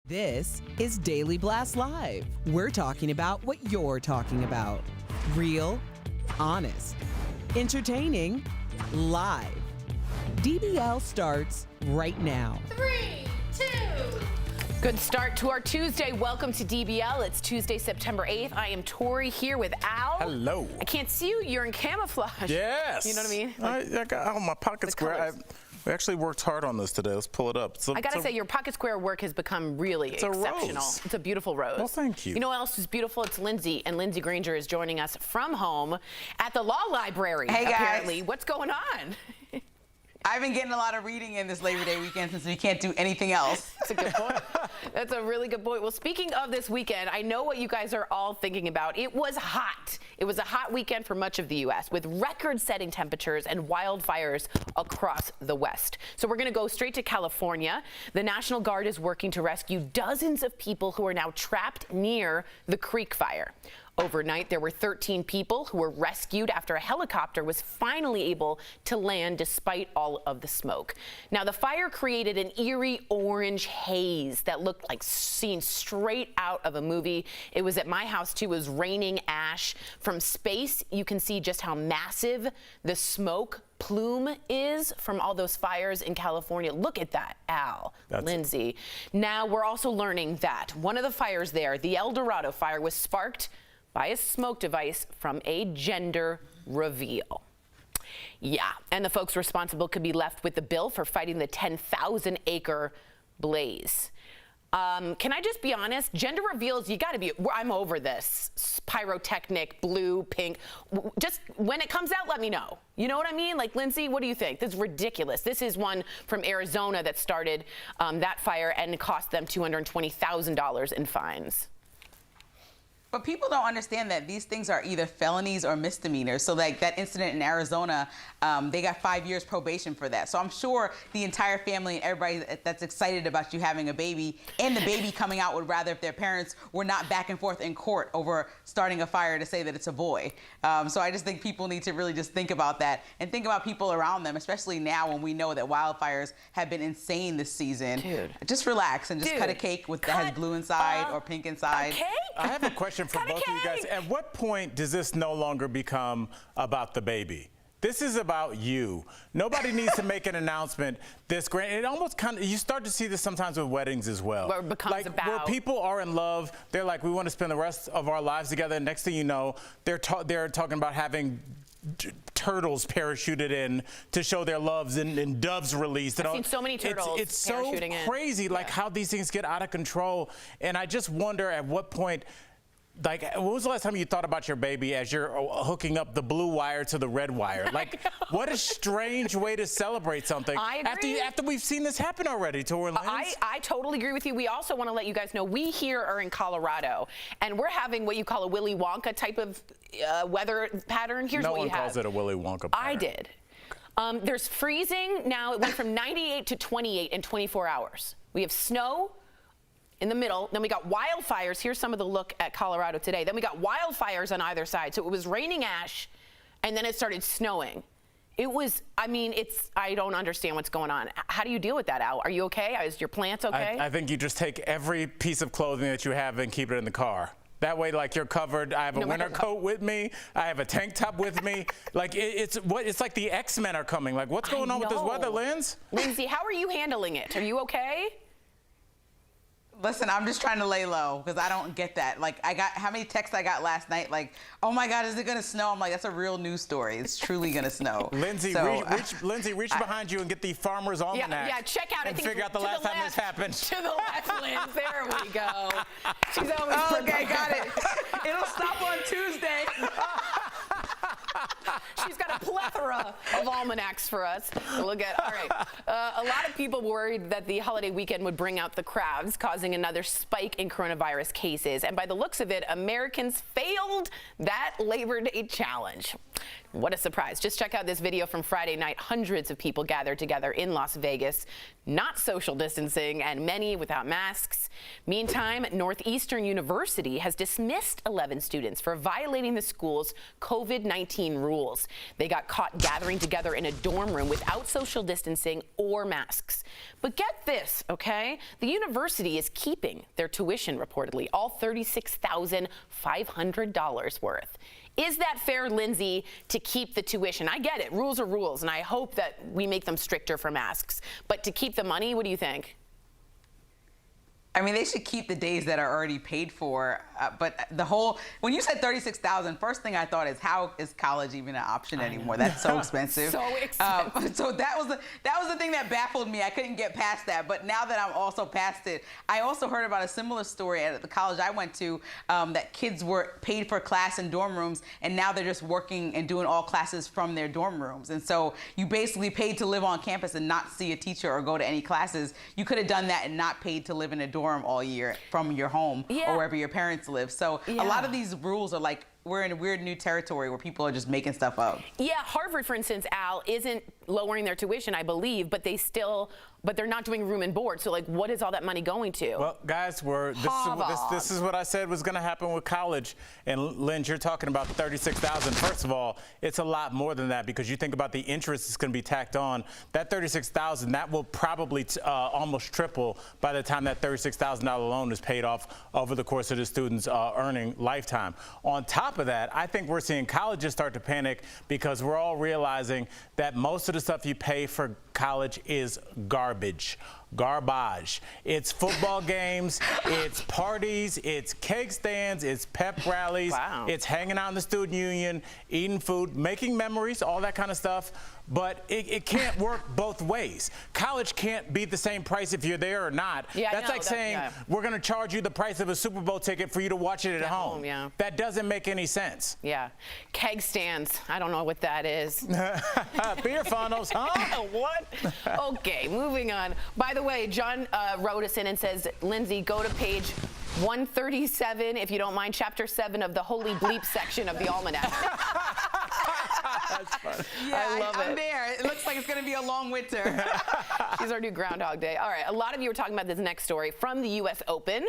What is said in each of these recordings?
This is Daily Blast Live. We're talking about what you're talking about. Real, honest, entertaining, live. DBL starts right now. 3, 2. Good start to our Tuesday. Welcome to DBL. It's Tuesday, September 8th. I am Tori here with Al. Hello. I can't see you. You're in camouflage. Yes. You know what I mean? I got my pocket square. We actually worked hard on this today. Let's pull it up. I gotta say, your pocket square work has become really exceptional. Rose. It's a beautiful rose. Well, thank you. You know what else is beautiful? It's Lindsay, and Lindsay Granger is joining us from home at the Law Library. Hey, guys. Apparently. What's going on? I've been getting a lot of reading in this Labor Day weekend since we can't do anything else. That's a good point. That's a really good point. Well, speaking of this weekend, I know what you guys are all thinking about. It was hot. It was a hot weekend for much of the U.S. with record-setting temperatures and wildfires across the West. So we're going to go straight to California. The National Guard is working to rescue dozens of people who are now trapped near the Creek Fire. Overnight, there were 13 people who were rescued after a helicopter was finally able to land despite all of the smoke. Now, the fire created an eerie orange haze that looked like seen straight out of a movie. It was at my house, too. It was raining ash. From space, you can see just how massive the smoke plume is from all those fires in California. Look at that, Al, Lindsay. Now, we're also learning that one of the fires there, the El Dorado fire, was sparked by a smoke device from a gender reveal. Yeah, and the folks responsible could be left with the bill for fighting the 10,000-acre blaze. Can I just be honest? Gender reveals, you gotta be, I'm over this. Pyrotechnic, blue, pink. Just when it comes out, let me know. You know what I mean? Like, Lindsay, what do you think? This is ridiculous. This is one from Arizona that started that fire and cost them $220,000 in fines. But people don't understand that these things are either felonies or misdemeanors. So like that incident in Arizona, they got 5 years probation for that. So I'm sure the entire family and everybody that's excited about you having a baby and the baby coming out would rather if their parents were not back and forth in court over starting a fire to say that it's a boy. So I just think people need to really just think about that and think about people around them, especially now when we know that wildfires have been insane this season. Dude. Just relax and just cut a cake that has blue inside or pink inside. Okay. I have a question for both of you guys. At what point does this no longer become about the baby? This is about you. Nobody needs to make an announcement this grand. It almost kind of, you start to see this sometimes with weddings as well. Where it becomes about. Where people are in love, they're like, we want to spend the rest of our lives together. Next thing you know, they're talking about having turtles parachuted in to show their loves and doves released. I've seen so many turtles It's so parachuting crazy, like how these things get out of control. And I just wonder at what point, like, when was the last time you thought about your baby as you're hooking up the blue wire to the red wire? Like, what a strange way to celebrate something. I agree. After we've seen this happen already, Tori Lanez. I totally agree with you. We also want to let you guys know we here are in Colorado, and we're having what you call a Willy Wonka type of weather pattern. Here's what you have. No one calls it a Willy Wonka pattern. I did. There's freezing. Now it went from 98 to 28 in 24 hours. We have snow in the middle. Then we got wildfires. Here's some of the look at Colorado today. Then we got wildfires on either side. So it was raining ash, and then it started snowing. It was, I mean, I don't understand what's going on. How do you deal with that, Al? Are you okay? Is your plants okay? I think you just take every piece of clothing that you have and keep it in the car. That way, like, you're covered. I have a winter coat with me. I have a tank top with me. Like, it's like the X-Men are coming. Like, what's going on with this weather, Linz? Lindsay, how are you handling it? Are you okay? Listen, I'm just trying to lay low because I don't get that. Like, how many texts I got last night? Like, oh my God, is it gonna snow? I'm like, that's a real news story. It's truly gonna snow. Lindsay, reach behind you and get the Farmer's Almanac. Yeah, check out. And figure out the last time this happened. To the left, Linz. There we go. She's always okay, got it. It'll stop on Tuesday. She's got a plethora of almanacs for us to look at. All right. A lot of people worried that the holiday weekend would bring out the crowds, causing another spike in coronavirus cases. And by the looks of it, Americans failed that Labor Day challenge. What a surprise. Just check out this video from Friday night. Hundreds of people gathered together in Las Vegas, not social distancing, and many without masks. Meantime, Northeastern University has dismissed 11 students for violating the school's COVID-19 rules. rules. They got caught gathering together in a dorm room without social distancing or masks. But get this, okay? The university is keeping their tuition, reportedly, all $36,500 worth. Is that fair, Lindsay, to keep the tuition? I get it. Rules are rules, and I hope that we make them stricter for masks. But to keep the money, what do you think? I mean, they should keep the days that are already paid for. But when you said $36,000, first thing I thought is, how is college even an option anymore? That's so expensive. So expensive. So that was the thing that baffled me. I couldn't get past that. But now that I'm also past it, I also heard about a similar story at the college I went to, that kids were paid for class in dorm rooms, and now they're just working and doing all classes from their dorm rooms. And so you basically paid to live on campus and not see a teacher or go to any classes. You could have done that and not paid to live in a dorm all year from your home or wherever your parents live. So a lot of these rules are like, we're in a weird new territory where people are just making stuff up. Yeah, Harvard, for instance, Al, isn't lowering their tuition, I believe, but they're not doing room and board. So, like, what is all that money going to? Well, guys, this is what I said was going to happen with college. And Lynn, you're talking about $36,000. First of all, it's a lot more than that, because you think about the interest that's going to be tacked on. That $36,000, that will probably almost triple by the time that $36,000 loan is paid off over the course of the student's earning lifetime. On top of that, I think we're seeing colleges start to panic, because we're all realizing that most of the stuff you pay for college is garbage. It's football games, it's parties, it's cake stands, it's pep rallies, it's hanging out in the student union, eating food, making memories, all that kind of stuff. But it can't work both ways. College can't be the same price if you're there or not. Yeah, that's like saying we're going to charge you the price of a Super Bowl ticket for you to watch it at home. Yeah. That doesn't make any sense. Yeah. Keg stands. I don't know what that is. Beer funnels, huh? What? Okay, moving on. By the way, John wrote us in and says, Lindsay, go to page 137, if you don't mind, chapter 7 of the Holy Bleep section of the Almanac. That's funny. Yeah, I love it. I'm there. It looks like it's going to be a long winter. She's our new Groundhog Day. All right, a lot of you are talking about this next story from the U.S. Open.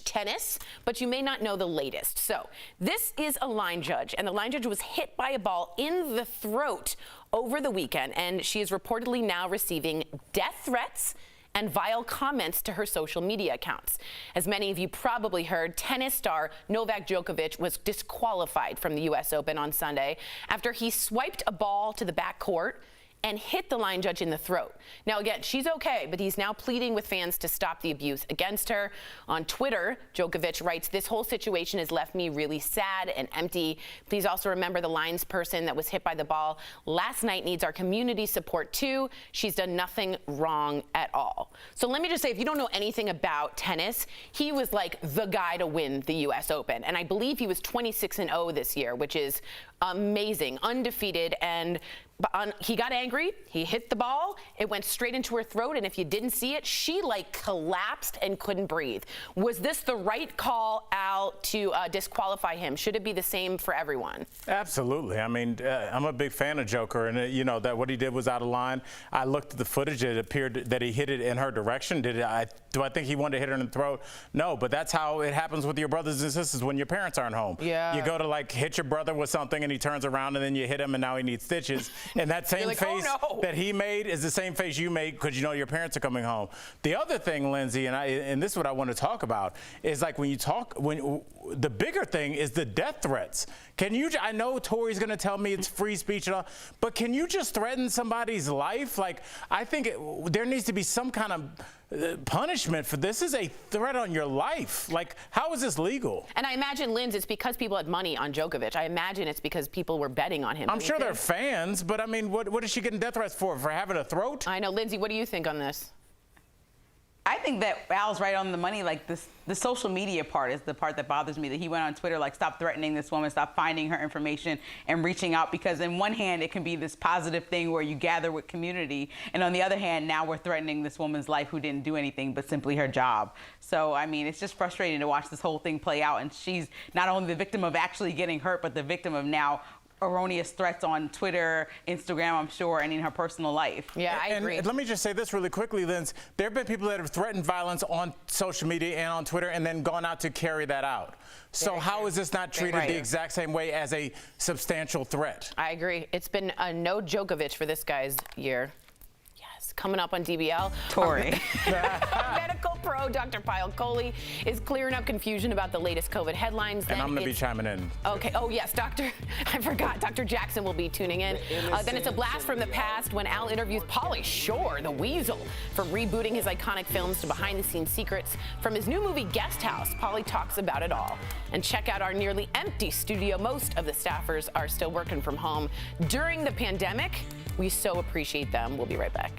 Tennis, but you may not know the latest. So this is a line judge, and the line judge was hit by a ball in the throat over the weekend, and she is reportedly now receiving death threats and vile comments to her social media accounts. As many of you probably heard, tennis star Novak Djokovic was disqualified from the U.S. Open on Sunday after he swiped a ball to the backcourt and hit the line judge in the throat. Now, again, she's okay, but he's now pleading with fans to stop the abuse against her. On Twitter, Djokovic writes, "This whole situation has left me really sad and empty. Please also remember the lines person that was hit by the ball last night needs our community support too. She's done nothing wrong at all." So let me just say, if you don't know anything about tennis, he was like the guy to win the U.S. Open. And I believe he was 26-0 this year, which is amazing, undefeated. And he got angry, he hit the ball, it went straight into her throat, and if you didn't see it, she like collapsed and couldn't breathe. Was this the right call, Al, to disqualify him? Should it be the same for everyone? Absolutely. I mean, I'm a big fan of Joker, and you know that what he did was out of line. I looked at the footage; it appeared that he hit it in her direction. Do I think he wanted to hit her in the throat? No, but that's how it happens with your brothers and sisters when your parents aren't home. Yeah. You go to like hit your brother with something, and he turns around, and then you hit him, and now he needs stitches. And that same like, face oh, no. that he made is the same face you made because you know your parents are coming home. The other thing, Lindsay, and this is what I want to talk about, is like when the bigger thing is the death threats. I know Tori's going to tell me it's free speech and all, but can you just threaten somebody's life? Like, I think there needs to be some kind of punishment for this. Is a threat on your life. Like, how is this legal? And I imagine, Linz, it's because people had money on Djokovic. I imagine it's because people were betting on him. I'm sure they're fans, but I mean, what is she getting death threats for? For having a throat? I know. Lindsay, what do you think on this? I think that Al's right on the money. Like the social media part is the part that bothers me, that he went on Twitter, like, stop threatening this woman, stop finding her information and reaching out, because in one hand, it can be this positive thing where you gather with community. And on the other hand, now we're threatening this woman's life who didn't do anything but simply her job. So, I mean, it's just frustrating to watch this whole thing play out. And she's not only the victim of actually getting hurt, but the victim of now erroneous threats on Twitter, Instagram, I'm sure, and in her personal life. Yeah, I agree. And let me just say this really quickly, Linz. There have been people that have threatened violence on social media and on Twitter and then gone out to carry that out. So how is this not treated the exact same way as a substantial threat? I agree. It's been a no Djokovic for this guy's year. Coming up on DBL, Tori. Our medical pro, Dr. Payal Kohli, is clearing up confusion about the latest COVID headlines. And I'm going to be chiming in. Okay. Oh, yes, I forgot. Dr. Jackson will be tuning in. Then it's a blast from the past when Al interviews Pauly Shore, the Weasel, for rebooting his iconic films to behind-the-scenes secrets. From his new movie, Guest House, Pauly talks about it all. And check out our nearly empty studio. Most of the staffers are still working from home during the pandemic. We so appreciate them. We'll be right back.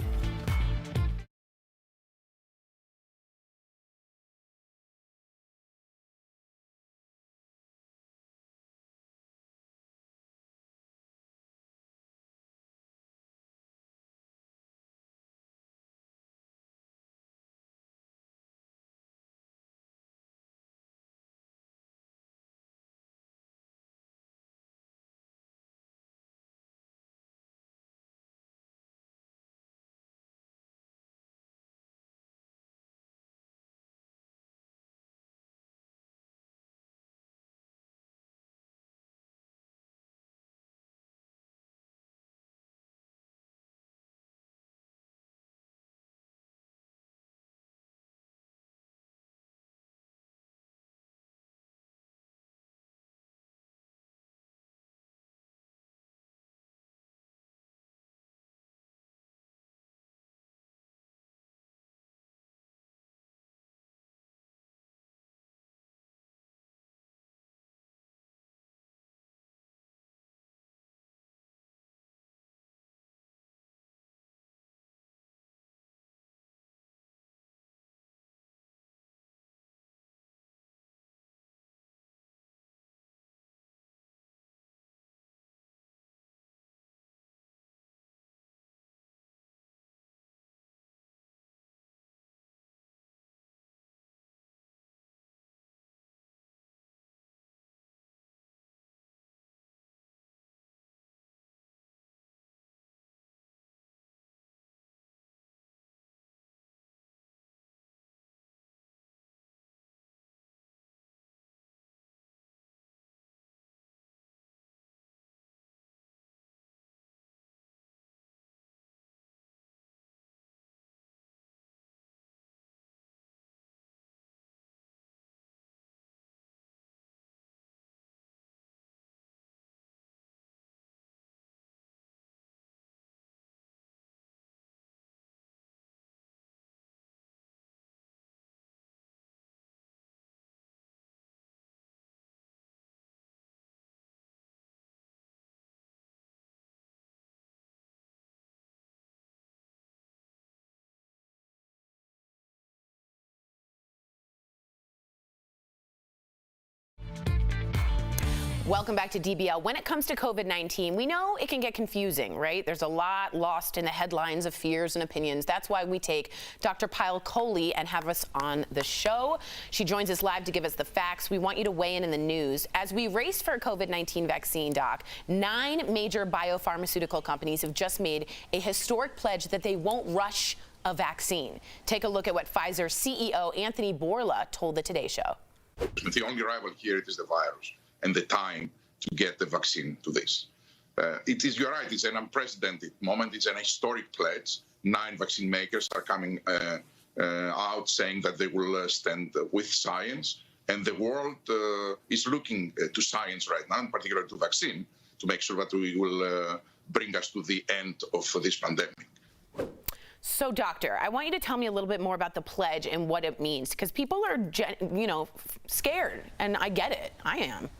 Welcome back to DBL. When it comes to COVID-19, we know it can get confusing, right? There's a lot lost in the headlines of fears and opinions. That's why we take Dr. Payal Kohli and have us on the show. She joins us live to give us the facts. We want you to weigh in the news. As we race for a COVID-19 vaccine, Doc, 9 major biopharmaceutical companies have just made a historic pledge that they won't rush a vaccine. Take a look at what Pfizer CEO Anthony Bourla told the Today Show. The only rival here is the virus and the time to get the vaccine to this. You're right, it's an unprecedented moment. It's an historic pledge. 9 vaccine makers are coming out saying that they will stand with science. And the world is looking to science right now, in particular to vaccine, to make sure that we will bring us to the end of this pandemic. So, Doctor, I want you to tell me a little bit more about the pledge and what it means, because people are, scared, and I get it. I am.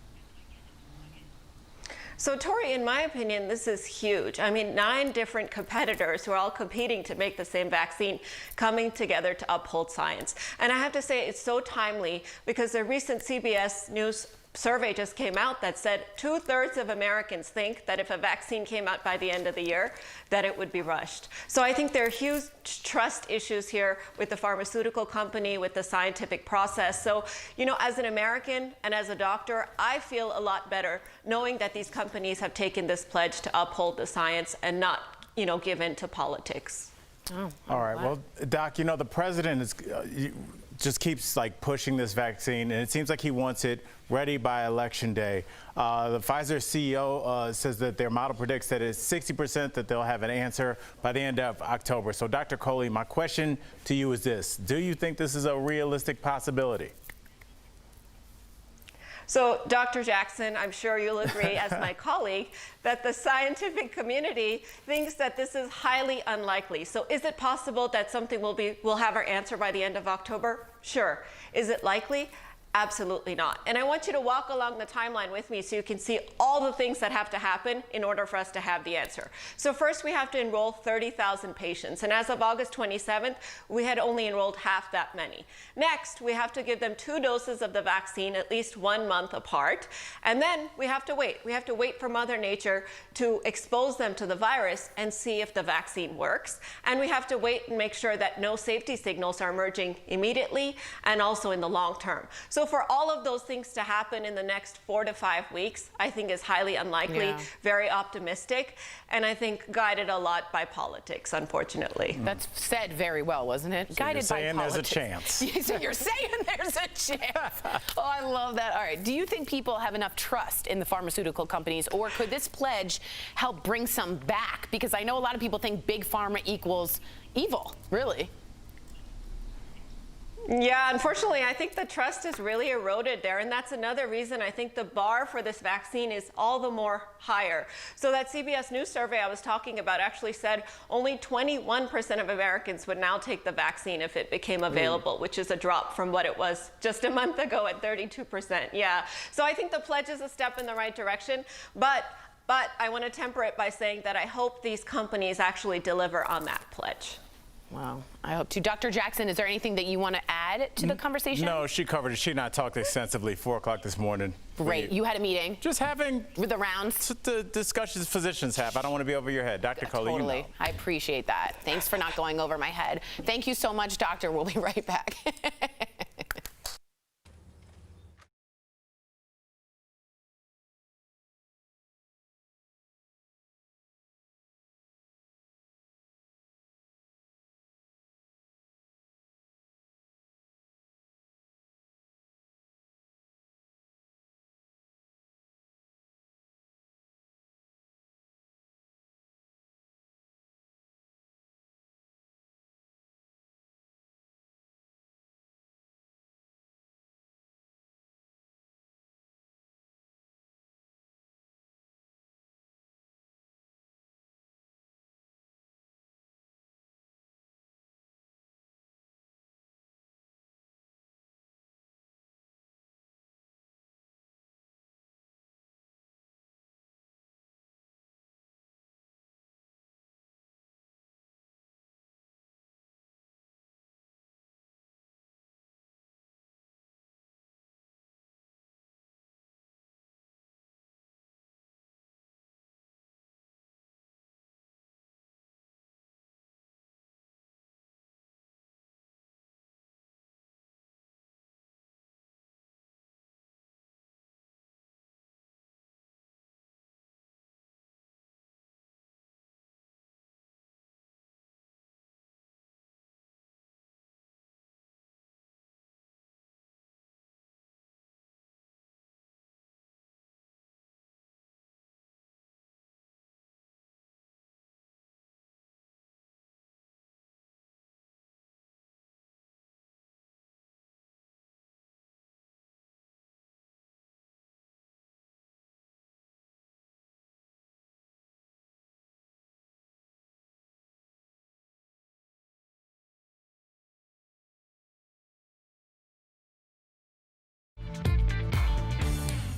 So, Tori, in my opinion, this is huge. I mean, 9 different competitors who are all competing to make the same vaccine coming together to uphold science. And I have to say it's so timely because the recent CBS News survey just came out that said 2/3 of Americans think that if a vaccine came out by the end of the year, that it would be rushed. So I think there are huge trust issues here with the pharmaceutical company, with the scientific process. So, you know, as an American and as a doctor, I feel a lot better knowing that these companies have taken this pledge to uphold the science and not, you know, give in to politics. Oh, all right. Well, Doc, you know, the president is just keeps like pushing this vaccine, and it seems like he wants it ready by Election Day. The Pfizer CEO says that their model predicts that it's 60% that they'll have an answer by the end of October. So, Dr. Coley, my question to you is this: do you think this is a realistic possibility? So, Dr. Jackson, I'm sure you'll agree, as my colleague, that the scientific community thinks that this is highly unlikely. So, is it possible that something we'll have our answer by the end of October? Sure. Is it likely? Absolutely not. And I want you to walk along the timeline with me so you can see all the things that have to happen in order for us to have the answer. So first, we have to enroll 30,000 patients. And as of August 27th, we had only enrolled half that many. Next, we have to give them 2 doses of the vaccine at least 1 month apart. And then we have to wait. We have to wait for Mother Nature to expose them to the virus and see if the vaccine works. And we have to wait and make sure that no safety signals are emerging immediately and also in the long term. So for all of those things to happen in the next 4 to 5 weeks, I think is highly unlikely, very optimistic, and I think guided a lot by politics, unfortunately. That's said very well, wasn't it? So guided by politics. there's a chance. So you're saying there's a chance. Oh, I love that. All right. Do you think people have enough trust in the pharmaceutical companies, or could this pledge help bring some back? Because I know a lot of people think big pharma equals evil, really. Yeah, unfortunately, I think the trust is really eroded there, and that's another reason I think the bar for this vaccine is all the more higher. So that CBS News survey I was talking about actually said only 21% of Americans would now take the vaccine if it became available, which is a drop from what it was just a month ago at 32%. Yeah, so I think the pledge is a step in the right direction, but I want to temper it by saying that I hope these companies actually deliver on that pledge. Wow, I hope to. Dr. Jackson, is there anything that you want to add to the conversation? No, she covered it. She and I talked extensively 4 o'clock this morning. Great. You had a meeting? Just having with the rounds? The discussions physicians have. I don't want to be over your head. Dr. Coley, totally. you know. I appreciate that. Thanks for not going over my head. Thank you so much, Doctor. We'll be right back.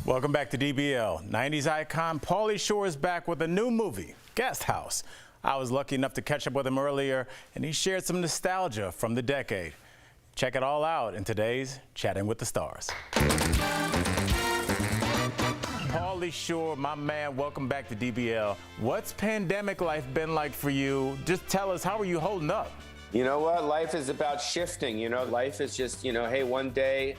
Welcome back to DBL. 90s icon Pauly Shore is back with a new movie, Guest House. I was lucky enough to catch up with him earlier, and he shared some nostalgia from the decade. Check it all out in today's Chatting with the Stars. Pauly Shore, my man, welcome back to DBL. What's pandemic life been like for you? Just tell us, how are you holding up? You know what? Life is about shifting, Life is just, hey, one day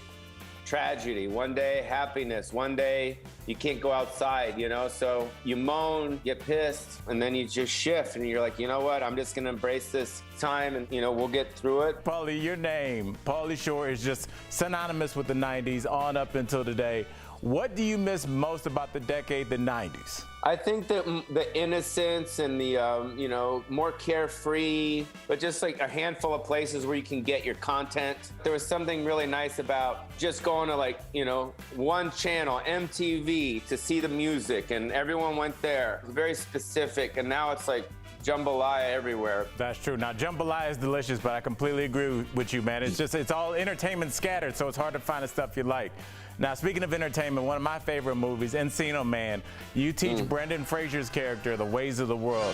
tragedy, one day happiness, one day you can't go outside, So you moan, get pissed, and then you just shift and you're like, you know what? I'm just going to embrace this time and, we'll get through it. Pauly, your name, Pauly Shore, is just synonymous with the 90s on up until today. What do you miss most about the decade, the 90s? I think that the innocence and the, more carefree, but just like a handful of places where you can get your content. There was something really nice about just going to one channel, MTV, to see the music, and everyone went there. It was very specific, and now it's like jambalaya everywhere. That's true. Now, jambalaya is delicious, but I completely agree with you, man. It's all entertainment scattered, so it's hard to find the stuff you like. Now, speaking of entertainment, one of my favorite movies, Encino Man. You teach Brendan Fraser's character the ways of the world.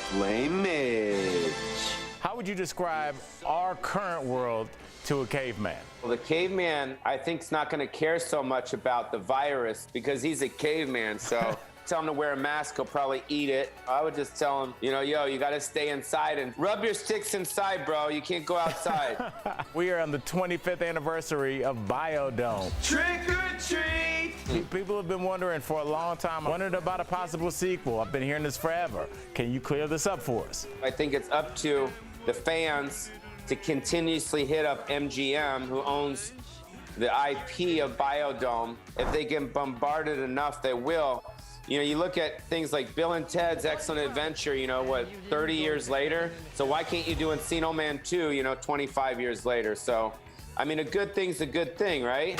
Flamage. How would you describe our current world to a caveman? Well, the caveman, I think, is not going to care so much about the virus because he's a caveman, so tell him to wear a mask, he'll probably eat it. I would just tell him, yo, you got to stay inside and rub your sticks inside, bro. You can't go outside. We are on the 25th anniversary of Biodome. Trick or treat! People have been wondering for a long time, wondered about a possible sequel. I've been hearing this forever. Can you clear this up for us? I think it's up to the fans to continuously hit up MGM, who owns the IP of Biodome. If they get bombarded enough, they will. You look at things like Bill and Ted's Excellent Adventure, 30 years later? So why can't you do Encino Man 2, 25 years later? So, I mean, a good thing's a good thing, right?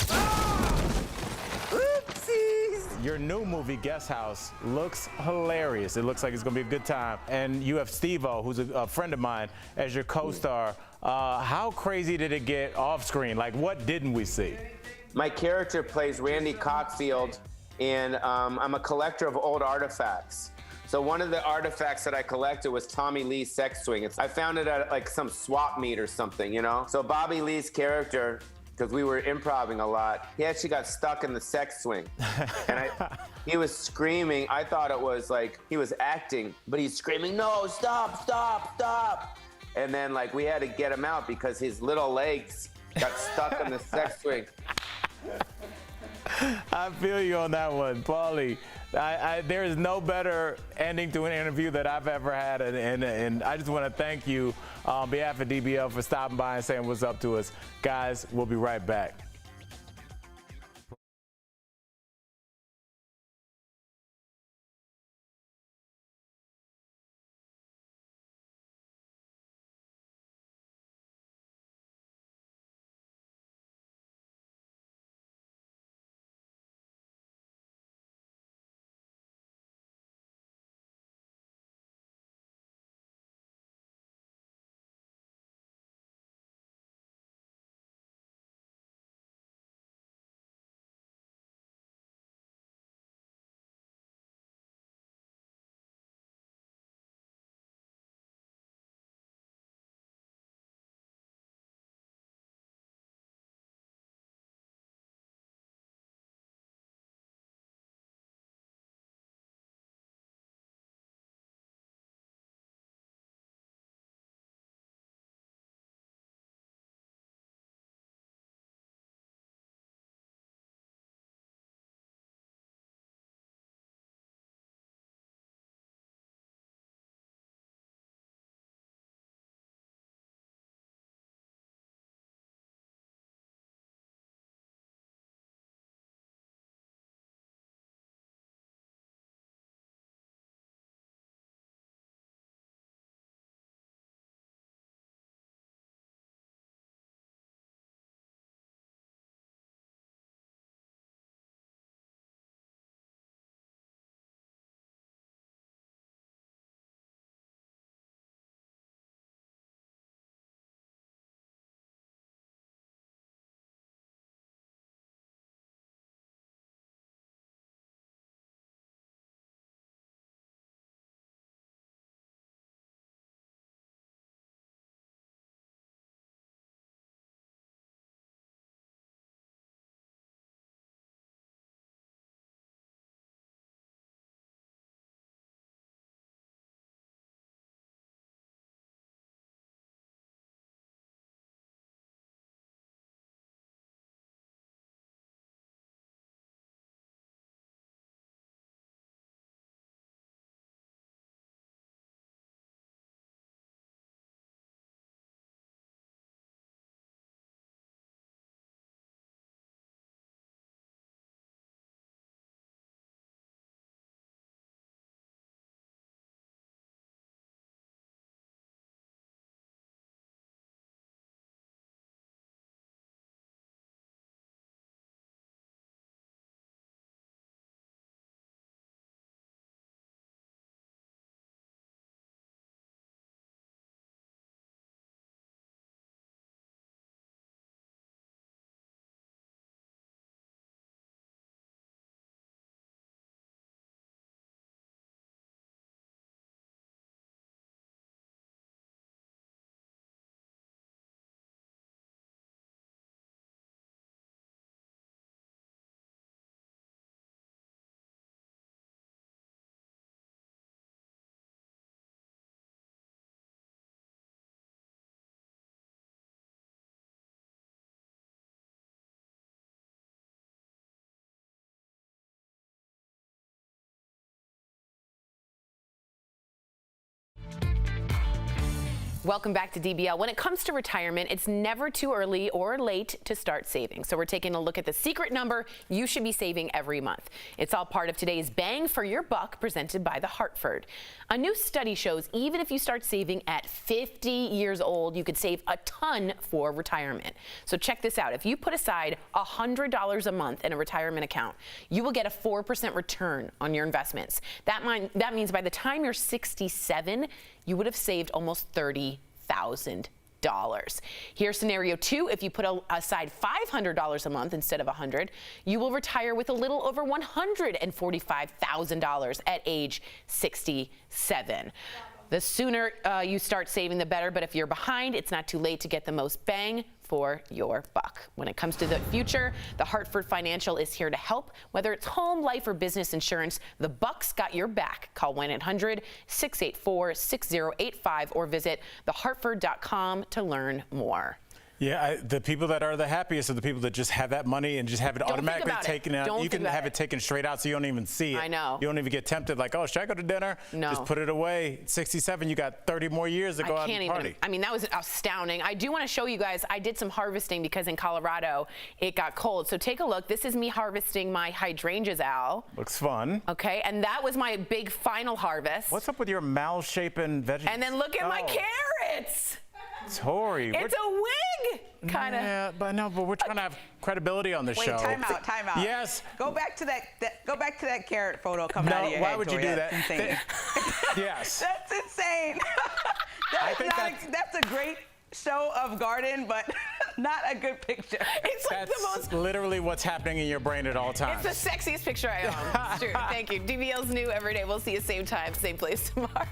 Oopsies! Your new movie, Guest House, looks hilarious. It looks like it's going to be a good time. And you have Steve-O, who's a friend of mine, as your co-star. How crazy did it get off screen? Like, what didn't we see? My character plays Randy Cockfield, and I'm a collector of old artifacts. So one of the artifacts that I collected was Tommy Lee's sex swing. I found it at some swap meet or something, So Bobby Lee's character, because we were improvising a lot, he actually got stuck in the sex swing. And he was screaming. I thought it was like he was acting, but he's screaming, no, stop, stop, stop. And then we had to get him out because his little legs got stuck in the sex swing. I feel you on that one, Pauly. There is no better ending to an interview that I've ever had, and I just want to thank you on behalf of DBL for stopping by and saying what's up to us. Guys, we'll be right back. Welcome back to DBL. When it comes to retirement, it's never too early or late to start saving. So we're taking a look at the secret number you should be saving every month. It's all part of today's Bang for Your Buck presented by The Hartford. A new study shows even if you start saving at 50 years old, you could save a ton for retirement. So check this out. If you put aside $100 a month in a retirement account, you will get a 4% return on your investments. That means by the time you're 67, you would have saved almost $30,000. Here's scenario 2. If you put aside $500 a month instead of $100, you will retire with a little over $145,000 at age 67. The sooner you start saving, the better. But if you're behind, it's not too late to get the most bang for your buck. When it comes to the future, the Hartford Financial is here to help. Whether it's home, life, or business insurance, the Buck's got your back. Call 1-800-684-6085 or visit thehartford.com to learn more. Yeah, the people that are the happiest are the people that just have that money and just have it automatically taken out. You can have it taken straight out so you don't even see it. I know. You don't even get tempted like, oh, should I go to dinner? No. Just put it away. 67, you got 30 more years to go out and party. I mean, that was astounding. I do want to show you guys, I did some harvesting because in Colorado, it got cold. So take a look. This is me harvesting my hydrangeas, Al. Looks fun. Okay, and that was my big final harvest. What's up with your mal-shapen vegetables? And then look at my carrots. Tori. It's a wig, kind of. Yeah, but we're trying to have credibility on the show. Wait, time out. Yes. Go back to that carrot photo coming out of your head. Why would you do that? That's insane. Yes. That's insane. That's a great show of garden, but not a good picture. It's like That's literally what's happening in your brain at all times. It's the sexiest picture I own. It's true. Thank you. DBL's new every day. We'll see you same time, same place tomorrow.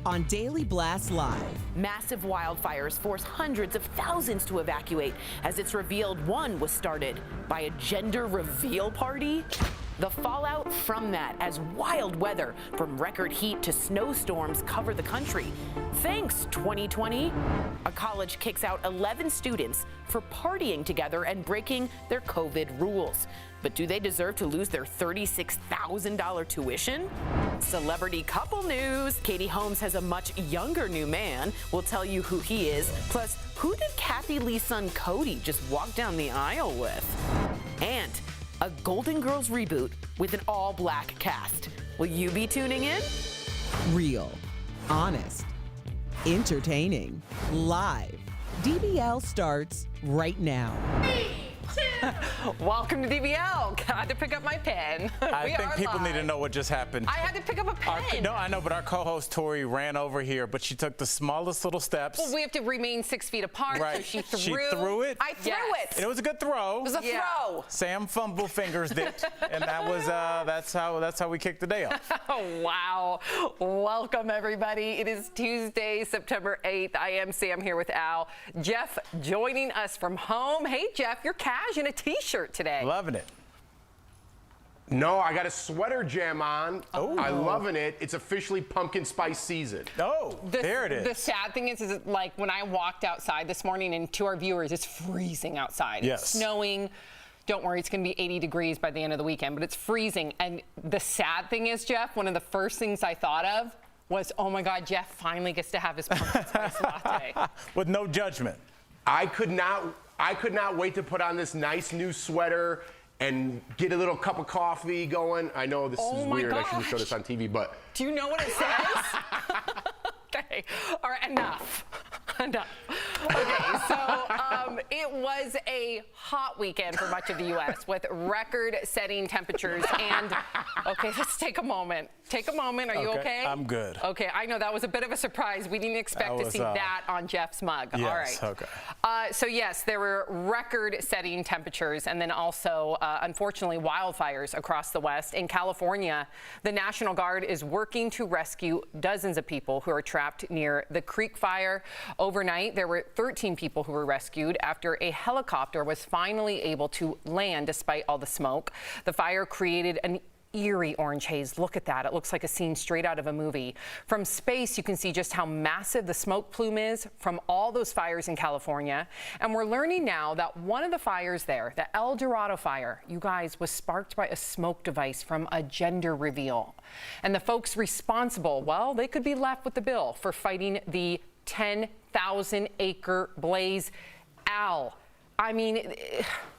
On Daily Blast Live. Massive wildfires force hundreds of thousands to evacuate as it's revealed one was started by a gender reveal party. The fallout from that as wild weather from record heat to snowstorms cover the country. Thanks, 2020. A college kicks out 11 students for partying together and breaking their COVID rules. But do they deserve to lose their $36,000 tuition? Celebrity couple news. Katie Holmes has a much younger new man. We'll tell you who he is. Plus, who did Kathy Lee's son Cody just walk down the aisle with? And a Golden Girls reboot with an all-black cast. Will you be tuning in? Real, honest, entertaining, live. DBL starts right now. 3, 2, Welcome to DBL. Got to pick up my pen. I think people need to know what just happened. I had to pick up a pen. No, I know, but our co-host Tori ran over here, but she took the smallest little steps. Well, we have to remain 6 feet apart. Right. So she threw. She threw it. I threw it. And it was a good throw. It was a throw. Sam fumble fingers it, and that was that's how we kicked the day off. Oh, wow. Welcome, everybody. It is Tuesday, September 8th. I am Sam here with Al. Jeff joining us from home. Hey, Jeff, you're cash in a T-shirt today. Loving it. No, I got a sweater jam on. Oh. I'm loving it. It's officially pumpkin spice season. Oh, there it is. The sad thing is like when I walked outside this morning, and to our viewers, it's freezing outside. Yes. It's snowing. Don't worry, it's going to be 80 degrees by the end of the weekend, but it's freezing. And the sad thing is, Jeff, one of the first things I thought of was, oh my God, Jeff finally gets to have his pumpkin spice latte. With no judgment. I could not wait to put on this nice new sweater and get a little cup of coffee going. I know this is weird. I shouldn't show this on TV, but. Do you know what it says? Okay. All right, enough. Enough. Okay, so it was a hot weekend for much of the U.S. with record-setting temperatures. And, okay, let's take a moment. Take a moment. Are you okay? I'm good. Okay, I know that was a bit of a surprise. We didn't expect to see that on Jeff's mug. Yes, all right. okay. So, yes, there were record-setting temperatures and then also, unfortunately, wildfires across the West. In California, the National Guard is working to rescue dozens of people who are trapped near the Creek Fire. Overnight, there were 13 people who were rescued after a helicopter was finally able to land despite all the smoke. The fire created an eerie orange haze. Look at that. It looks like a scene straight out of a movie. From space, you can see just how massive the smoke plume is from all those fires in California. And we're learning now that one of the fires there, the El Dorado fire, you guys, was sparked by a smoke device from a gender reveal. And the folks responsible, well, they could be left with the bill for fighting the 10,000-acre blaze. Al, I mean,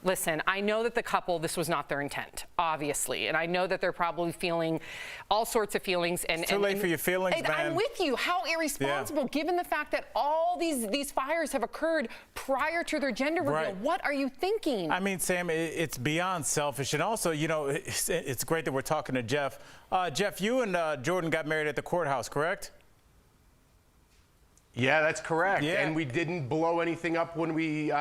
listen, I know that the couple, this was not their intent, obviously. And I know that they're probably feeling all sorts of feelings. And, it's too late for your feelings, man. I'm with you. How irresponsible, given the fact that all these fires have occurred prior to their gender reveal. Right. What are you thinking? I mean, Sam, it's beyond selfish. And also, you know, it's great that we're talking to Jeff. Jeff, you and Jordan got married at the courthouse, correct? Yeah, that's correct. Yeah. And we didn't blow anything up when we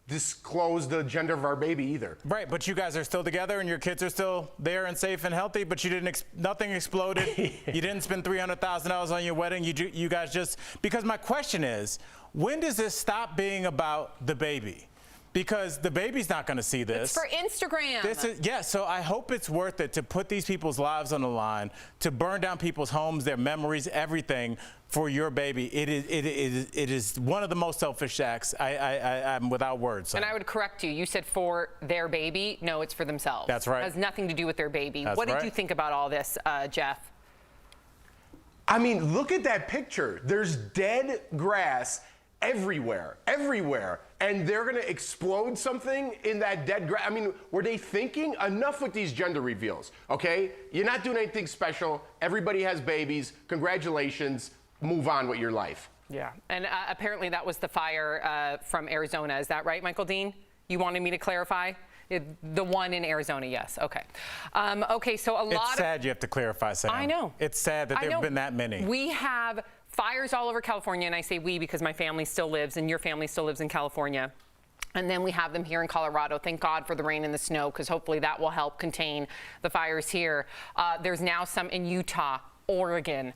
disclosed the gender of our baby either. Right, but you guys are still together and your kids are still there and safe and healthy, but you didn't, nothing exploded. You didn't spend $300,000 on your wedding. You guys just, because my question is, when does this stop being about the baby? Because the baby's not going to see this. It's for Instagram. Yeah, so I hope it's worth it to put these people's lives on the line, to burn down people's homes, their memories, everything for your baby. It is one of the most selfish acts. I'm without words. And I would correct you. You said for their baby. No, it's for themselves. That's right. It has nothing to do with their baby. That's what right. did you think about all this, Jeff? I mean, look at that picture. There's dead grass everywhere. And they're going to explode something in that dead grass. I mean, were they thinking? Enough with these gender reveals, okay? You're not doing anything special. Everybody has babies. Congratulations. Move on with your life. Yeah. And apparently that was the fire from Arizona. Is that right, Michael Dean? You wanted me to clarify? The one in Arizona, yes. Okay. Okay, so It's sad you have to clarify, Sam. I know. It's sad that there have been that many. We have fires all over California, and I say we because my family still lives and your family still lives in California. And then we have them here in Colorado. Thank God for the rain and the snow, because hopefully that will help contain the fires here. There's now some in Utah, Oregon.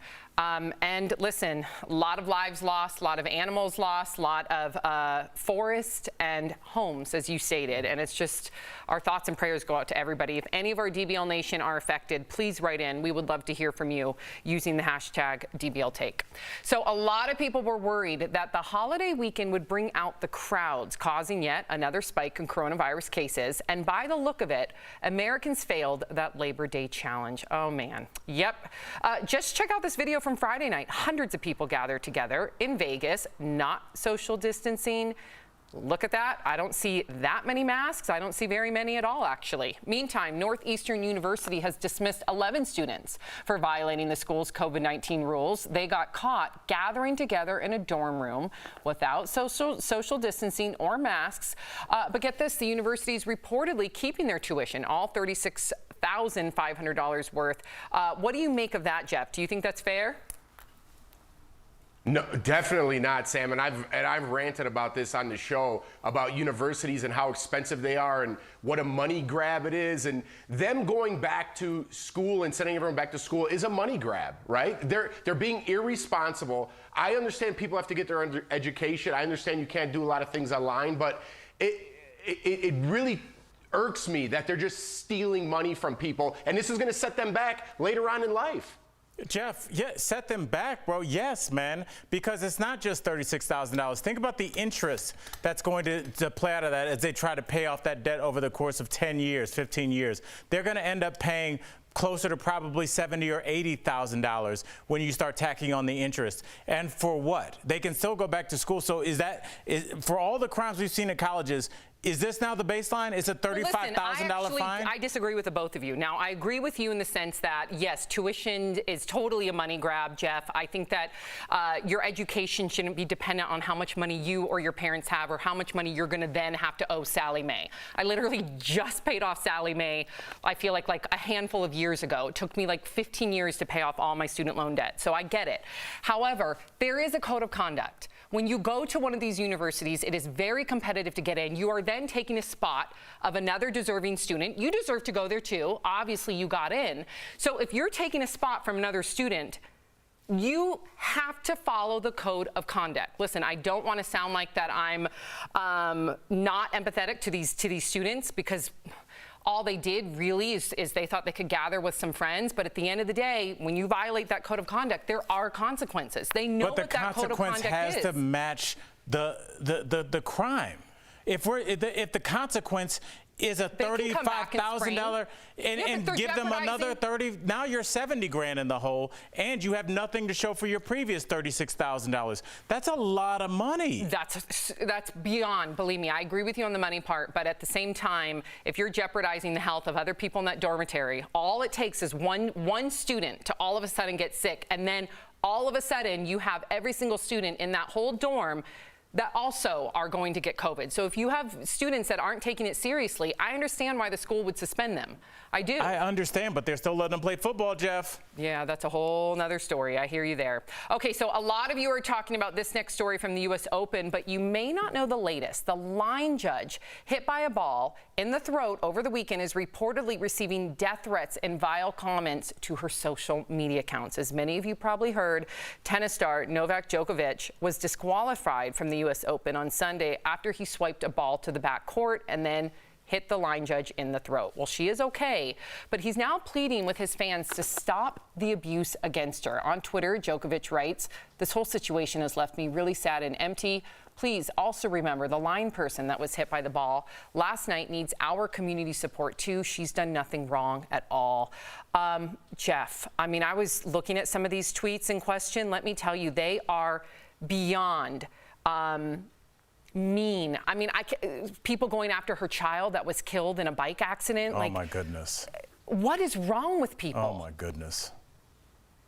And listen, a lot of lives lost, a lot of animals lost, a lot of forest and homes, as you stated. And it's just, our thoughts and prayers go out to everybody. If any of our DBL Nation are affected, please write in. We would love to hear from you using the hashtag DBLTake. So a lot of people were worried that the holiday weekend would bring out the crowds, causing yet another spike in coronavirus cases. And by the look of it, Americans failed that Labor Day challenge. Oh, man. Yep. Just check out this video from Friday night. Hundreds of people gathered together in Vegas, not social distancing. Look at that. I don't see that many masks. I don't see very many at all, actually. Meantime, Northeastern University has dismissed 11 students for violating the school's COVID-19 rules. They got caught gathering together in a dorm room without social distancing or masks. But get this, the university is reportedly keeping their tuition, all $36,500 worth. What do you make of that, Jeff? Do you think that's fair? No, definitely not, Sam. And I've ranted about this on the show about universities and how expensive they are and what a money grab it is. And them going back to school and sending everyone back to school is a money grab, right? They're being irresponsible. I understand people have to get their education. I understand you can't do a lot of things online, but it really irks me that they're just stealing money from people. And this is going to set them back later on in life. Jeff, yeah, set them back, bro. Yes, man, because it's not just $36,000. Think about the interest that's going to play out of that as they try to pay off that debt over the course of 10 years, 15 years. They're going to end up paying closer to probably $70,000 or $80,000 when you start tacking on the interest. And for what? They can still go back to school. So is for all the crimes we've seen at colleges, is this now the baseline? Is it $35,000 fine? I disagree with the both of you. Now, I agree with you in the sense that, yes, tuition is totally a money grab, Jeff. I think that your education shouldn't be dependent on how much money you or your parents have or how much money you're going to then have to owe Sally Mae. I literally just paid off Sally Mae, I feel like a handful of years ago. It took me like 15 years to pay off all my student loan debt, so I get it. However, there is a code of conduct. When you go to one of these universities, it is very competitive to get in. You are then taking a spot of another deserving student. You deserve to go there too. Obviously, you got in. So if you're taking a spot from another student, you have to follow the code of conduct. Listen, I don't want to sound like that I'm not empathetic to these students, because all they did really is they thought they could gather with some friends. But at the end of the day, when you violate that code of conduct, there are consequences. They know what that code of conduct is. But the consequence has to match the crime. If the consequence is a $35,000 and give them another 30, now you're 70 grand in the hole, and you have nothing to show for your previous $36,000. That's a lot of money. That's beyond, believe me. I agree with you on the money part, but at the same time, if you're jeopardizing the health of other people in that dormitory, all it takes is one student to all of a sudden get sick, and then all of a sudden you have every single student in that whole dorm that also are going to get COVID. So if you have students that aren't taking it seriously, I understand why the school would suspend them. I do. I understand, but they're still letting them play football, Jeff. Yeah, that's a whole nother story. I hear you there. Okay, so a lot of you are talking about this next story from the U.S. Open, but you may not know the latest. The line judge hit by a ball in the throat over the weekend is reportedly receiving death threats and vile comments to her social media accounts. As many of you probably heard, tennis star Novak Djokovic was disqualified from the U.S. Open on Sunday after he swiped a ball to the back court and then hit the line judge in the throat. Well, she is okay, but he's now pleading with his fans to stop the abuse against her. On Twitter, Djokovic writes, "This whole situation has left me really sad and empty. Please also remember the line person that was hit by the ball last night needs our community support too. She's done nothing wrong at all." Jeff, I mean, I was looking at some of these tweets in question. Let me tell you, they are beyond mean. I mean, people going after her child that was killed in a bike accident. Oh, my goodness. What is wrong with people? Oh, my goodness.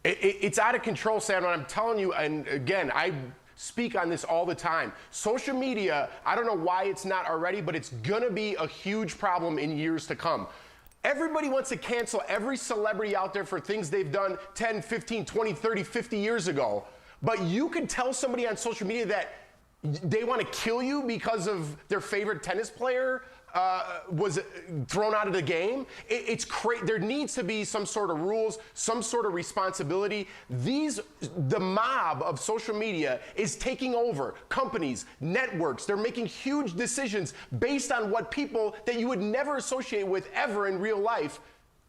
It's out of control, Sam, and I'm telling you, and again, I speak on this all the time. Social media, I don't know why it's not already, but it's going to be a huge problem in years to come. Everybody wants to cancel every celebrity out there for things they've done 10, 15, 20, 30, 50 years ago. But you can tell somebody on social media that they want to kill you because of their favorite tennis player was thrown out of the game. It's crazy. There needs to be some sort of rules, some sort of responsibility. The mob of social media is taking over companies, networks. They're making huge decisions based on what people that you would never associate with ever in real life.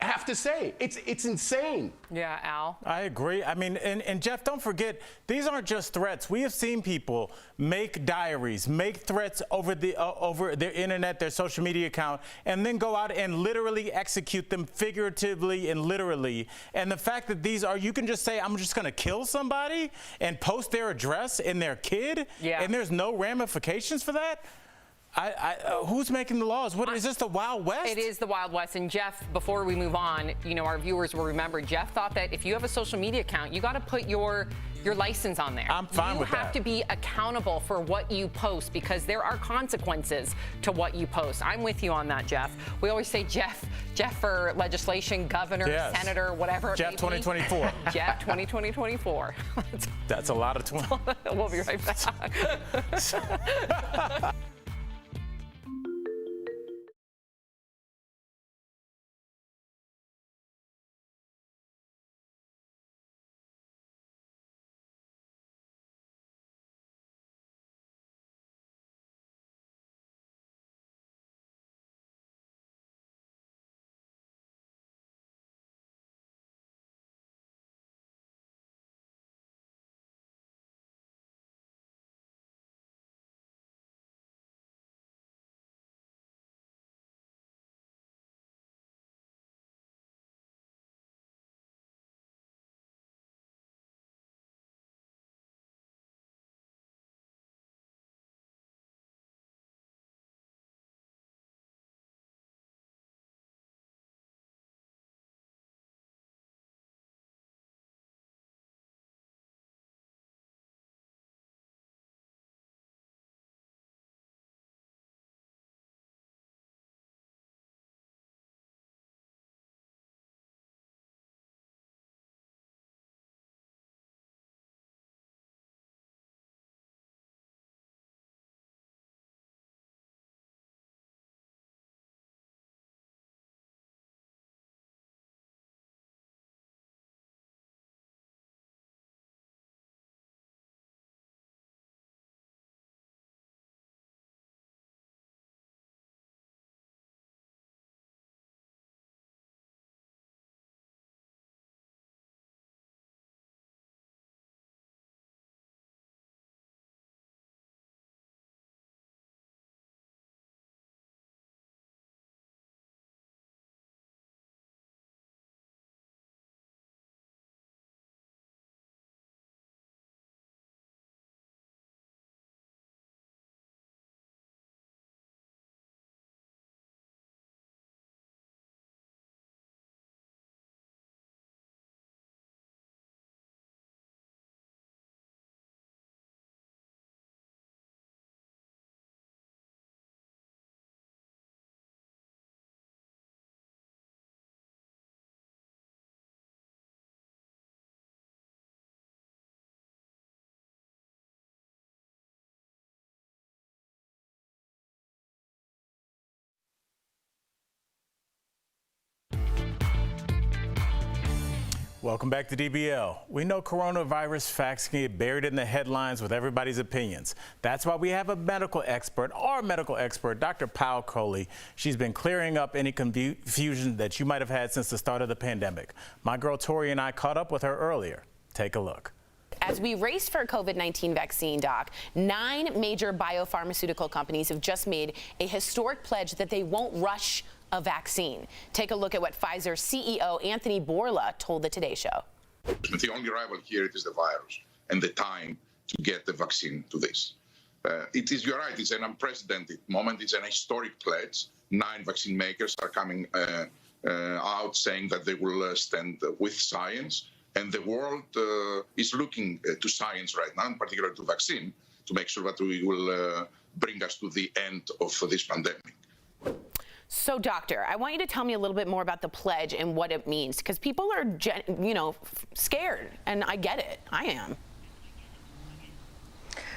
have to say. It's insane. Yeah, Al. I agree. I mean, and Jeff, don't forget, these aren't just threats. We have seen people make diaries, make threats over their internet, their social media account, and then go out and literally execute them figuratively and literally. And the fact that these are, you can just say, I'm just going to kill somebody and post their address and their kid, and there's no ramifications for that. Who's making the laws? What is this, the Wild West? It is the Wild West. And Jeff, before we move on, you know, our viewers will remember Jeff thought that if you have a social media account, you got to put your license on there. I'm fine with that. You have to be accountable for what you post because there are consequences to what you post. I'm with you on that, Jeff. We always say Jeff for legislation, governor, senator, whatever. Jeff 2024. Jeff 2024. That's a lot of 20. We'll be right back. Welcome back to DBL. We know coronavirus facts can get buried in the headlines with everybody's opinions. That's why we have a medical expert, our medical expert, Dr. Pau Coley. She's been clearing up any confusion that you might have had since the start of the pandemic. My girl Tori and I caught up with her earlier. Take a look. As we race for a COVID-19 vaccine, Doc, 9 major biopharmaceutical companies have just made a historic pledge that they won't rush a vaccine. Take a look at what Pfizer CEO Anthony Bourla told the Today Show. The only rival here is the virus and the time to get the vaccine to this. You're right, it's an unprecedented moment. It's an historic pledge. 9 vaccine makers are coming out saying that they will stand with science. And the world is looking to science right now, in particular to vaccine, to make sure that we will bring us to the end of this pandemic. So, Doctor, I want you to tell me a little bit more about the pledge and what it means, because people are, scared, and I get it. I am.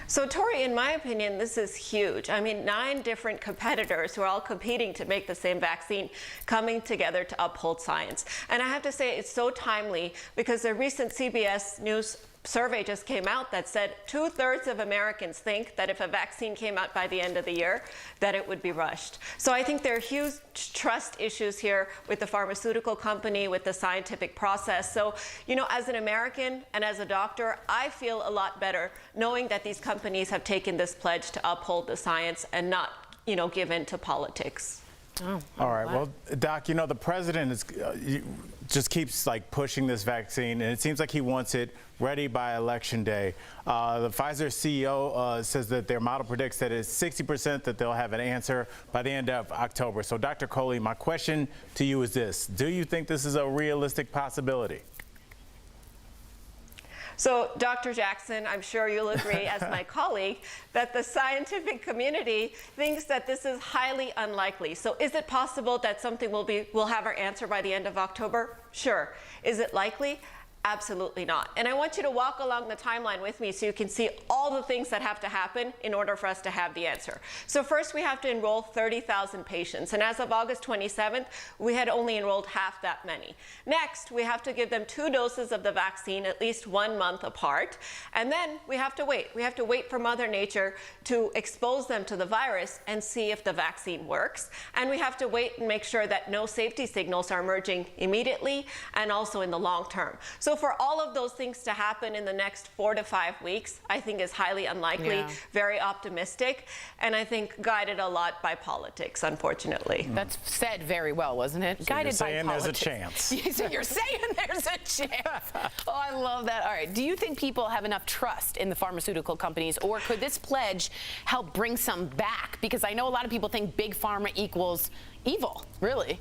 So, Tori, in my opinion, this is huge. I mean, 9 different competitors who are all competing to make the same vaccine coming together to uphold science. And I have to say, it's so timely because the recent CBS News survey just came out that said 2/3 of Americans think that if a vaccine came out by the end of the year, that it would be rushed. So I think there are huge trust issues here with the pharmaceutical company, with the scientific process. So, you know, as an American and as a doctor, I feel a lot better knowing that these companies have taken this pledge to uphold the science and not, you know, give in to politics. Oh, all right. Well, Doc, you know, the president is just keeps like pushing this vaccine, and it seems like he wants it ready by Election Day. The Pfizer CEO says that their model predicts that it's 60% that they'll have an answer by the end of October. So, Dr. Coley, my question to you is this. Do you think this is a realistic possibility? So, Dr. Jackson, I'm sure you'll agree, as my colleague, that the scientific community thinks that this is highly unlikely. So, is it possible that something we'll have our answer by the end of October? Sure. Is it likely? Absolutely not. And I want you to walk along the timeline with me so you can see all the things that have to happen in order for us to have the answer. So first, we have to enroll 30,000 patients. And as of August 27th, we had only enrolled half that many. Next, we have to give them 2 doses of the vaccine at least 1 month apart. And then we have to wait. We have to wait for Mother Nature to expose them to the virus and see if the vaccine works. And we have to wait and make sure that no safety signals are emerging immediately and also in the long term. So for all of those things to happen in the next 4 to 5 weeks, I think is highly unlikely, very optimistic, and I think guided a lot by politics, unfortunately. That's said very well, wasn't it? So Guided you're saying by politics. there's a chance. So you're saying there's a chance. Oh, I love that. All right. Do you think people have enough trust in the pharmaceutical companies, or could this pledge help bring some back? Because I know a lot of people think big pharma equals evil, really.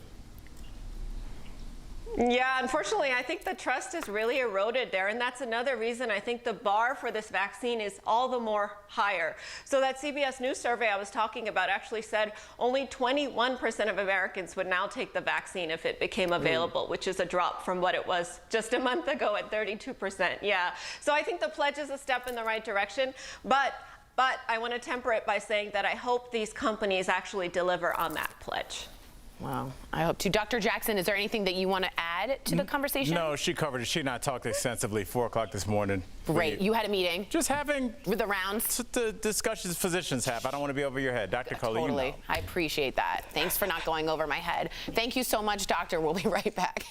Yeah, unfortunately, I think the trust is really eroded there, and that's another reason I think the bar for this vaccine is all the more higher. So that CBS News survey I was talking about actually said only 21% of Americans would now take the vaccine if it became available, which is a drop from what it was just a month ago at 32%. Yeah, so I think the pledge is a step in the right direction, but I want to temper it by saying that I hope these companies actually deliver on that pledge. Well, I hope to. Dr. Jackson, is there anything that you want to add to the conversation? No, she covered it. She and I talked extensively 4 o'clock this morning. Great. You had a meeting? Just having with the rounds? The discussions physicians have. I don't want to be over your head. Dr. Coley, totally. You know. I appreciate that. Thanks for not going over my head. Thank you so much, Doctor. We'll be right back.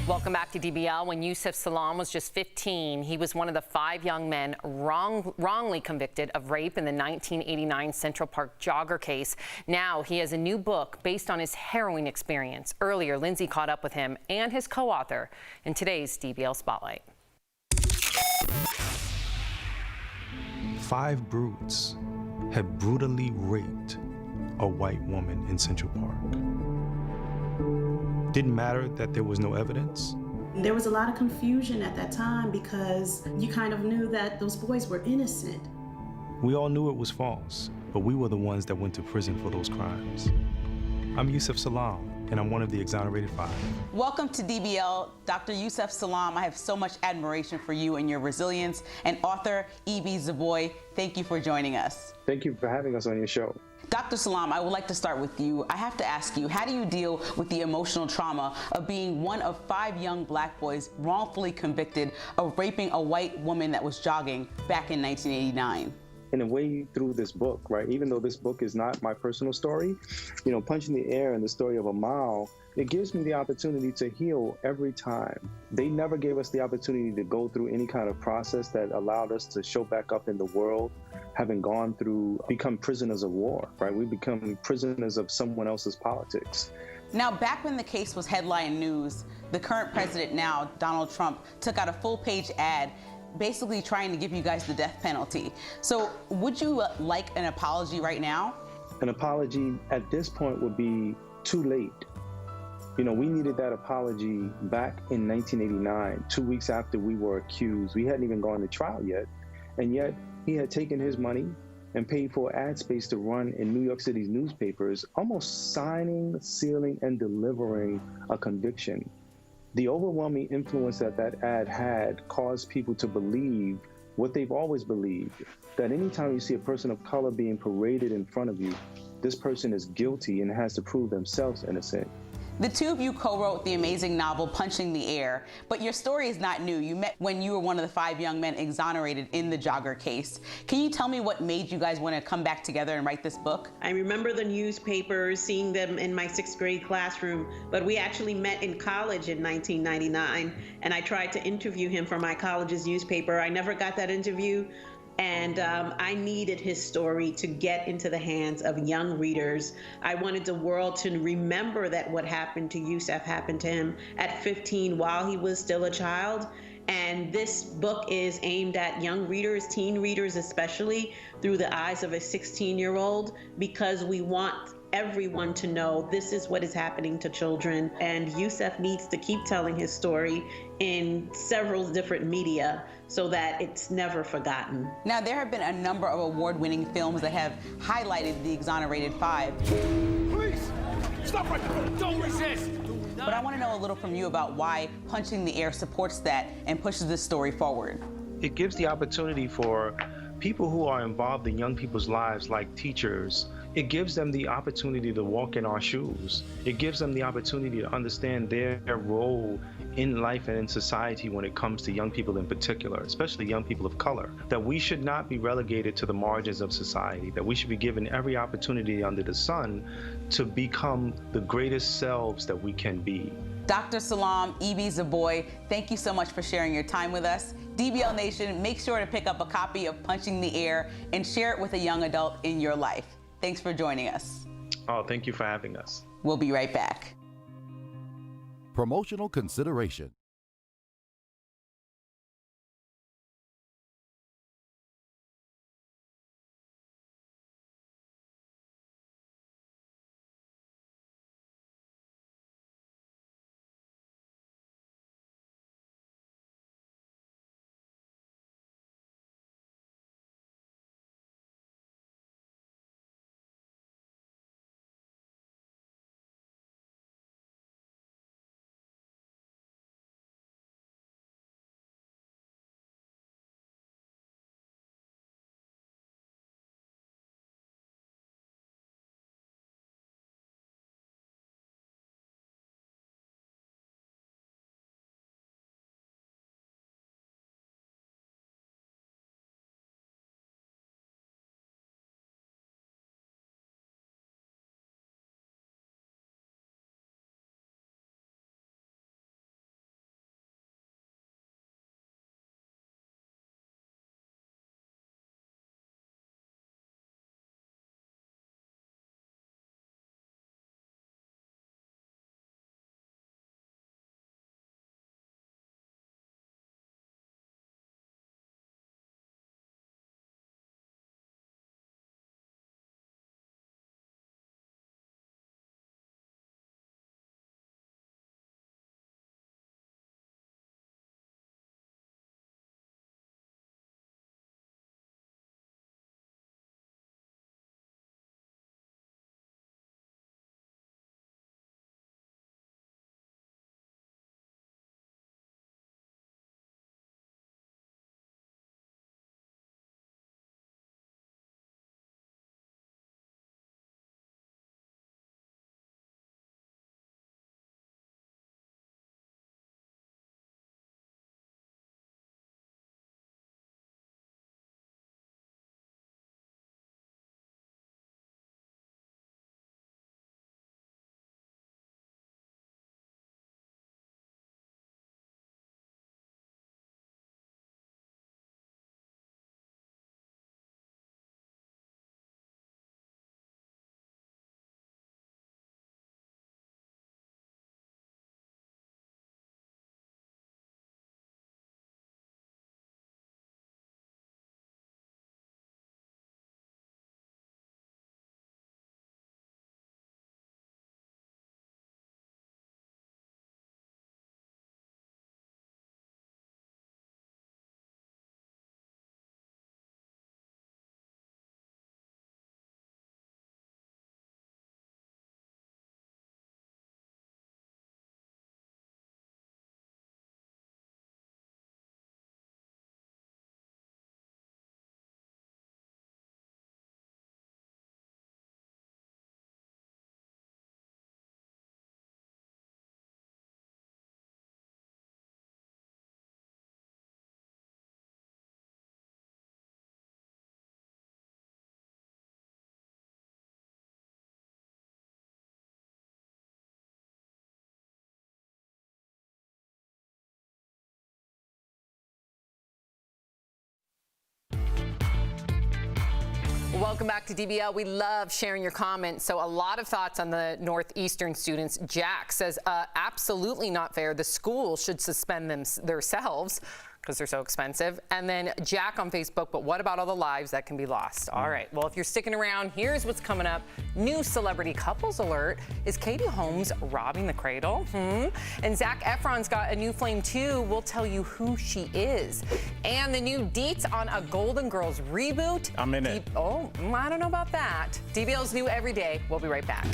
Welcome back to DBL. When Yusuf Salaam was just 15, he was one of the 5 young men wrongly convicted of rape in the 1989 Central Park jogger case. Now he has a new book based on his harrowing experience. Earlier, Lindsay caught up with him and his co-author in today's DBL Spotlight. 5 brutes had brutally raped a white woman in Central Park. Didn't matter that there was no evidence. There was a lot of confusion at that time because you kind of knew that those boys were innocent. We all knew it was false, but we were the ones that went to prison for those crimes. I'm Yusuf Salaam, and I'm one of the Exonerated 5. Welcome to DBL, Dr. Yusuf Salaam. I have so much admiration for you and your resilience. And author E.B. Zaboy, thank you for joining us. Thank you for having us on your show. Dr. Salaam, I would like to start with you. I have to ask you, how do you deal with the emotional trauma of being one of 5 young black boys wrongfully convicted of raping a white woman that was jogging back in 1989? In a way, through this book, right? Even though this book is not my personal story, you know, Punching the Air and the story of Amal, it gives me the opportunity to heal every time. They never gave us the opportunity to go through any kind of process that allowed us to show back up in the world, having gone through, become prisoners of war, right? We become prisoners of someone else's politics. Now, back when the case was headline news, the current president now, Donald Trump, took out a full-page ad basically trying to give you guys the death penalty. So would you like an apology right now? An apology at this point would be too late. You know, we needed that apology back in 1989, 2 weeks after we were accused. We hadn't even gone to trial yet. And yet he had taken his money and paid for ad space to run in New York City's newspapers, almost signing, sealing, and delivering a conviction. The overwhelming influence that that ad had caused people to believe what they've always believed, that anytime you see a person of color being paraded in front of you, this person is guilty and has to prove themselves innocent. The two of you co-wrote the amazing novel Punching the Air, but your story is not new. You met when you were one of the 5 young men exonerated in the jogger case. Can you tell me what made you guys want to come back together and write this book? I remember the newspapers, seeing them in my 6th grade classroom, but we actually met in college in 1999, and I tried to interview him for my college's newspaper. I never got that interview. And I needed his story to get into the hands of young readers. I wanted the world to remember that what happened to Yusuf happened to him at 15 while he was still a child. And this book is aimed at young readers, teen readers especially, through the eyes of a 16-year-old, because we want everyone to know this is what is happening to children. And Yusuf needs to keep telling his story in several different media so that it's never forgotten. Now, there have been a number of award-winning films that have highlighted the Exonerated 5. Please, stop right there. Don't resist. But I want to know a little from you about why Punching the Air supports that and pushes this story forward. It gives the opportunity for people who are involved in young people's lives, like teachers. It gives them the opportunity to walk in our shoes. It gives them the opportunity to understand their role in life and in society when it comes to young people in particular, especially young people of color, that we should not be relegated to the margins of society, that we should be given every opportunity under the sun to become the greatest selves that we can be. Dr. Salaam, E.B. Zaboy, thank you so much for sharing your time with us. DBL Nation, make sure to pick up a copy of Punching the Air and share it with a young adult in your life. Thanks for joining us. Oh, thank you for having us. We'll be right back. Promotional consideration. Welcome back to DBL. We love sharing your comments. So a lot of thoughts on the Northeastern students. Jack says, absolutely not fair. The school should suspend themselves because they're so expensive. And then Jack on Facebook, but what about all the lives that can be lost? All right, well, if you're sticking around, here's what's coming up. New celebrity couples alert. Is Katie Holmes robbing the cradle? And Zac Efron's got a new flame too. We'll tell you who she is. And the new deets on a Golden Girls reboot. I'm in it. Oh, I don't know about that. DBL's new every day. We'll be right back.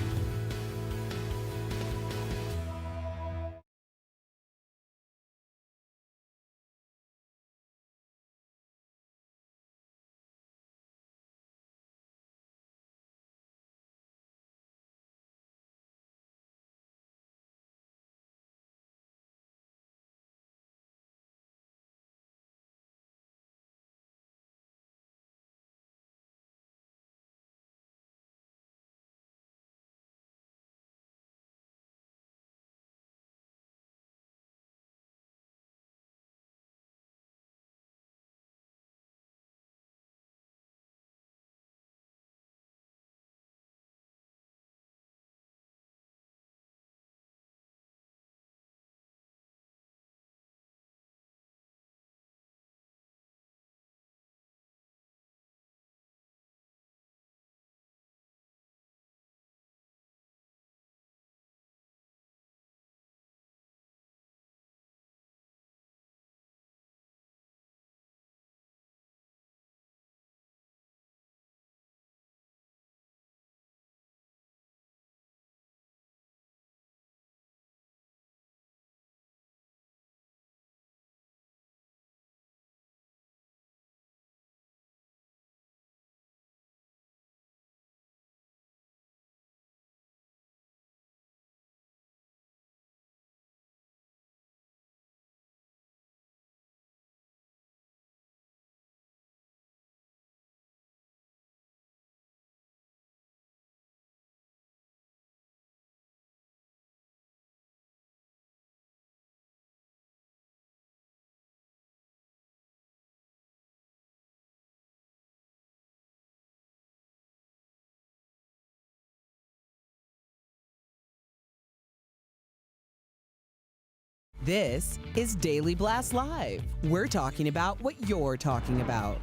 This is Daily Blast Live. We're talking about what you're talking about.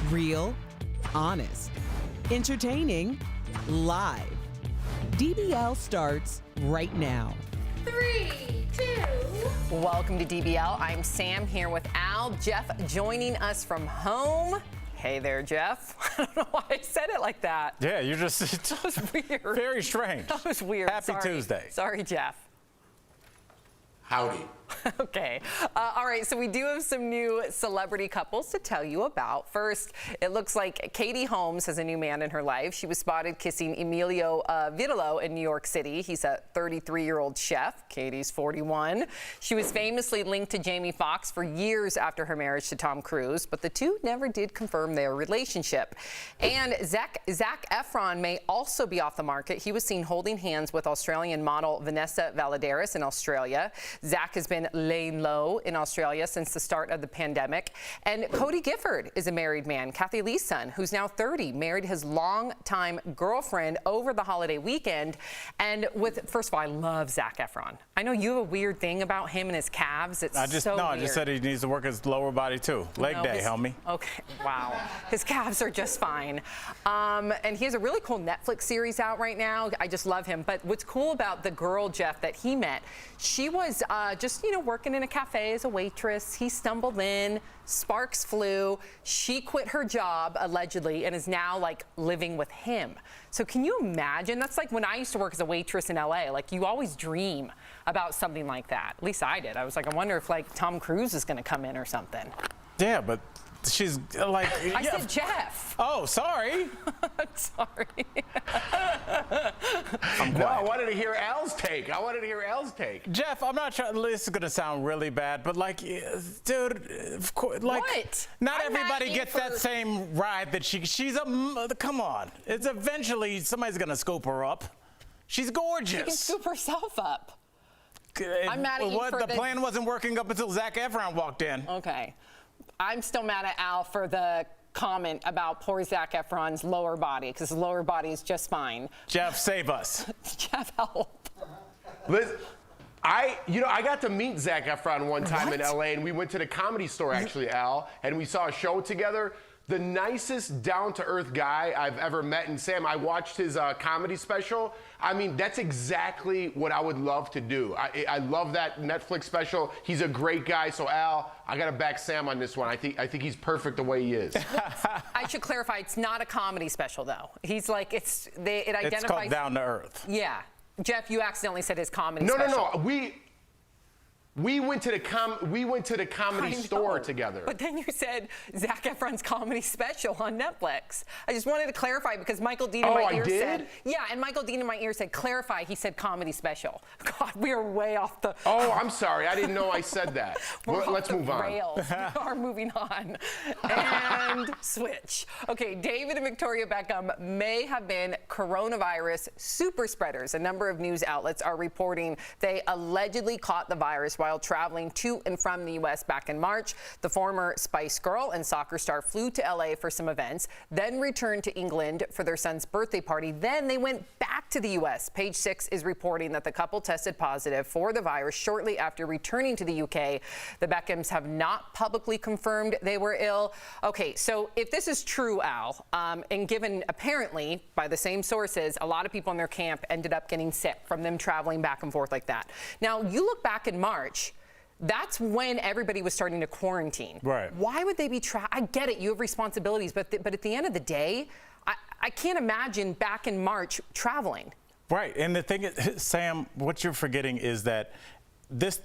Real, honest, entertaining, live. DBL starts right now. 3, 2. Welcome to DBL. I'm Sam here with Al. Jeff joining us from home. Hey there, Jeff. I don't know why I said it like that. Yeah, you're just, That was weird. very strange. That was weird. Happy Tuesday. Sorry, Jeff. Howdy. Okay. All right. So we do have some new celebrity couples to tell you about. First, it looks like Katie Holmes has a new man in her life. She was spotted kissing Emilio Vitolo in New York City. He's a 33-year-old chef. Katie's 41. She was famously linked to Jamie Foxx for years after her marriage to Tom Cruise, but the two never did confirm their relationship. And Zac Efron may also be off the market. He was seen holding hands with Australian model Vanessa Valadares in Australia. Zac has been laying low in Australia since the start of the pandemic. And Cody Gifford is a married man. Kathy Lee's son, who's now 30, married his longtime girlfriend over the holiday weekend. And first of all, I love Zac Efron. I know you have a weird thing about him and his calves. It's so weird. I just said he needs to work his lower body too. Leg day, homie. Okay, wow. His calves are just fine. And he has a really cool Netflix series out right now. I just love him. But what's cool about the girl, Jeff, that he met, she was just, working in a cafe as a waitress. He stumbled in, sparks flew. She quit her job, allegedly, and is now, living with him. So can you imagine? That's like when I used to work as a waitress in LA. You always dream about something like that. At least I did. I was like, I wonder if, Tom Cruise is going to come in or something. Yeah, but she's I said Jeff. Oh, sorry. Sorry. I wanted to hear Al's take. Jeff, I'm not trying. This is gonna sound really bad, but dude, of course, what? Not everybody gets that same ride that she's a. Come on, it's eventually somebody's gonna scoop her up. She's gorgeous. She can scoop herself up. I'm mad at you for the plan wasn't working up until Zac Efron walked in. Okay. I'm still mad at Al for the comment about poor Zac Efron's lower body, because his lower body is just fine. Jeff, save us. Jeff, help. Liz, I got to meet Zac Efron one time in LA, and we went to the Comedy Store, actually, Al, and we saw a show together. The nicest, down-to-earth guy I've ever met. And Sam, I watched his comedy special. I mean, that's exactly what I would love to do. I love that Netflix special. He's a great guy. So, Al, I got to back Sam on this one. I think he's perfect the way he is. I should clarify, it's not a comedy special, though. He's like, it identifies. It's called Down to Earth. Yeah. Jeff, you accidentally said his comedy No, special. no. We went to the comedy store together. But then you said Zac Efron's comedy special on Netflix. I just wanted to clarify because Michael Dean in my ear said. Yeah, and Michael Dean in my ear said clarify. He said comedy special. God, we are way off the. Oh, I'm sorry. I didn't know I said that. Let's move on. Rails. We are moving on. And switch. Okay, David and Victoria Beckham may have been coronavirus super spreaders. A number of news outlets are reporting they allegedly caught the virus while traveling to and from the U.S. back in March. The former Spice Girl and soccer star flew to L.A. for some events, then returned to England for their son's birthday party. Then they went back to the U.S. Page Six is reporting that the couple tested positive for the virus shortly after returning to the U.K. The Beckhams have not publicly confirmed they were ill. Okay, so if this is true, Al, and given apparently by the same sources, a lot of people in their camp ended up getting sick from them traveling back and forth like that. Now, you look back in March, that's when everybody was starting to quarantine. Right. Why would they be I get it, you have responsibilities, but at the end of the day, I can't imagine back in March traveling. Right, and the thing is, Sam, what you're forgetting is that this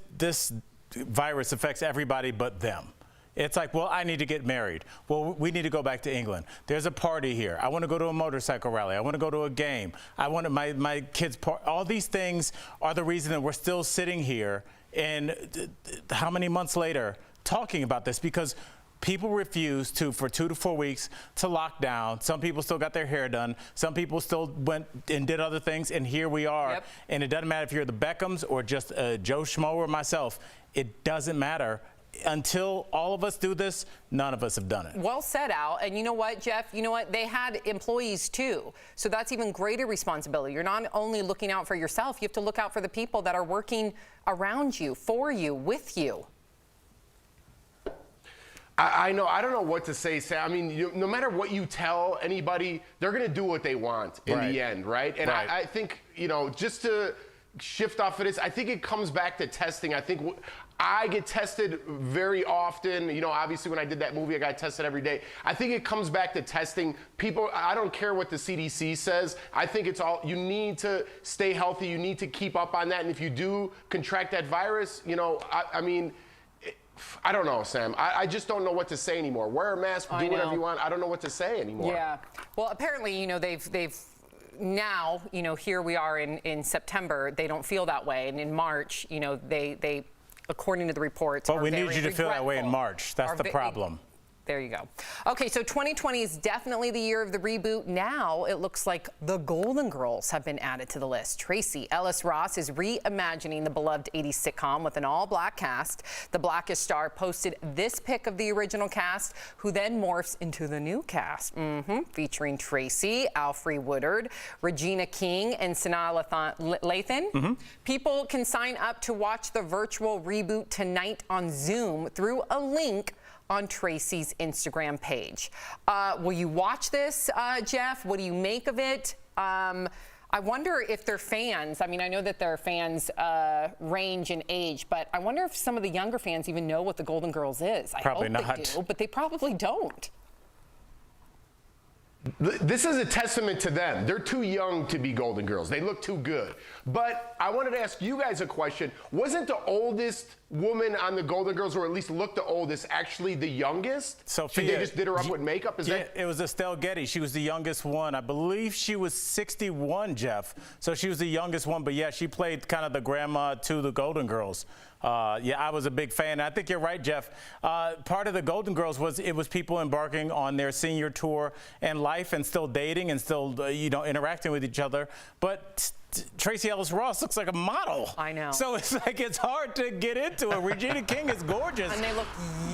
virus affects everybody but them. It's like, well, I need to get married. Well, we need to go back to England. There's a party here. I want to go to a motorcycle rally. I want to go to a game. I want my kids' all these things are the reason that we're still sitting here and how many months later talking about this, because people refuse for 2 to 4 weeks to lock down. Some people still got their hair done. Some people still went and did other things, and here we are. Yep. And it doesn't matter if you're the Beckhams or just Joe Schmo or myself. It doesn't matter. Until all of us do this, none of us have done it. Well said, Al. And you know what, Jeff? You know what? They had employees too. So that's even greater responsibility. You're not only looking out for yourself, you have to look out for the people that are working around you, for you, with you. I know. I don't know what to say, Sam. I mean, no matter what you tell anybody, they're going to do what they want in the end, right? And I think, just to shift off of this, I think it comes back to testing. I think I get tested very often. Obviously when I did that movie, I got tested every day. I think it comes back to testing. People, I don't care what the CDC says. I think it's all, you need to stay healthy. You need to keep up on that. And if you do contract that virus, I mean, I don't know, Sam. I just don't know what to say anymore. Wear a mask, do whatever you want. I don't know what to say anymore. Yeah. Well, apparently, they've now, here we are in September, they don't feel that way. And in March, they according to the reports, but we need you to feel that way in March. That's the problem. There you go. Okay, so 2020 is definitely the year of the reboot. Now it looks like the Golden Girls have been added to the list. Tracy Ellis Ross is reimagining the beloved 80s sitcom with an all-black cast. The Blackish star posted this pic of the original cast, who then morphs into the new cast, featuring Tracy, Alfre Woodard, Regina King, and Sanaa Lathan. People can sign up to watch the virtual reboot tonight on Zoom through a link on Tracy's Instagram page. Will you watch this, Jeff? What do you make of it? I wonder if their fans, I mean, I know that their fans range in age, but I wonder if some of the younger fans even know what the Golden Girls is. Probably I hope not. They do, but they probably don't. This is a testament to them. They're too young to be Golden Girls. They look too good. But I wanted to ask you guys a question. Wasn't the oldest woman on the Golden Girls, or at least looked the oldest, actually the youngest? Sophia. They just did her up with makeup? It was Estelle Getty. She was the youngest one. I believe she was 61, Jeff. So she was the youngest one. But yeah, she played kind of the grandma to the Golden Girls. Yeah, I was a big fan. I think you're right, Jeff. Part of the Golden Girls was people embarking on their senior tour and life, and still dating and still interacting with each other. But Tracy Ellis Ross looks like a model. I know. So it's like it's hard to get into it. Regina King is gorgeous. And they look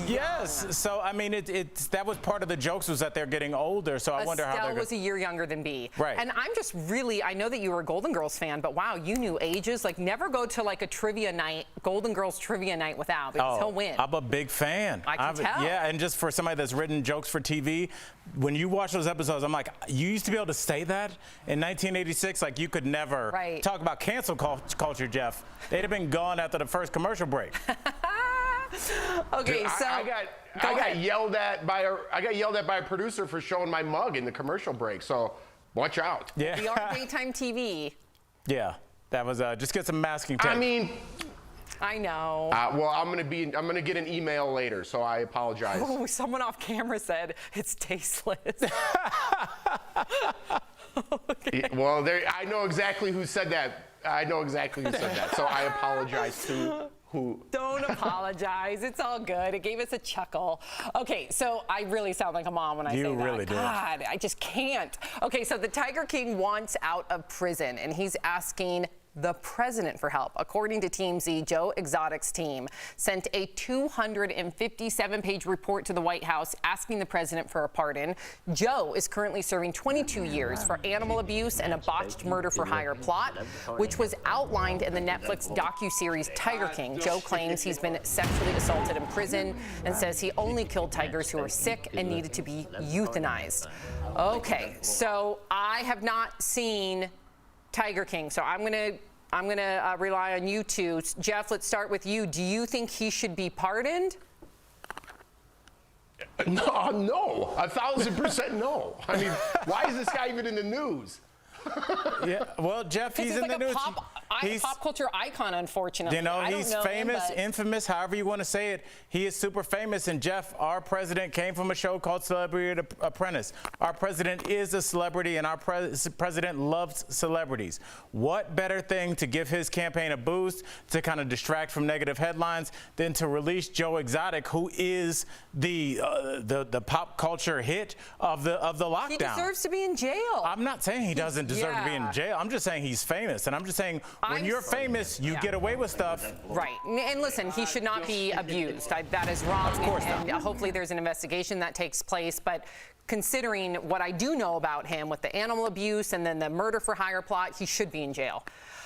yes. So I mean, that was part of the jokes was that they're getting older. So I wonder how Estelle they're. was a year younger than B. Right. And I'm just really, I know that you were a Golden Girls fan, but wow, you knew ages. Like never go to like a trivia night, Golden Girls trivia night without, because he'll win. I'm a big fan. I can tell. Yeah, and just for somebody that's written jokes for TV, when you watch those episodes, I'm like, you used to be able to say that in 1986. Like you could never talk about cancel culture, Jeff. They'd have been gone after the first commercial break. Okay, Dude, so I got yelled at by a producer for showing my mug in the commercial break. So watch out. Yeah. We are daytime TV. Yeah, that was just get some masking tape. I mean, I know. well, I'm gonna get an email later, so I apologize. Oh, someone off camera said it's tasteless. Okay. Well, I know exactly who said that. So I apologize to who. Don't apologize. It's all good. It gave us a chuckle. Okay, so I really sound like a mom when I say that. You really do. God, I just can't. Okay, so the Tiger King wants out of prison, and he's asking the president for help. According to TMZ, Joe Exotic's team sent a 257-page report to the White House asking the president for a pardon. Joe is currently serving 22 years for animal abuse and a botched murder-for-hire plot, which was outlined in the Netflix docuseries Tiger King. Joe claims he's been sexually assaulted in prison and says he only killed tigers who were sick and needed to be euthanized. Okay, so I have not seen Tiger King, so I'm gonna rely on you two. Jeff, let's start with you. Do you think he should be pardoned? No, 1,000% no. I mean, why is this guy even in the news? Yeah, well, Jeff, he's in the news. He's a pop culture icon, unfortunately. You know, he's famous, him, infamous, however you want to say it. He is super famous. And Jeff, our president came from a show called Celebrity Apprentice. Our president is a celebrity, and our president loves celebrities. What better thing to give his campaign a boost, to kind of distract from negative headlines, than to release Joe Exotic, who is the pop culture hit of the lockdown. He deserves to be in jail. I'm not saying he doesn't deserve to be in jail. I'm just saying he's famous, and I'm just saying when you're famous, you get away with stuff. Right. And listen, he should not be abused. That is wrong. Of course and not. Hopefully there's an investigation that takes place. But considering what I do know about him with the animal abuse and then the murder-for-hire plot, he should be in jail.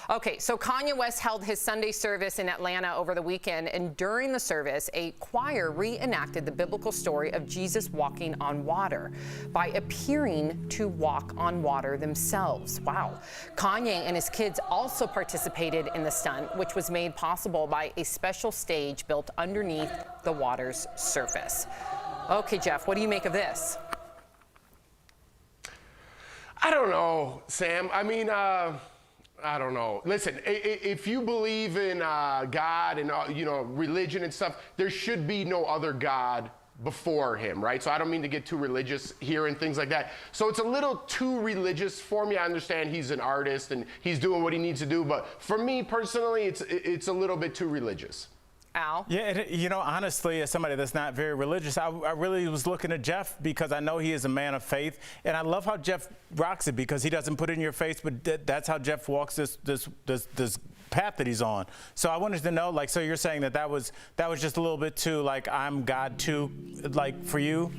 Okay, so Kanye West held his Sunday service in Atlanta over the weekend, and during the service, a choir reenacted the biblical story of Jesus walking on water by appearing to walk on water themselves. Wow. Kanye and his kids also participated in the stunt, which was made possible by a special stage built underneath the water's surface. Okay, Jeff, what do you make of this? I don't know, Sam. I mean, I don't know. Listen, if you believe in God and religion and stuff, there should be no other God before him, right? So I don't mean to get too religious here and things like that. So it's a little too religious for me. I understand he's an artist and he's doing what he needs to do, but for me personally, it's a little bit too religious. Al? Yeah, honestly, as somebody that's not very religious, I really was looking at Jeff because I know he is a man of faith, and I love how Jeff rocks it because he doesn't put it in your face, but that's how Jeff walks this path that he's on. So I wanted to know, so you're saying that was just a little bit too, I'm God too, for you?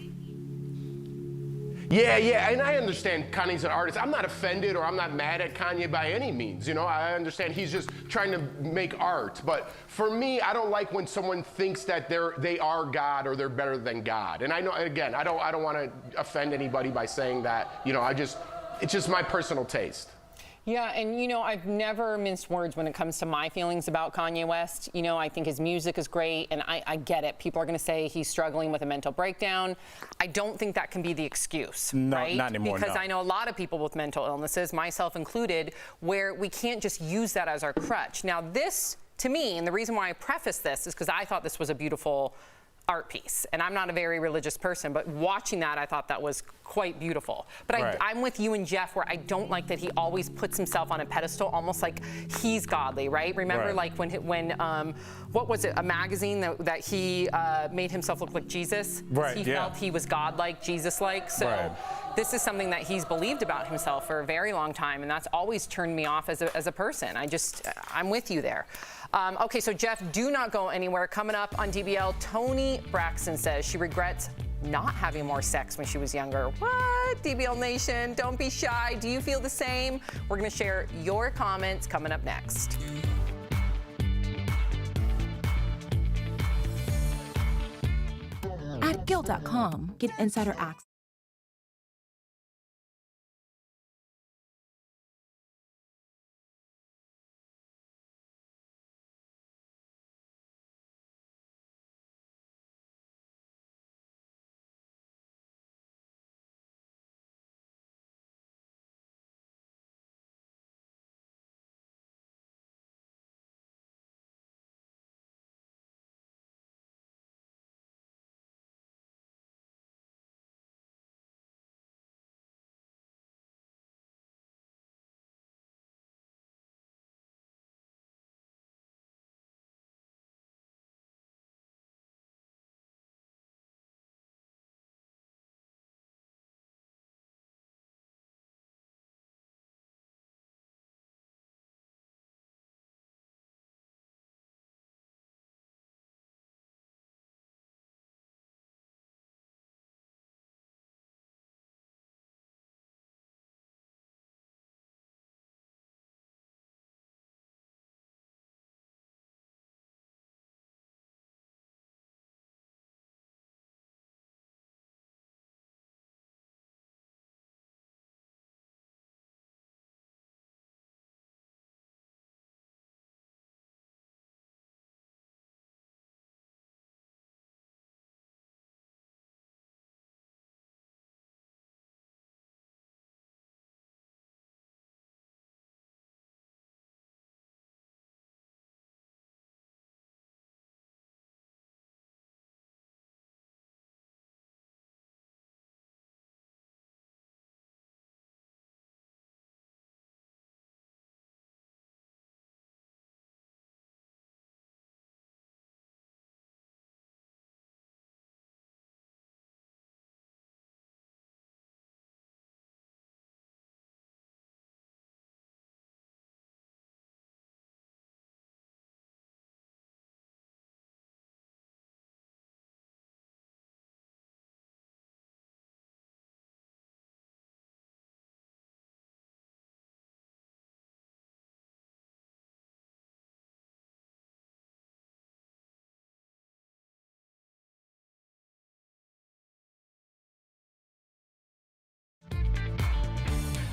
Yeah, and I understand Kanye's an artist. I'm not offended or I'm not mad at Kanye by any means. I understand he's just trying to make art. But for me, I don't like when someone thinks that they are God or they're better than God. And I know, again, I don't want to offend anybody by saying that. It's just my personal taste. Yeah, and I've never minced words when it comes to my feelings about Kanye West. I think his music is great, and I get it. People are going to say he's struggling with a mental breakdown. I don't think that can be the excuse, no, right? Not anymore, because no. I know a lot of people with mental illnesses, myself included, where we can't just use that as our crutch. Now, this, to me, and the reason why I preface this is because I thought this was a beautiful art piece, and I'm not a very religious person, but watching that, I thought that was quite beautiful. But right. I'm with you and Jeff, where I don't like that he always puts himself on a pedestal, almost like he's godly, right? Remember, right. when what was it, a magazine that he made himself look like Jesus? Right, He felt he was godlike, Jesus-like. So, right. this is something that he's believed about himself for a very long time, and that's always turned me off as a person. I'm with you there. Okay, so Jeff, do not go anywhere. Coming up on DBL, Toni Braxton says she regrets not having more sex when she was younger. What? DBL Nation, don't be shy. Do you feel the same? We're going to share your comments coming up next. At Guild.com, get insider access.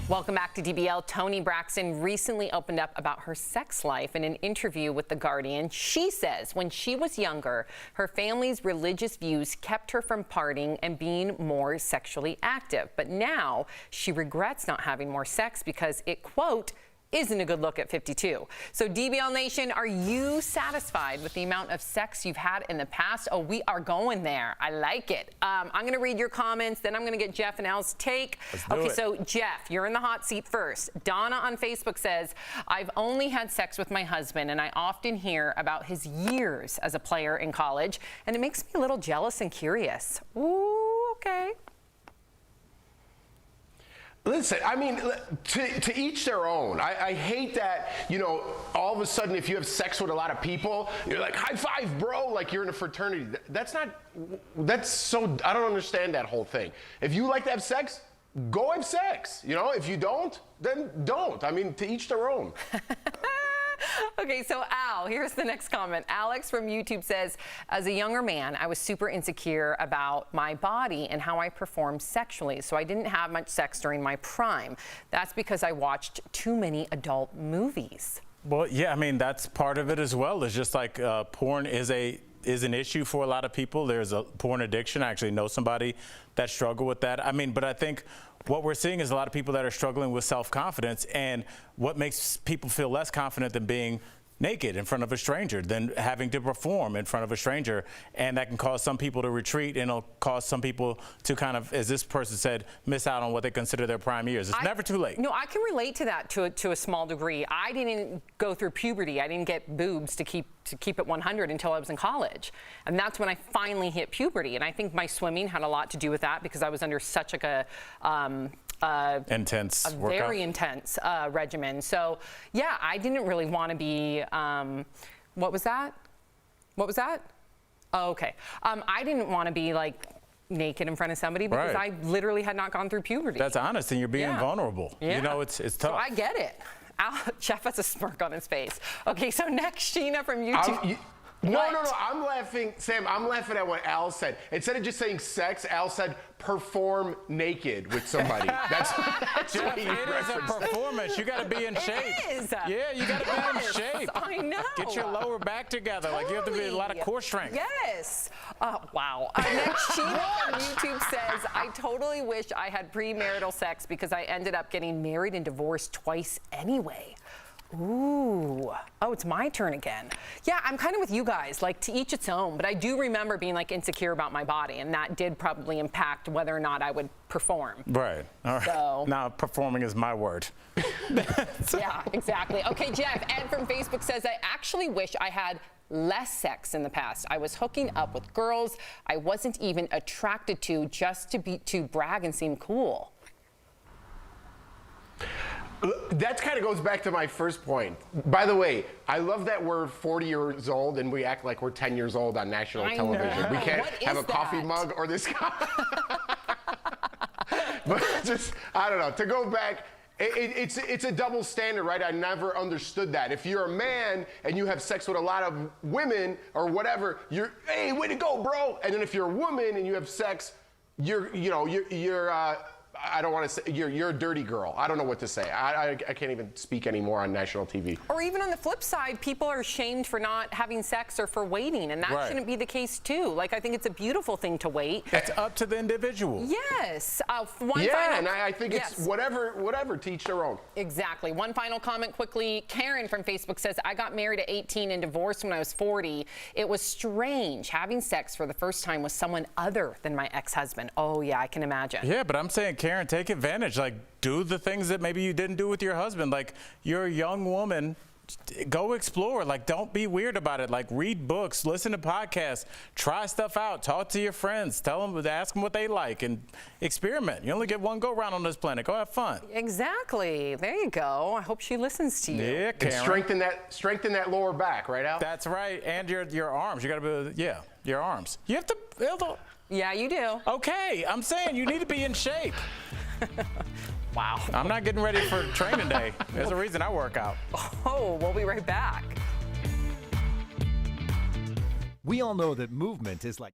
Welcome back to DBL. Toni Braxton recently opened up about her sex life in an interview with The Guardian. She says when she was younger, her family's religious views kept her from partying and being more sexually active. But now she regrets not having more sex because it, quote, isn't a good look at 52. So DBL Nation, are you satisfied with the amount of sex you've had in the past? Oh, we are going there. I like it. I'm going to read your comments, then I'm going to get Jeff and Al's take. Okay, so Jeff, you're in the hot seat first. Donna on Facebook says, I've only had sex with my husband, and I often hear about his years as a player in college, and it makes me a little jealous and curious. Ooh, okay. Listen, I mean, to each their own. I hate that, you know, all of a sudden if you have sex with a lot of people, you're like, high five, bro, like you're in a fraternity. That's so, I don't understand that whole thing. If you like to have sex, go have sex. You know, if you don't, then don't. I mean, to each their own. Okay, so Al, here's the next comment. Alex from YouTube says, as a younger man, I was super insecure about my body and how I performed sexually, so I didn't have much sex during my prime. That's because I watched too many adult movies. Well, yeah, I mean, that's part of it as well. It's just like porn is an issue for a lot of people. There's a porn addiction. I actually know somebody that struggled with that. I mean, but I think what we're seeing is a lot of people that are struggling with self-confidence, and what makes people feel less confident than being naked in front of a stranger than having to perform in front of a stranger. And that can cause some people to retreat, and it'll cause some people to kind of, as this person said, miss out on what they consider their prime years. It's never too late. No, I can relate to that to a small degree. I didn't go through puberty. I didn't get boobs to keep it 100 until I was in college. And that's when I finally hit puberty. And I think my swimming had a lot to do with that, because I was under such like a intense workout. Very intense regimen. So yeah, I didn't really want to be, what was that? What was that? Oh, okay. I didn't want to be like naked in front of somebody, because I literally had not gone through puberty. That's honest, and you're being vulnerable. Yeah. You know, it's tough. So I get it. Jeff has a smirk on his face. Okay, so next, Sheena from YouTube. No, I'm laughing, Sam, I'm laughing at what Al said. Instead of just saying sex, Al said perform naked with somebody. That's Jeff, it is a performance. You got to be in shape. It is. Yeah, you got to be in shape. I know. Get your lower back together. Like, you have to be a lot of core strength. Yes. Wow. Next, Sheena from YouTube says, I totally wish I had premarital sex because I ended up getting married and divorced twice anyway. Ooh. Oh, it's my turn again. Yeah, I'm kind of with you guys, like to each its own, but I do remember being like insecure about my body, and that did probably impact whether or not I would perform. Right. All right. So. Now, performing is my word. Yeah, exactly. Okay, Jeff, Ed from Facebook says, I actually wish I had less sex in the past. I was hooking up with girls I wasn't even attracted to just to brag and seem cool. That kind of goes back to my first point. By the way, I love that we're 40 years old and we act like we're 10 years old on national television. We can't have a coffee mug or this guy. But just, I don't know, to go back, it's a double standard, right? I never understood that. If you're a man and you have sex with a lot of women or whatever, you're, hey, way to go, bro. And then if you're a woman and you have sex, you're I don't want to say, you're a dirty girl. I don't know what to say. I can't even speak anymore on national TV. Or even on the flip side, people are shamed for not having sex or for waiting, and that shouldn't be the case too. Like, I think it's a beautiful thing to wait. It's up to the individual. Yes. And I think it's whatever, to each their own. Exactly. One final comment quickly. Karen from Facebook says, I got married at 18 and divorced when I was 40. It was strange having sex for the first time with someone other than my ex-husband. Oh yeah, I can imagine. Yeah, but I'm saying, Karen, take advantage. Like, do the things that maybe you didn't do with your husband. Like, you're a young woman, go explore. Like, don't be weird about it. Like, read books, listen to podcasts, try stuff out, talk to your friends, ask them what they like, and experiment. You only get one go round on this planet. Go have fun. Exactly. There you go. I hope she listens to you. Yeah, Karen. And strengthen that lower back, right, Al? That's right. And your arms. You got to be, your arms. You have to build up. Yeah, you do. Okay, I'm saying you need to be in shape. Wow. I'm not getting ready for training day. There's a reason I work out. Oh, we'll be right back. We all know that movement is like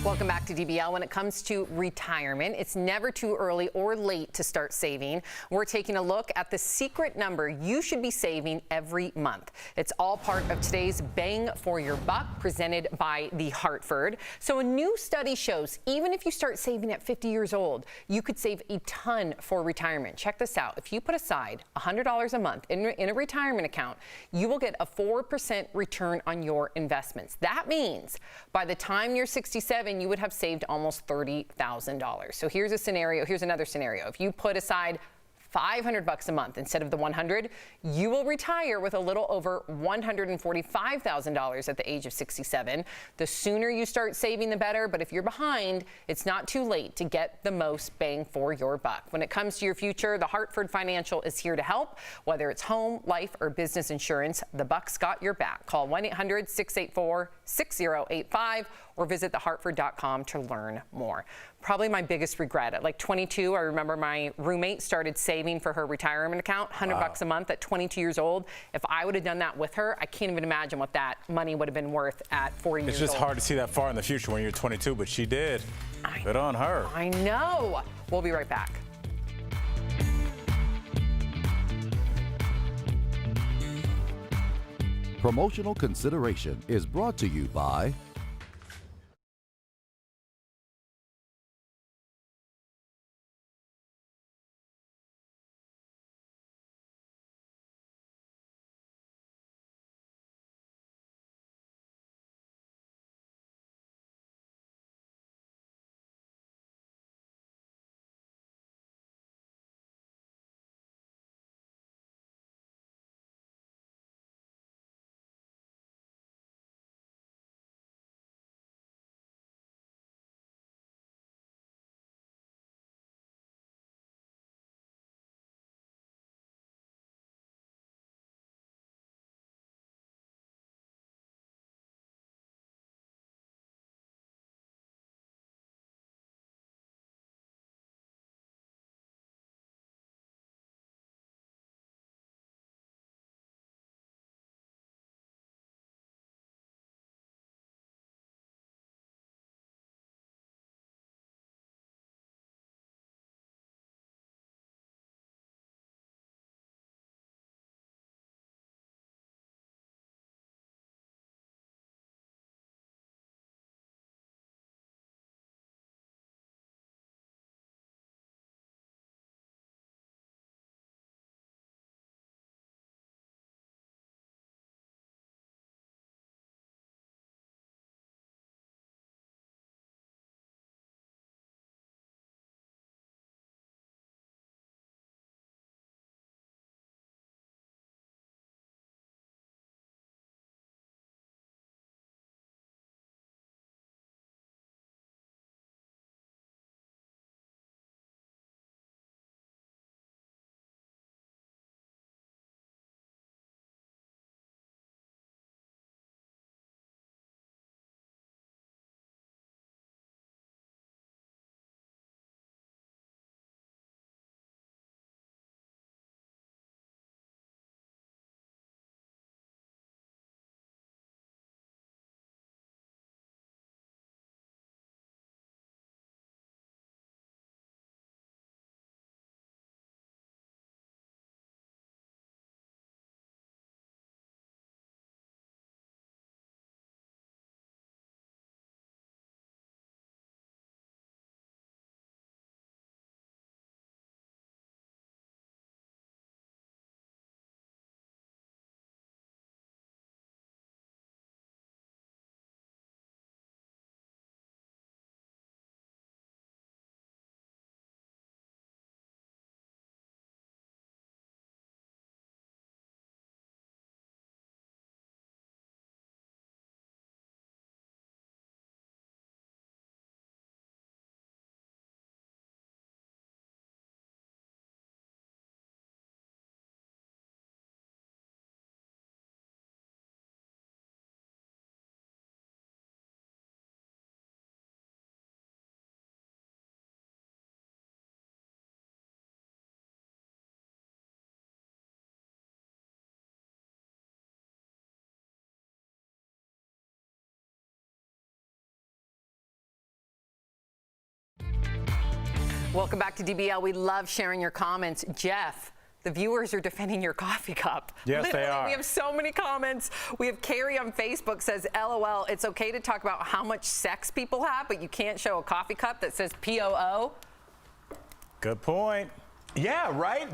Welcome back to DBL. When it comes to retirement, it's never too early or late to start saving. We're taking a look at the secret number you should be saving every month. It's all part of today's Bang for Your Buck presented by The Hartford. So a new study shows even if you start saving at 50 years old, you could save a ton for retirement. Check this out. If you put aside $100 a month in a retirement account, you will get a 4% return on your investments. That means by the time you're 67, you would have saved almost $30,000. So here's another scenario. If you put aside $500 a month instead of the $100, you will retire with a little over $145,000 at the age of 67. The sooner you start saving, the better. But if you're behind, it's not too late to get the most bang for your buck. When it comes to your future, the Hartford Financial is here to help. Whether it's home, life, or business insurance, the Buck's got your back. Call 1-800-684-6085 or visit thehartford.com to learn more. Probably my biggest regret. At like 22, I remember my roommate started saving for her retirement account, $100 a month at 22 years old. If I would have done that with her, I can't even imagine what that money would have been worth at 40 years old. It's just hard to see that far in the future when you're 22, but she did. Good on her. I know. We'll be right back. Promotional consideration is brought to you by Welcome back to DBL. We love sharing your comments. Jeff, the viewers are defending your coffee cup. Yes, Literally, they are. We have so many comments. We have Carrie on Facebook says, LOL, it's okay to talk about how much sex people have, but you can't show a coffee cup that says POO. Good point. Yeah, right?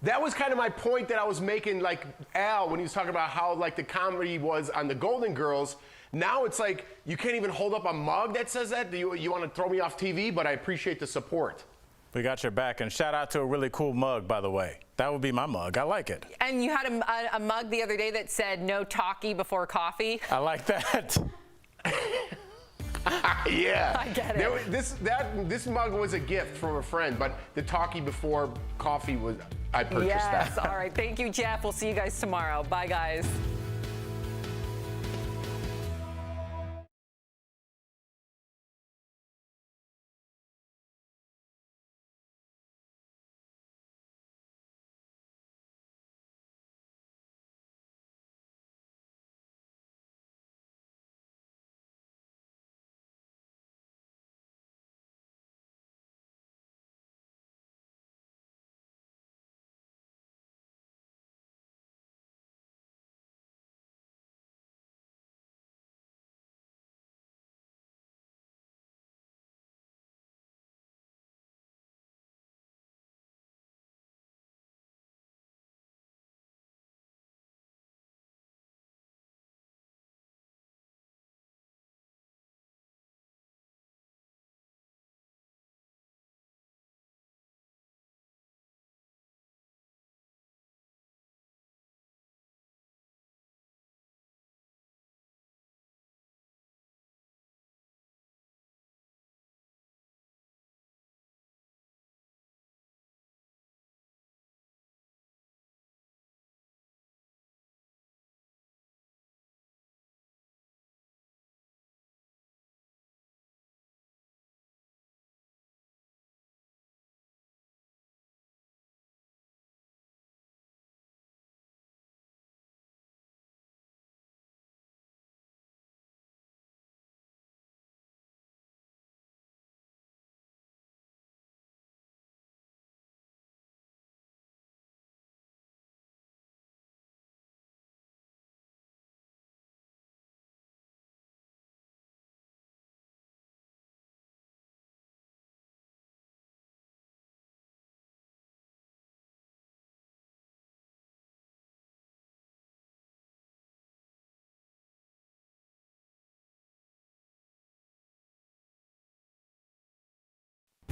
That was kind of my point that I was making, like Al, when he was talking about how like the comedy was on the Golden Girls. Now it's like you can't even hold up a mug that says that. You want to throw me off TV, but I appreciate the support. We got your back, and shout out to a really cool mug, by the way. That would be my mug. I like it. And you had a mug the other day that said no talkie before coffee. I like that. Yeah. I get it. This mug was a gift from a friend, but the talkie before coffee was, I purchased that. Yes, all right. Thank you, Jeff. We'll see you guys tomorrow. Bye, guys.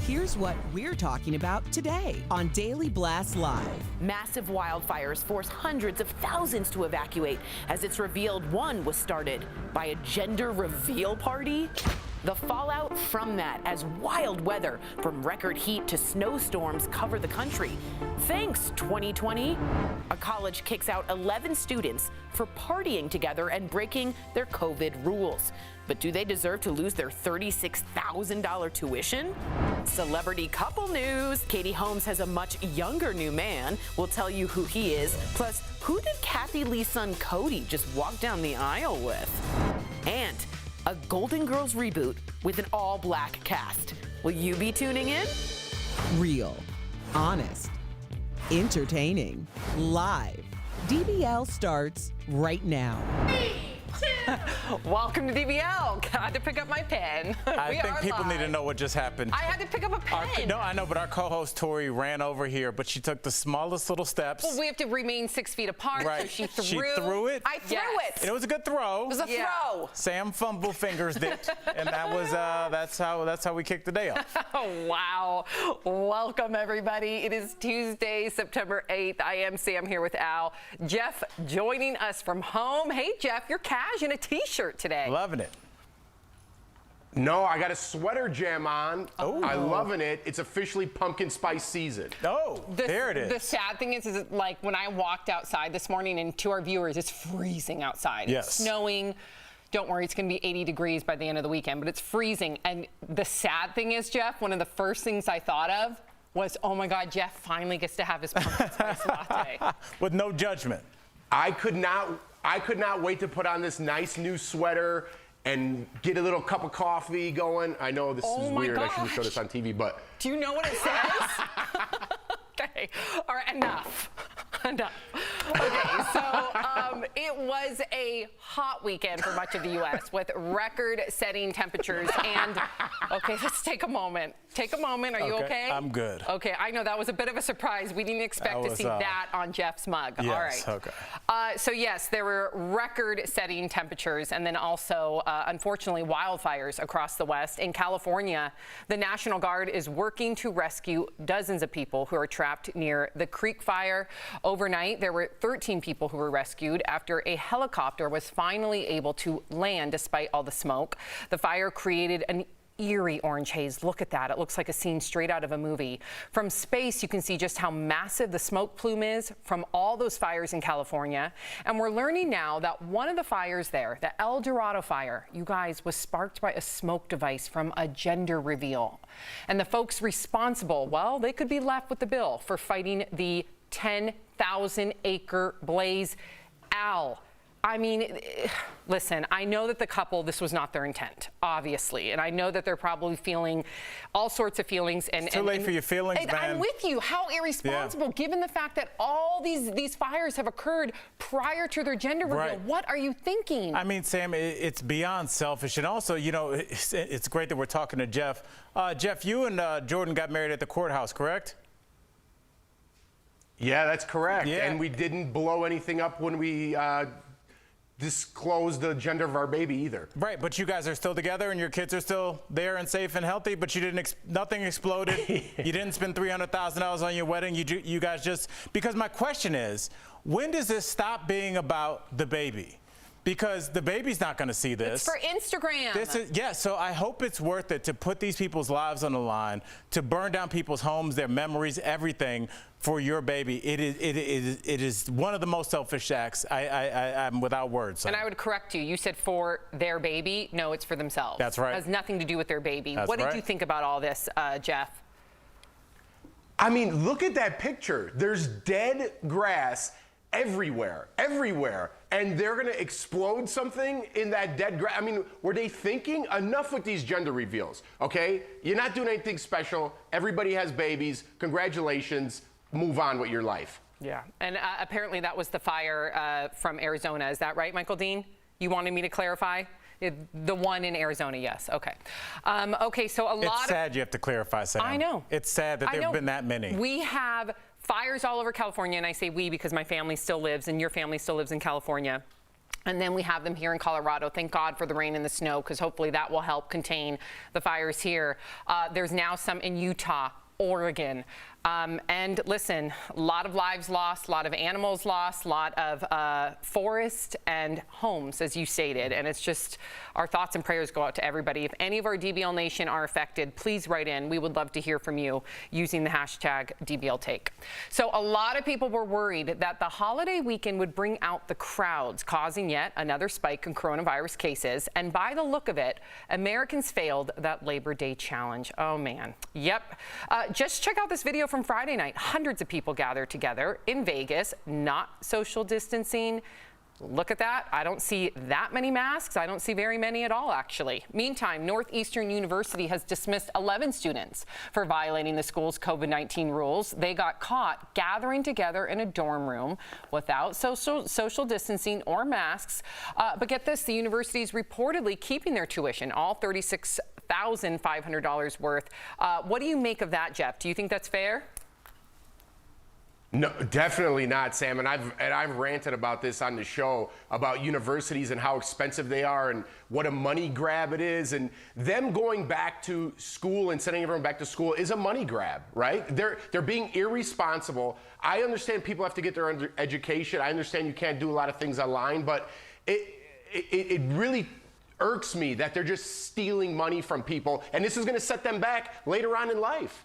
Here's what we're talking about today on Daily Blast Live. Massive wildfires force hundreds of thousands to evacuate as it's revealed one was started by a gender reveal party. The fallout from that as wild weather from record heat to snowstorms cover the country. Thanks, 2020. A college kicks out 11 students for partying together and breaking their COVID rules. But do they deserve to lose their $36,000 tuition? Celebrity couple news. Katie Holmes has a much younger new man. We'll tell you who he is. Plus, who did Kathy Lee's son Cody just walk down the aisle with? And a Golden Girls reboot with an all-black cast. Will you be tuning in? Real, honest, entertaining, live. DBL starts right now. Welcome to DBL. Had to pick up my pen. I think people need to know what just happened. I had to pick up a pen. No, I know, but our co-host Tori ran over here, but she took the smallest little steps. Well, we have to remain 6 feet apart. Right. So she threw. She threw it. I threw it. And it was a good throw. It was a throw. Sam fumble fingers it, and that was that's how we kicked the day off. Oh, wow. Welcome, everybody. It is Tuesday, September 8th. I am Sam here with Al. Jeff joining us from home. Hey, Jeff, you're cash in a T-shirt today. Loving it. No, I got a sweater jam on. Oh. I'm loving it. It's officially pumpkin spice season. Oh, there it is. The sad thing is like when I walked outside this morning, and to our viewers, it's freezing outside. Yes. It's snowing. Don't worry, it's going to be 80 degrees by the end of the weekend, but it's freezing. And the sad thing is, Jeff, one of the first things I thought of was, oh my God, Jeff finally gets to have his pumpkin spice latte. With no judgment. I could not wait to put on this nice new sweater and get a little cup of coffee going. I know this is weird. I shouldn't show this on TV, but. Do you know what it says? Okay. All right, enough. Enough. Okay, so it was a hot weekend for much of the U.S. with record-setting temperatures. And, okay, let's take a moment. Take a moment. Are you okay? I'm good. Okay, I know that was a bit of a surprise. We didn't expect to see that on Jeff's mug. Yes, all right. Okay. So, yes, there were record-setting temperatures and then also, unfortunately, wildfires across the West. In California, the National Guard is working to rescue dozens of people who are trapped near the Creek Fire. Overnight, there were 13 people who were rescued after a helicopter was finally able to land despite all the smoke. The fire created an eerie orange haze. Look at that. It looks like a scene straight out of a movie. From space, you can see just how massive the smoke plume is from all those fires in California. And we're learning now that one of the fires there, the El Dorado fire, you guys, was sparked by a smoke device from a gender reveal. And the folks responsible, well, they could be left with the bill for fighting the 10,000-acre blaze. Al, I mean, listen, I know that the couple, this was not their intent, obviously. And I know that they're probably feeling all sorts of feelings. And too late for your feelings, man. I'm with you. How irresponsible, given the fact that all these fires have occurred prior to their gender reveal. Right. What are you thinking? I mean, Sam, it's beyond selfish. And also, you know, it's great that we're talking to Jeff. Jeff, you and Jordan got married at the courthouse, correct? Yeah, that's correct. Yeah. And we didn't blow anything up when we disclose the gender of our baby either. Right, but you guys are still together and your kids are still there and safe and healthy, but you didn't, nothing exploded. You didn't spend $300,000 on your wedding. You guys just, because my question is, when does this stop being about the baby? Because the baby's not going to see this. It's for Instagram. This is, yeah, so I hope it's worth it to put these people's lives on the line, to burn down people's homes, their memories, everything for your baby. It is one of the most selfish acts. I'm without words. And I would correct you. You said for their baby. No, it's for themselves. That's right. It has nothing to do with their baby. That's what did right. you think about all this, Jeff? I mean, look at that picture. There's dead grass everywhere, everywhere. And they're going to explode something in that dead grass. I mean, were they thinking? Enough with these gender reveals, okay? You're not doing anything special. Everybody has babies. Congratulations. Move on with your life. Yeah. And apparently that was the fire from Arizona. Is that right, Michael Dean? You wanted me to clarify? The one in Arizona, yes. Okay. Okay, so It's sad you have to clarify, Sam. I know. It's sad that there have been that many. We have fires all over California, and I say we because my family still lives and your family still lives in California. And then we have them here in Colorado. Thank God for the rain and the snow, because hopefully that will help contain the fires here. There's now some in Utah, Oregon. And listen, a lot of lives lost, a lot of animals lost, a lot of forest and homes, as you stated. And it's just, our thoughts and prayers go out to everybody. If any of our DBL Nation are affected, please write in. We would love to hear from you using the hashtag DBLTake. So a lot of people were worried that the holiday weekend would bring out the crowds, causing yet another spike in coronavirus cases. And by the look of it, Americans failed that Labor Day challenge. Oh, man. Yep. Just check out this video from Friday night. Hundreds of people gathered together in Vegas, not social distancing. Look at that. I don't see that many masks. I don't see very many at all, actually. Meantime, Northeastern University has dismissed 11 students for violating the school's COVID-19 rules. They got caught gathering together in a dorm room without social distancing or masks. But get this, the university is reportedly keeping their tuition, all $36,500 worth. What do you make of that, Jeff? Do you think that's fair? No, definitely not, Sam. And I've ranted about this on the show about universities and how expensive they are and what a money grab it is. And them going back to school and sending everyone back to school is a money grab, right? They're being irresponsible. I understand people have to get their education. I understand you can't do a lot of things online, but it really irks me that they're just stealing money from people. And this is going to set them back later on in life.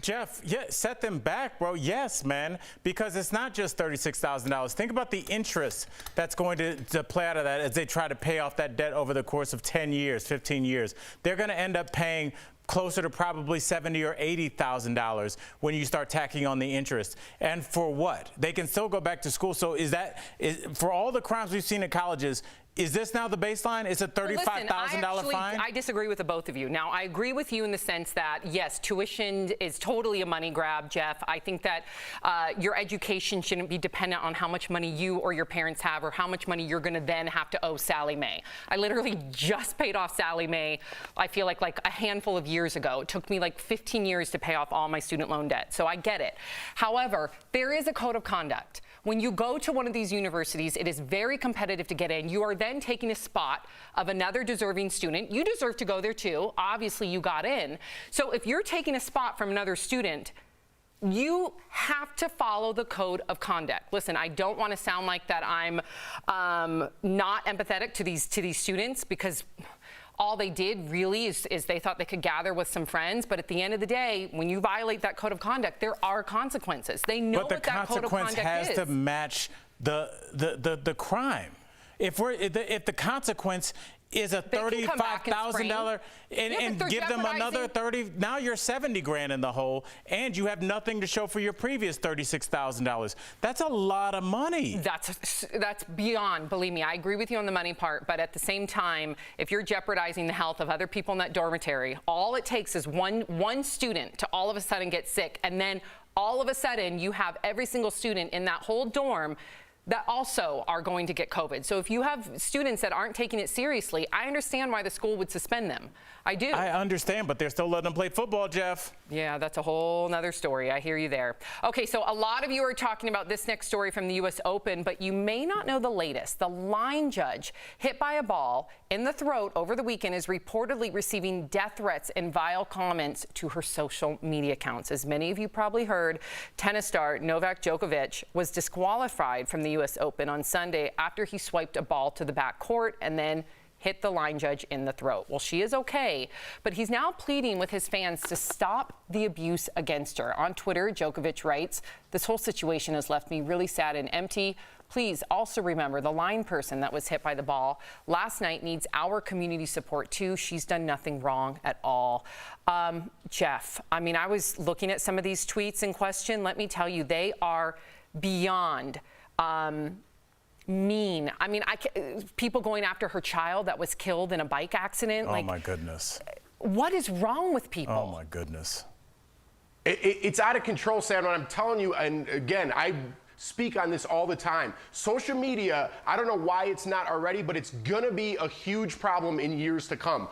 Jeff, yeah, set them back, bro. Yes, man, because it's not just $36,000. Think about the interest that's going to play out of that as they try to pay off that debt over the course of 10 years, 15 years. They're going to end up paying closer to probably $70,000 or $80,000 when you start tacking on the interest. And for what? They can still go back to school. So is for all the crimes we've seen at colleges, Is this now the baseline? Is a $35,000 fine? I disagree with the both of you. Now, I agree with you in the sense that, yes, tuition is totally a money grab, Jeff. I think that your education shouldn't be dependent on how much money you or your parents have or how much money you're going to then have to owe Sally Mae. I literally just paid off Sally Mae, I feel like a handful of years ago. It took me like 15 years to pay off all my student loan debt, so I get it. However, there is a code of conduct. When you go to one of these universities, it is very competitive to get in. You are then taking a spot of another deserving student. You deserve to go there too. Obviously, you got in. So if you're taking a spot from another student, you have to follow the code of conduct. Listen, I don't want to sound like that I'm not empathetic to these students, because all they did really is they thought they could gather with some friends. But at the end of the day, when you violate that code of conduct, there are consequences. They know what that code of conduct is. But the consequence has to match the crime. If the consequence is a $35,000 and give them another 30, now you're 70 grand in the hole, and you have nothing to show for your previous $36,000. That's a lot of money. That's beyond, believe me. I agree with you on the money part, but at the same time, if you're jeopardizing the health of other people in that dormitory, all it takes is one student to all of a sudden get sick, and then all of a sudden you have every single student in that whole dorm that also are going to get COVID. So if you have students that aren't taking it seriously, I understand why the school would suspend them. I do. I understand, but they're still letting them play football, Jeff. Yeah, that's a whole nother story. I hear you there. Okay, so a lot of you are talking about this next story from the U.S. Open, but you may not know the latest. The line judge hit by a ball in the throat over the weekend is reportedly receiving death threats and vile comments to her social media accounts. As many of you probably heard, tennis star Novak Djokovic was disqualified from the U.S. Open on Sunday after he swiped a ball to the back court and then hit the line judge in the throat. Well, she is okay, but he's now pleading with his fans to stop the abuse against her. On Twitter, Djokovic writes, "This whole situation has left me really sad and empty. Please also remember the line person that was hit by the ball last night needs our community support too. She's done nothing wrong at all." Jeff, I mean, I was looking at some of these tweets in question. Let me tell you, they are beyond mean. I mean, people going after her child that was killed in a bike accident. Oh, my goodness. What is wrong with people? Oh, my goodness. It's out of control, Sandra. I'm telling you, and again, I speak on this all the time. Social media, I don't know why it's not already, but it's going to be a huge problem in years to come.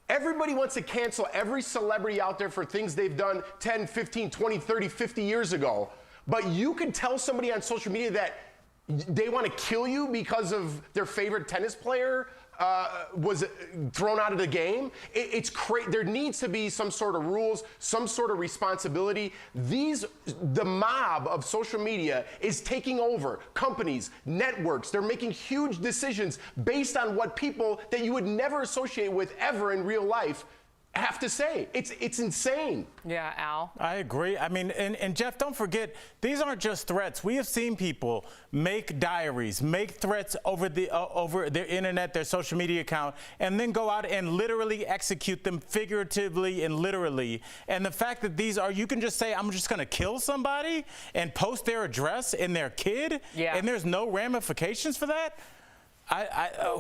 Everybody wants to cancel every celebrity out there for things they've done 10, 15, 20, 30, 50 years ago. But you could tell somebody on social media that they want to kill you because of their favorite tennis player was thrown out of the game. It's crazy. There needs to be some sort of rules, some sort of responsibility. The mob of social media is taking over companies, networks. They're making huge decisions based on what people that you would never associate with ever in real life have to say. It's insane. Yeah, Al. I agree. I mean, and Jeff, don't forget, these aren't just threats. We have seen people make diaries, make threats over their internet, their social media account, and then go out and literally execute them figuratively and literally. And the fact that these are, you can just say, I'm just going to kill somebody and post their address and their kid, and there's no ramifications for that.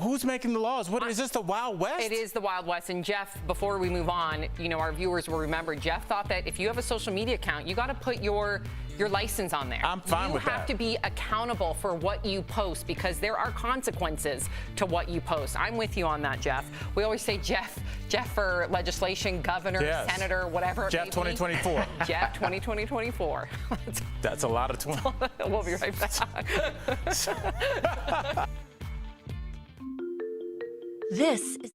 Who's making the laws? What is this, the Wild West? It is the Wild West. And Jeff, before we move on, you know, our viewers will remember, Jeff thought that if you have a social media account, you got to put your license on there. I'm fine with that. You have to be accountable for what you post because there are consequences to what you post. I'm with you on that, Jeff. We always say Jeff for legislation, governor, senator, whatever it Jeff may 2024. Be. Jeff 2024. That's a lot of 20. We'll be right back. This is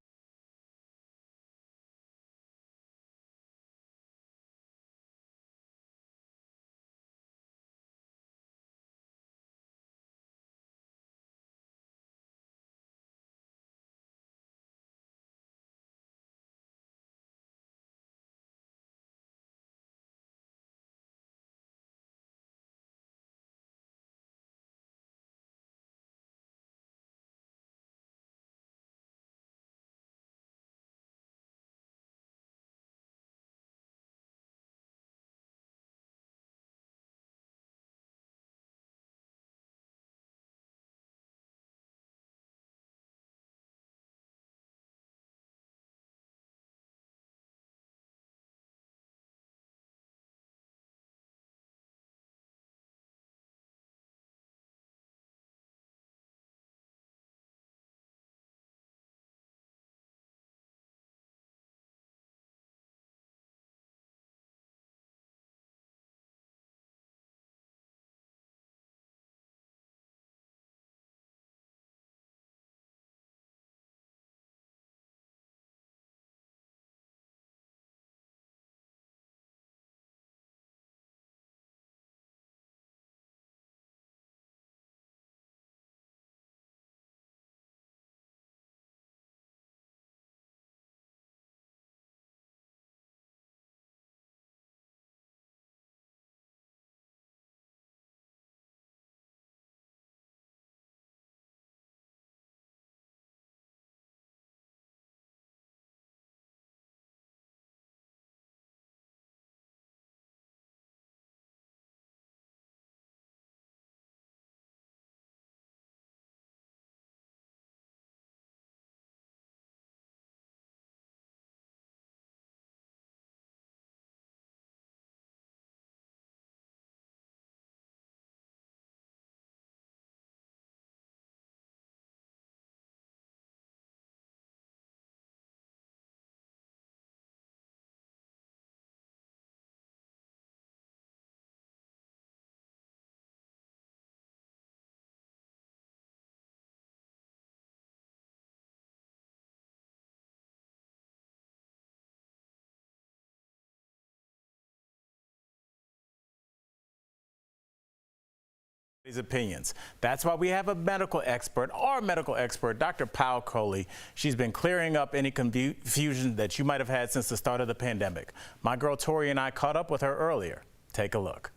His opinions. That's why we have a medical expert, our medical expert, Dr. Pao Coley. She's been clearing up any confusion that you might have had since the start of the pandemic. My girl Tori and I caught up with her earlier. Take a look.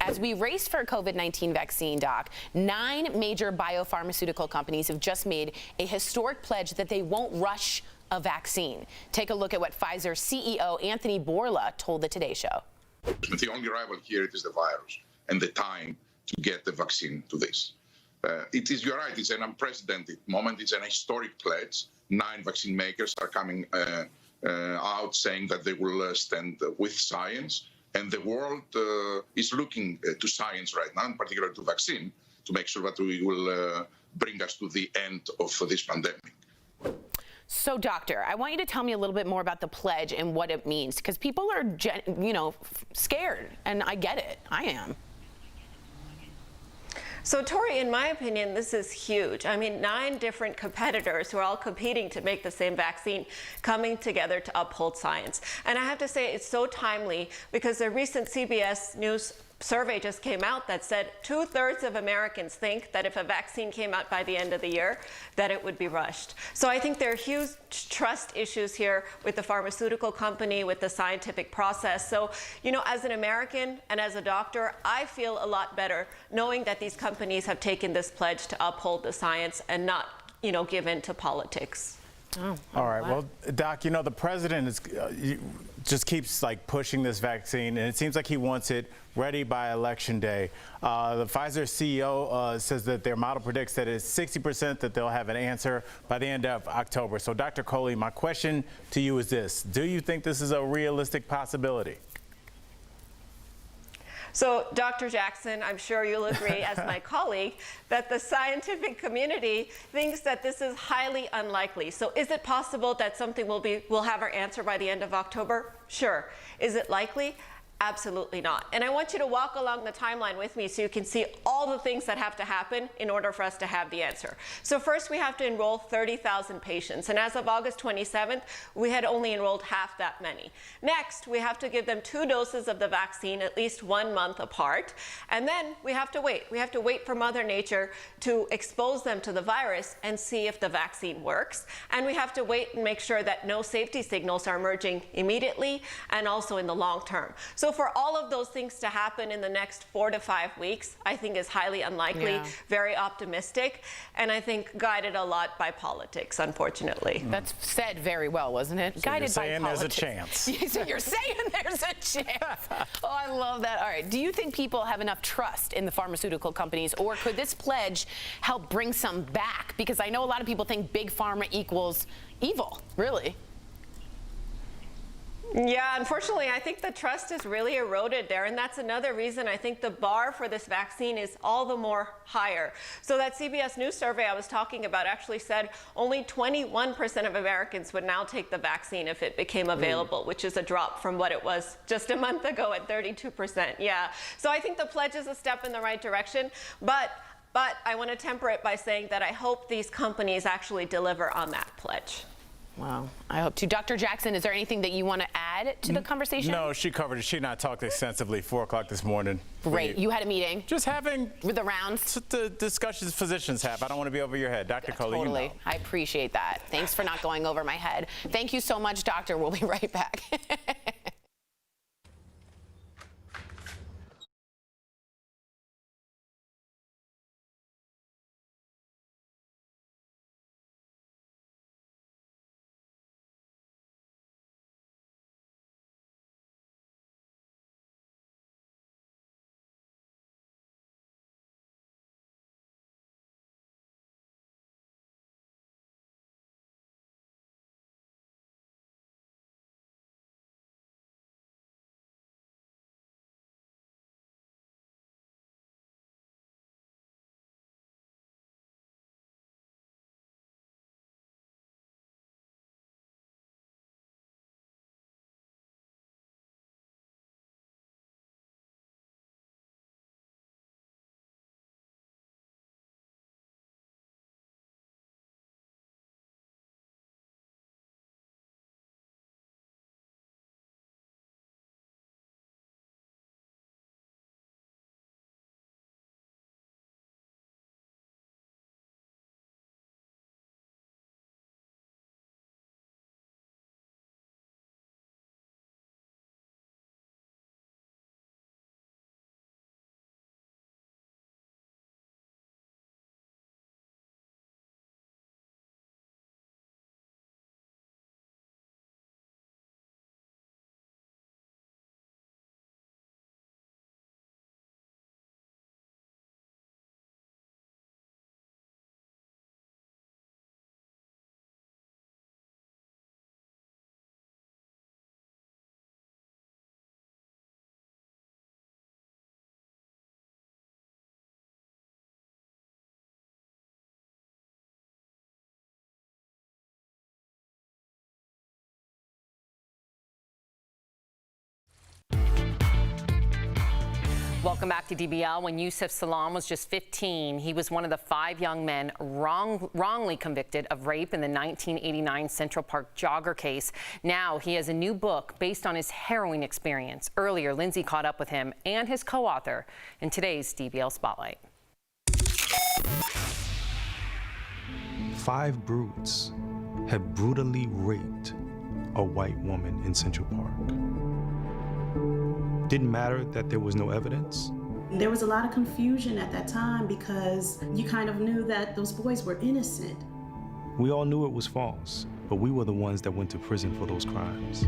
As we race for a COVID-19 vaccine, Doc, 9 major biopharmaceutical companies have just made a historic pledge that they won't rush a vaccine. Take a look at what Pfizer CEO Anthony Bourla told the Today Show. The only rival here is the virus and the time to get the vaccine to this. You're right, it's an unprecedented moment. It's an historic pledge. 9 vaccine makers are coming out saying that they will stand with science. And the world is looking to science right now, in particular to vaccine, to make sure that we will bring us to the end of this pandemic. So, doctor, I want you to tell me a little bit more about the pledge and what it means, because people are, scared, and I get it. I am. So, Tori, in my opinion, this is huge. I mean, 9 different competitors who are all competing to make the same vaccine coming together to uphold science. And I have to say it's so timely because a recent CBS News survey just came out that said 2/3 of Americans think that if a vaccine came out by the end of the year, that it would be rushed. So I think there are huge trust issues here with the pharmaceutical company, with the scientific process. So, as an American and as a doctor, I feel a lot better knowing that these companies have taken this pledge to uphold the science and not, give in to politics. Oh, all right. Well, Doc, the president is just keeps pushing this vaccine, and it seems like he wants it ready by Election Day. The Pfizer CEO says that their model predicts that it's 60% that they'll have an answer by the end of October. So, Dr. Coley, my question to you is this: do you think this is a realistic possibility? So, Dr. Jackson, I'm sure you'll agree, as my colleague, that the scientific community thinks that this is highly unlikely. So, is it possible that something we'll have our answer by the end of October? Sure. Is it likely? Absolutely not. And I want you to walk along the timeline with me so you can see all the things that have to happen in order for us to have the answer. So first, we have to enroll 30,000 patients. And as of August 27th, we had only enrolled half that many. Next, we have to give them 2 doses of the vaccine at least 1 month apart. And then we have to wait. We have to wait for Mother Nature to expose them to the virus and see if the vaccine works. And we have to wait and make sure that no safety signals are emerging immediately and also in the long term. So for all of those things to happen in the next 4 to 5 weeks, I think is highly unlikely, very optimistic, and I think guided a lot by politics, unfortunately. That's said very well, wasn't it? So guided by you're saying politics. there's a chance. So you're saying there's a chance. Oh, I love that. All right. Do you think people have enough trust in the pharmaceutical companies, or could this pledge help bring some back? Because I know a lot of people think big pharma equals evil, really. Yeah, unfortunately, I think the trust is really eroded there, and that's another reason I think the bar for this vaccine is all the more higher. So that CBS News survey I was talking about actually said only 21% of Americans would now take the vaccine if it became available, which is a drop from what it was just a month ago at 32%. Yeah, so I think the pledge is a step in the right direction, but I want to temper it by saying that I hope these companies actually deliver on that pledge. Wow, I hope to. Dr. Jackson, is there anything that you want to add to the conversation? No, she covered it. She and I talked extensively 4 o'clock this morning. Great. You had a meeting? Just having with the rounds? The discussions physicians have. I don't want to be over your head. Dr. Coley, totally. you know. I appreciate that. Thanks for not going over my head. Thank you so much, doctor. We'll be right back. Welcome back to DBL. When Yusuf Salaam was just 15, he was one of the 5 young men wrongly convicted of rape in the 1989 Central Park jogger case. Now he has a new book based on his harrowing experience. Earlier, Lindsay caught up with him and his co-author in today's DBL Spotlight. 5 brutes had brutally raped a white woman in Central Park. Didn't matter that there was no evidence. There was a lot of confusion at that time because you kind of knew that those boys were innocent. We all knew it was false, but we were the ones that went to prison for those crimes.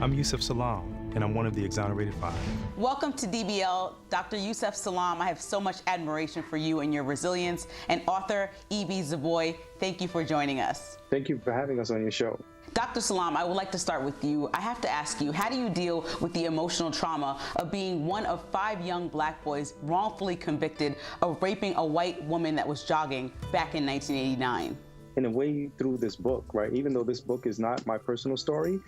I'm Yusuf Salaam, and I'm one of the Exonerated 5. Welcome to DBL, Dr. Yusuf Salaam. I have so much admiration for you and your resilience. And author E.B. Zaboy, thank you for joining us. Thank you for having us on your show. Dr. Salaam, I would like to start with you. I have to ask you, how do you deal with the emotional trauma of being one of 5 young black boys wrongfully convicted of raping a white woman that was jogging back in 1989? In a way, through this book, right? Even though this book is not my personal story,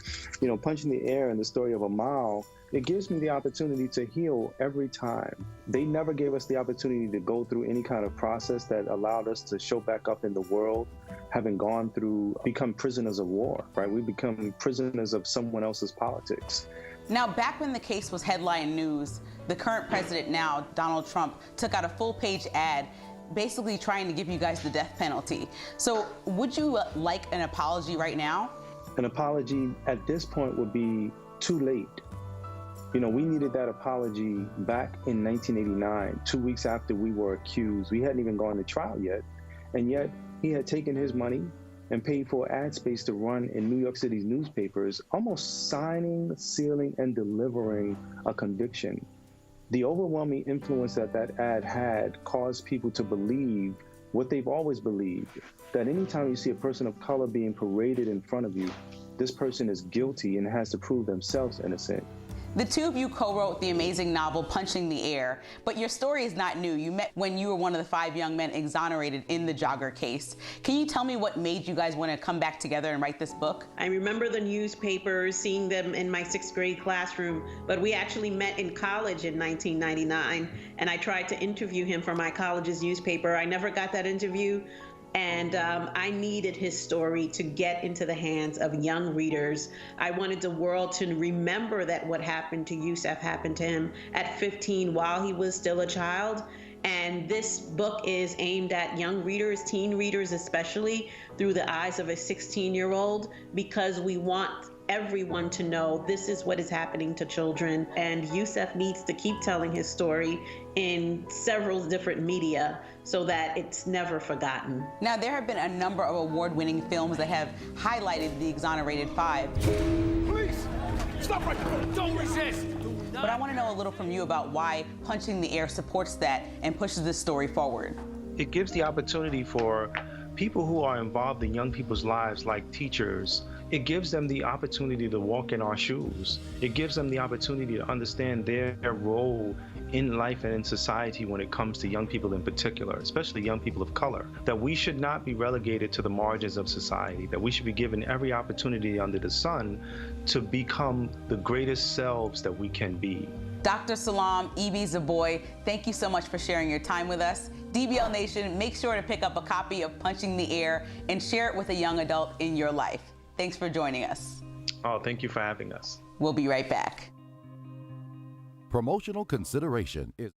you know, Punching the Air and the story of Amal, it gives me the opportunity to heal every time. They never gave us the opportunity to go through any kind of process that allowed us to show back up in the world, having gone through, become prisoners of war, right? We become prisoners of someone else's politics. Now, back when the case was headline news, the current president now, Donald Trump, took out a full-page ad basically trying to give you guys the death penalty. So would you like an apology right now? An apology at this point would be too late. You know, we needed that apology back in 1989, 2 weeks after we were accused. We hadn't even gone to trial yet. And yet he had taken his money and paid for ad space to run in New York City's newspapers, almost signing, sealing, and delivering a conviction. The overwhelming influence that that ad had caused people to believe what they've always believed, that anytime you see a person of color being paraded in front of you, this person is guilty and has to prove themselves innocent. The two of you co-wrote the amazing novel Punching the Air, but your story is not new. You met when you were one of the 5 young men exonerated in the jogger case. Can you tell me what made you guys want to come back together and write this book? I remember the newspapers, seeing them in my 6th grade classroom, but we actually met in college in 1999, and I tried to interview him for my college's newspaper. I never got that interview. And I needed his story to get into the hands of young readers. I wanted the world to remember that what happened to Yusuf happened to him at 15 while he was still a child. And this book is aimed at young readers, teen readers especially, through the eyes of a 16-year-old, because we want everyone to know this is what is happening to children. And Yusuf needs to keep telling his story in several different media so that it's never forgotten. Now, there have been a number of award-winning films that have highlighted the Exonerated 5. Please, stop right there. Don't resist. But I want to know a little from you about why Punching the Air supports that and pushes this story forward. It gives the opportunity for people who are involved in young people's lives, like teachers. It gives them the opportunity to walk in our shoes. It gives them the opportunity to understand their role in life and in society when it comes to young people in particular, especially young people of color, that we should not be relegated to the margins of society, that we should be given every opportunity under the sun to become the greatest selves that we can be. Dr. Salaam, E.B. Zaboy, thank you so much for sharing your time with us. DBL Nation, make sure to pick up a copy of Punching the Air and share it with a young adult in your life. Thanks for joining us. Oh, thank you for having us. We'll be right back. Promotional consideration is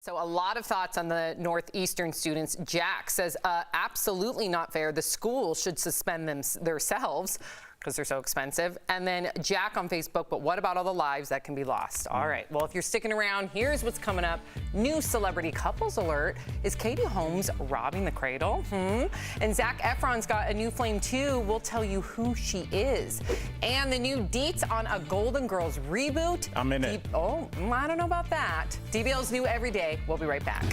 So a lot of thoughts on the Northeastern students. Jack says, absolutely not fair. The school should suspend themselves because they're so expensive. And then Jack on Facebook, but what about all the lives that can be lost? All right, well, if you're sticking around, here's what's coming up. New celebrity couples alert. Is Katie Holmes robbing the cradle? And Zac Efron's got a new flame too. We'll tell you who she is. And the new deets on a Golden Girls reboot. I'm in it. Oh, I don't know about that. DBL's new every day. We'll be right back.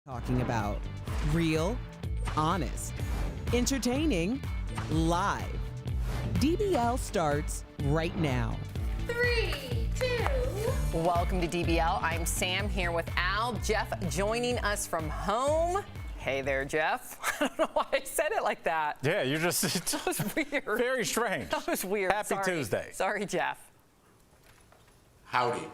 Talking about real, honest, entertaining, live. DBL starts right now. 3, 2. Welcome to DBL. I'm Sam here with Al. Jeff joining us from home. Hey there, Jeff. I don't know why I said it like that. Yeah, you're just That was weird. very strange. That was weird. Happy Sorry. Tuesday. Sorry, Jeff. Howdy.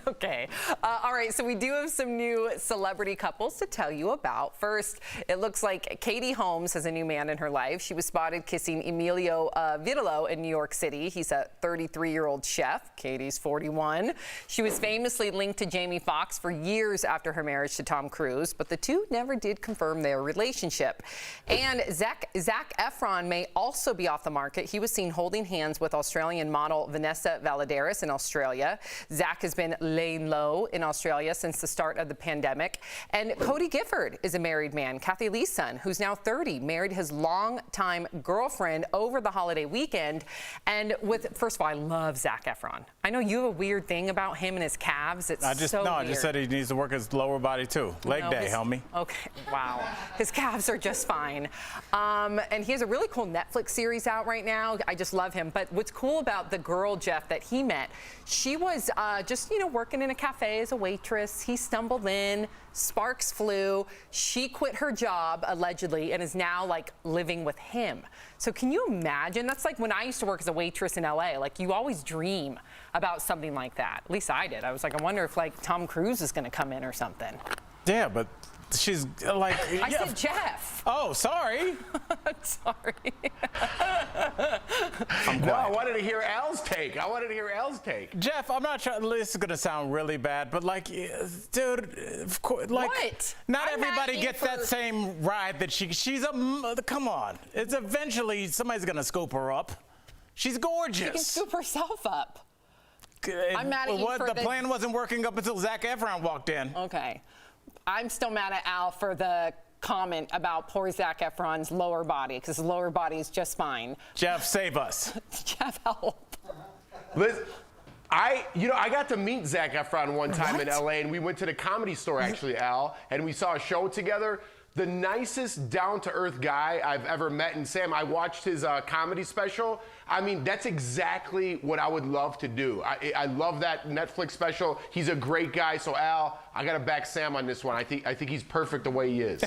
Okay. All right. So we do have some new celebrity couples to tell you about. First, it looks like Katie Holmes has a new man in her life. She was spotted kissing Emilio Vitolo in New York City. He's a 33-year-old chef. Katie's 41. She was famously linked to Jamie Foxx for years after her marriage to Tom Cruise, but the two never did confirm their relationship. And Zac Efron may also be off the market. He was seen holding hands with Australian model Vanessa Valadares in Australia. Zac has been laying low in Australia since the start of the pandemic. And Cody Gifford is a married man. Kathy Lee's son, who's now 30, married his longtime girlfriend over the holiday weekend. And first of all, I love Zac Efron. I know you have a weird thing about him and his calves. It's so weird. I just said he needs to work his lower body too. Leg day, homie. Okay, wow. His calves are just fine. And he has a really cool Netflix series out right now. I just love him. But what's cool about the girl, Jeff, that he met, she was just, working in a cafe as a waitress. He stumbled in, sparks flew. She quit her job, allegedly, and is now, living with him. So can you imagine? That's like when I used to work as a waitress in LA. You always dream about something like that. At least I did. I was like, I wonder if, Tom Cruise is going to come in or something. Yeah, but she's I said Jeff. Oh, sorry. Sorry. No, I wanted to hear Al's take. Jeff, I'm not sure. This is going to sound really bad, but dude, of course, what? Not everybody gets that same ride that she's a. Come on, it's eventually somebody's going to scoop her up. She's gorgeous. She can scoop herself up. I'm mad at you the plan wasn't working up until Zac Efron walked in. Okay. I'm still mad at Al for the comment about poor Zac Efron's lower body, because his lower body is just fine. Jeff, save us. Jeff, help. Listen, I got to meet Zac Efron one time in LA, and we went to the Comedy Store, actually, Al, and we saw a show together. The nicest, down-to-earth guy I've ever met. And Sam, I watched his comedy special. I mean, that's exactly what I would love to do. I love that Netflix special. He's a great guy. So, Al, I got to back Sam on this one. I think he's perfect the way he is.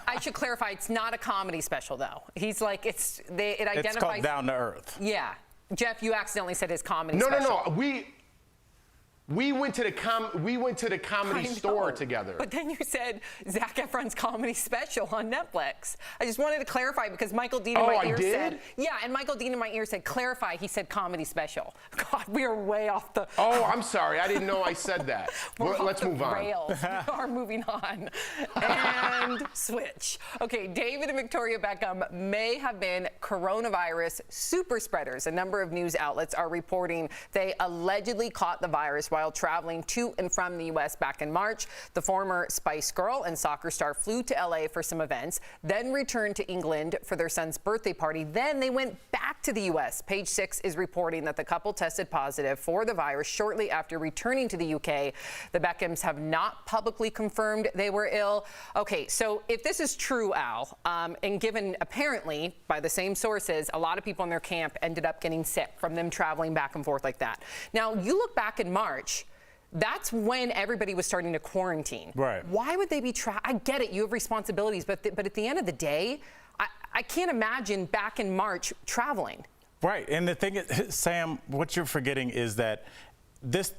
I should clarify, it's not a comedy special, though. He's like, it identifies. It's called Down to Earth. Yeah. Jeff, you accidentally said his comedy No, special. no. We went to the comedy store together. But then you said Zac Efron's comedy special on Netflix. I just wanted to clarify because Michael Dean in my ear said, yeah, and Michael Dean in my ear said, clarify, he said comedy special. God, we are way off the. Oh, I'm sorry. I didn't know I said that. Let's move on. Rails. We are moving on. And switch. Okay, David and Victoria Beckham may have been coronavirus super spreaders. A number of news outlets are reporting they allegedly caught the virus while traveling to and from the U.S. back in March. The former Spice Girl and soccer star flew to L.A. for some events, then returned to England for their son's birthday party. Then they went back to the U.S. Page Six is reporting that the couple tested positive for the virus shortly after returning to the U.K. The Beckhams have not publicly confirmed they were ill. Okay, so if this is true, Al, and given apparently by the same sources, a lot of people in their camp ended up getting sick from them traveling back and forth like that. Now, you look back in March, that's when everybody was starting to quarantine. Right. Why would they be I get it, you have responsibilities, but at the end of the day, I can't imagine back in March traveling. Right, and the thing is, Sam, what you're forgetting is that this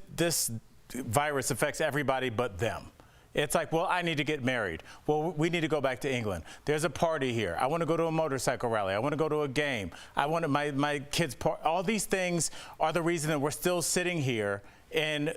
virus affects everybody but them. It's like, well, I need to get married. Well, we need to go back to England. There's a party here. I want to go to a motorcycle rally. I want to go to a game. I want my kids' party. All these things are the reason that we're still sitting here and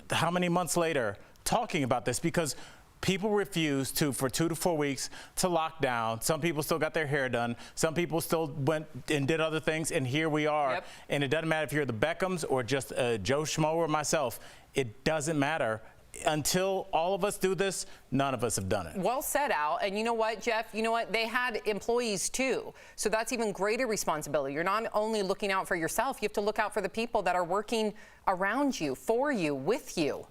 how many months later talking about this, because people refuse for 2 to 4 weeks to lock down. Some people still got their hair done. Some people still went and did other things, and here we are. Yep. And it doesn't matter if you're the Beckhams or just Joe Schmo or myself. It doesn't matter. Until all of us do this, none of us have done it. Well said, Al. And you know what, Jeff? You know what? They had employees, too. So that's even greater responsibility. You're not only looking out for yourself, you have to look out for the people that are working around you, for you, with you.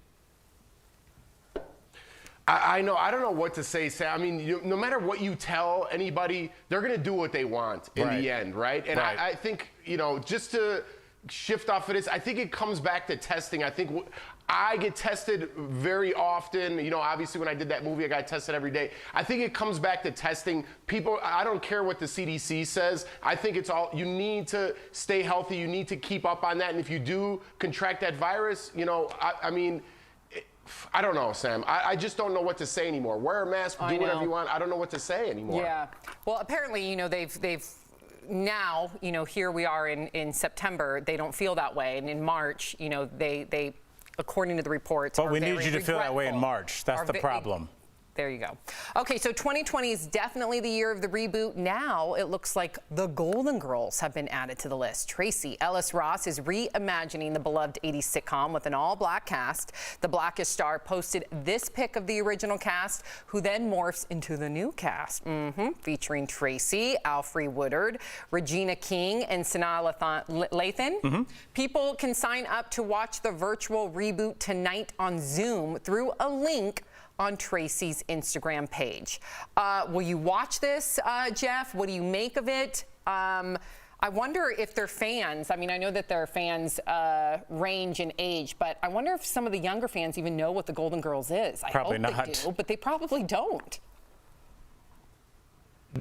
I know. I don't know what to say, Sam. I mean, no matter what you tell anybody, they're going to do what they want in the end, right? And I think, just to shift off of this, I think it comes back to testing. I think I get tested very often. Obviously when I did that movie, I got tested every day. I think it comes back to testing. People, I don't care what the CDC says. I think it's all, you need to stay healthy. You need to keep up on that. And if you do contract that virus, I mean, I don't know, Sam. I just don't know what to say anymore. Wear a mask, do whatever you want. I don't know what to say anymore. Yeah. Well, apparently, they've now, here we are in September, they don't feel that way. And in March, they according to the reports, but we need you to feel that way in March. That's the problem. There you go. Okay, so 2020 is definitely the year of the reboot. Now it looks like the Golden Girls have been added to the list. Tracee Ellis Ross is reimagining the beloved 80s sitcom with an all-black cast. The Blackish star posted this pic of the original cast, who then morphs into the new cast, featuring Tracee, Alfre Woodard, Regina King, and Sanaa Lathan. People can sign up to watch the virtual reboot tonight on Zoom through a link on Tracee's Instagram page. Will you watch this, Jeff? What do you make of it? I wonder if their fans, I mean, I know that their fans range in age, but I wonder if some of the younger fans even know what the Golden Girls is. Probably I hope they do, but they probably don't.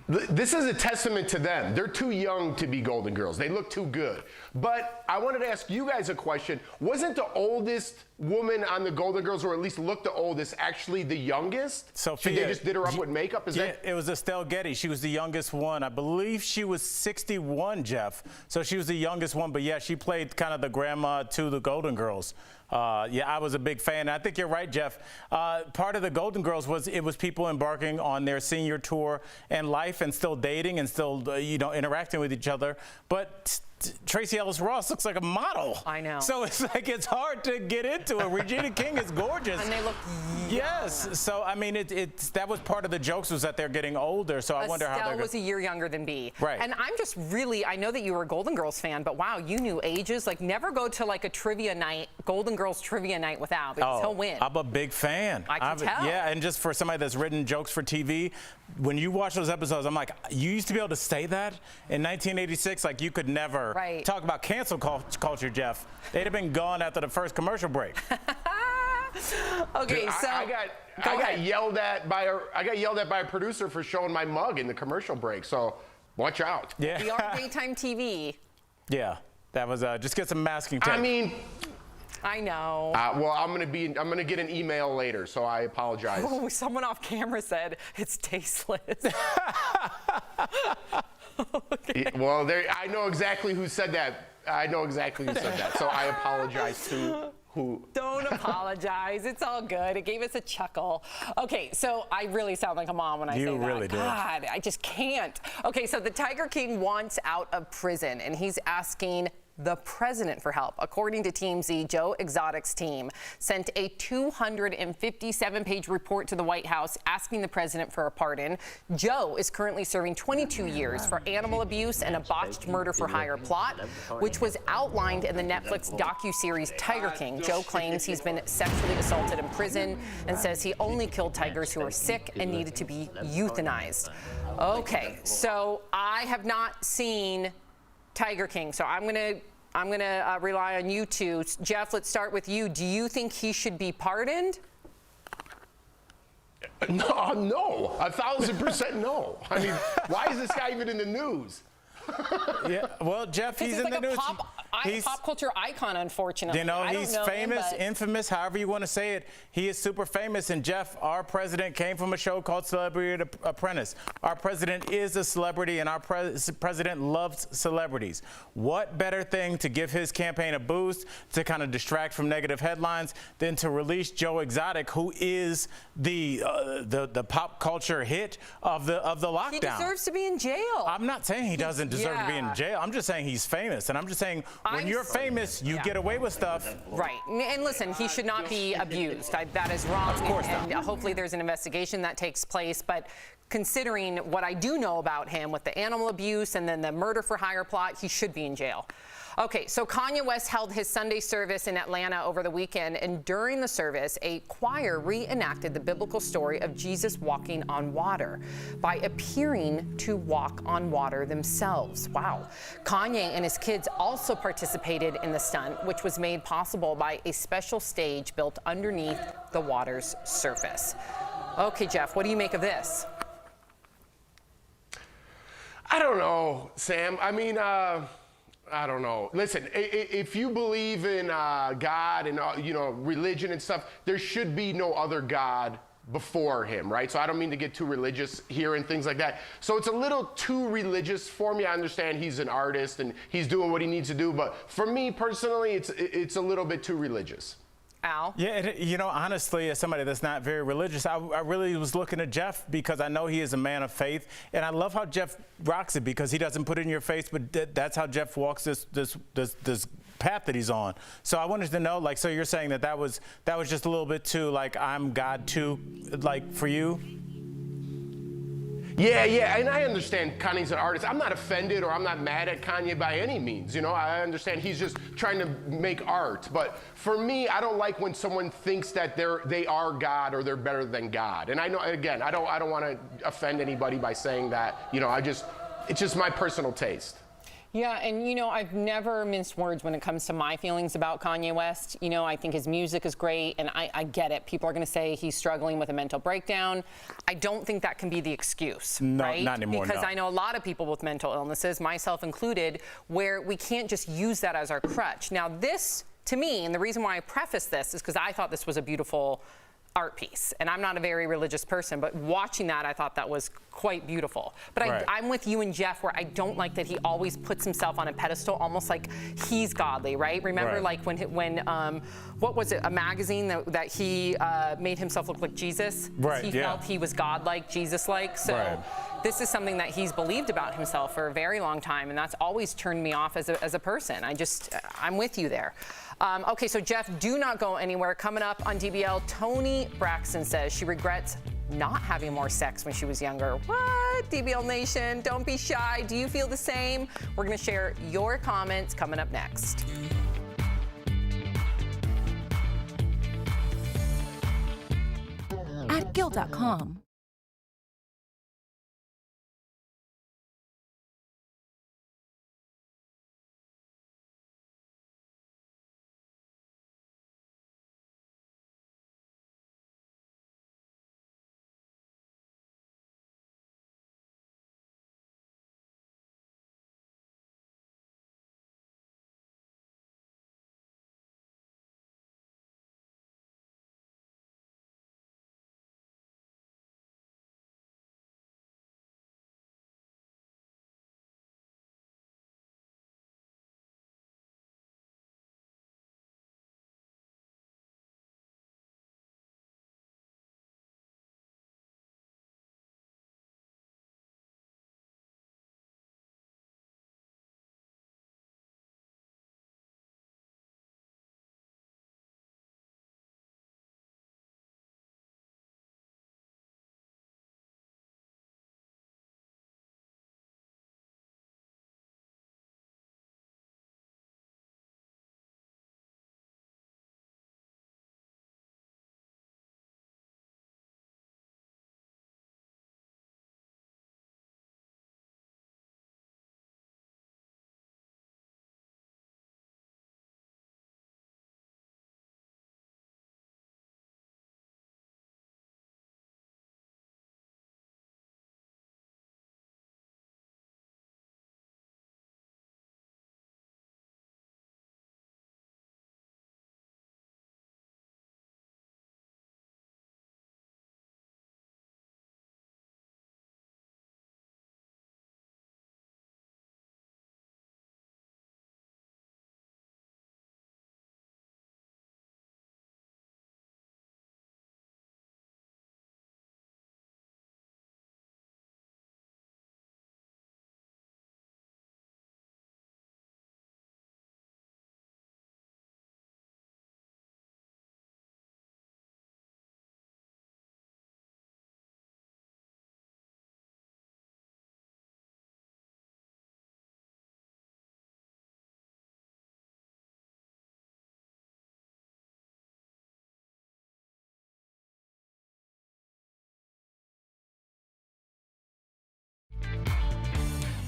This is a testament to them. They're too young to be Golden Girls. They look too good. But I wanted to ask you guys a question. Wasn't the oldest woman on the Golden Girls, or at least looked the oldest, actually the youngest? Sophia. They just did her up with makeup? It was Estelle Getty. She was the youngest one. I believe she was 61, Jeff. So she was the youngest one. But yeah, she played kind of the grandma to the Golden Girls. Yeah, I was a big fan. I think you're right, Jeff. Part of the Golden Girls was people embarking on their senior tour and life and still dating and still, interacting with each other. But Tracee Ellis Ross looks like a model. I know. So it's like it's hard to get into it. Regina King is gorgeous. And they look yes. So I mean, that was part of the jokes was that they're getting older. So I wonder how Estelle they're. was a year younger than B. Right. And I'm just really, I know that you were a Golden Girls fan, but wow, you knew ages. Like never go to like a trivia night, Golden Girls trivia night without, because he'll win. I'm a big fan. I can tell. Yeah, and just for somebody that's written jokes for TV, when you watch those episodes, I'm like, you used to be able to say that in 1986. Like you could never talk about cancel culture, Jeff. They'd have been gone after the first commercial break. Okay, Dude, so I got yelled at by a producer for showing my mug in the commercial break. So watch out. Yeah. We are daytime TV. Yeah, that was just get some masking tape. I mean, I know. well, I'm gonna get an email later, so I apologize. Oh, someone off camera said it's tasteless. Okay. Well, I know exactly who said that. So I apologize to who. Don't apologize. It's all good. It gave us a chuckle. Okay, so I really sound like a mom when I say that. You really do. God, I just can't. Okay, so the Tiger King wants out of prison, and he's asking the president for help. According to TMZ, Joe Exotic's team sent a 257-page report to the White House asking the president for a pardon. Joe is currently serving 22 years for animal abuse and a botched murder-for-hire plot, which was outlined in the Netflix docuseries Tiger King. Joe claims he's been sexually assaulted in prison and says he only killed tigers who were sick and needed to be euthanized. Okay, so I have not seen Tiger King, so I'm gonna rely on you two. Jeff, let's start with you. Do you think he should be pardoned? No, 1,000% no. I mean, why is this guy even in the news? Yeah, well, Jeff, he's in like the news. He's pop culture icon, unfortunately. You know, I he's don't know famous, him, but infamous, however you want to say it. He is super famous. And Jeff, our president came from a show called Celebrity Apprentice. Our president is a celebrity, and our president loves celebrities. What better thing to give his campaign a boost, to kind of distract from negative headlines, than to release Joe Exotic, who is the pop culture hit of the lockdown. He deserves to be in jail. I'm not saying he doesn't deserve to be in jail. I'm just saying he's famous, and I'm just saying when you're famous, you get away with stuff. Right. And listen, he should not be abused. That is wrong. Of course not. And hopefully there's an investigation that takes place. But considering what I do know about him with the animal abuse and then the murder-for-hire plot, he should be in jail. Okay, so Kanye West held his Sunday service in Atlanta over the weekend, and during the service, a choir reenacted the biblical story of Jesus walking on water by appearing to walk on water themselves. Wow. Kanye and his kids also participated in the stunt, which was made possible by a special stage built underneath the water's surface. Okay, Jeff, what do you make of this? I don't know, Sam. I mean, I don't know. Listen, if you believe in God and religion and stuff, there should be no other God before him, right? So I don't mean to get too religious here and things like that. So it's a little too religious for me. I understand he's an artist and he's doing what he needs to do, but for me personally, it's a little bit too religious. Al? Yeah, honestly, as somebody that's not very religious, I really was looking at Jeff because I know he is a man of faith, and I love how Jeff rocks it because he doesn't put it in your face, but that's how Jeff walks this path that he's on. So I wanted to know, so you're saying that was just a little bit too, I'm God too, for you? Yeah, and I understand Kanye's an artist. I'm not offended or I'm not mad at Kanye by any means. I understand he's just trying to make art. But for me, I don't like when someone thinks that they are God or they're better than God. And I know, again, I don't want to offend anybody by saying that. It's just my personal taste. Yeah, and I've never minced words when it comes to my feelings about Kanye West. I think his music is great, and I get it. People are going to say he's struggling with a mental breakdown. I don't think that can be the excuse, no, right? Not anymore, Because no. I know a lot of people with mental illnesses, myself included, where we can't just use that as our crutch. Now, this, to me, and the reason why I preface this is because I thought this was a beautiful art piece. And I'm not a very religious person, but watching that, I thought that was quite beautiful. But Right. I'm with you and Jeff, where I don't like that he always puts himself on a pedestal, almost like he's godly, right? Remember, Right. like when what was it, a magazine that he made himself look like Jesus? Right, He yeah. felt he was godlike, Jesus-like. So Right. this is something that he's believed about himself for a very long time, and that's always turned me off as a person. I'm with you there. Okay, so Jeff, do not go anywhere. Coming up on DBL, Toni Braxton says she regrets not having more sex when she was younger. What? DBL Nation, don't be shy. Do you feel the same? We're going to share your comments coming up next. At Guild.com.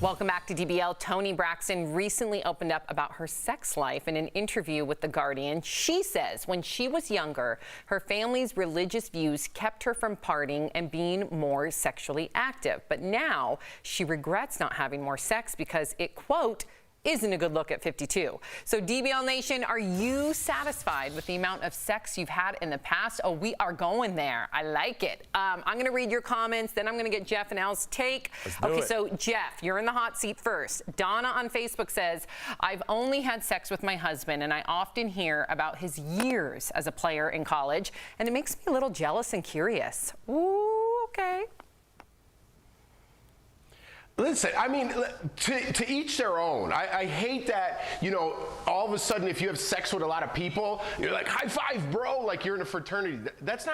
Welcome back to DBL. Toni Braxton recently opened up about her sex life in an interview with The Guardian. She says when she was younger, her family's religious views kept her from partying and being more sexually active. But now she regrets not having more sex because it, quote, isn't a good look at 52. So DBL Nation, are you satisfied with the amount of sex you've had in the past? Oh, we are going there. I like it. I'm going to read your comments, then I'm going to get Jeff and Al's take. Okay, so Jeff, you're in the hot seat first. Donna on Facebook says, I've only had sex with my husband, and I often hear about his years as a player in college, and it makes me a little jealous and curious. Ooh, okay. Listen, I mean, to each their own. I hate that, you know, all of a sudden if you have sex with a lot of people, you're like, high five, bro, like you're in a fraternity. That's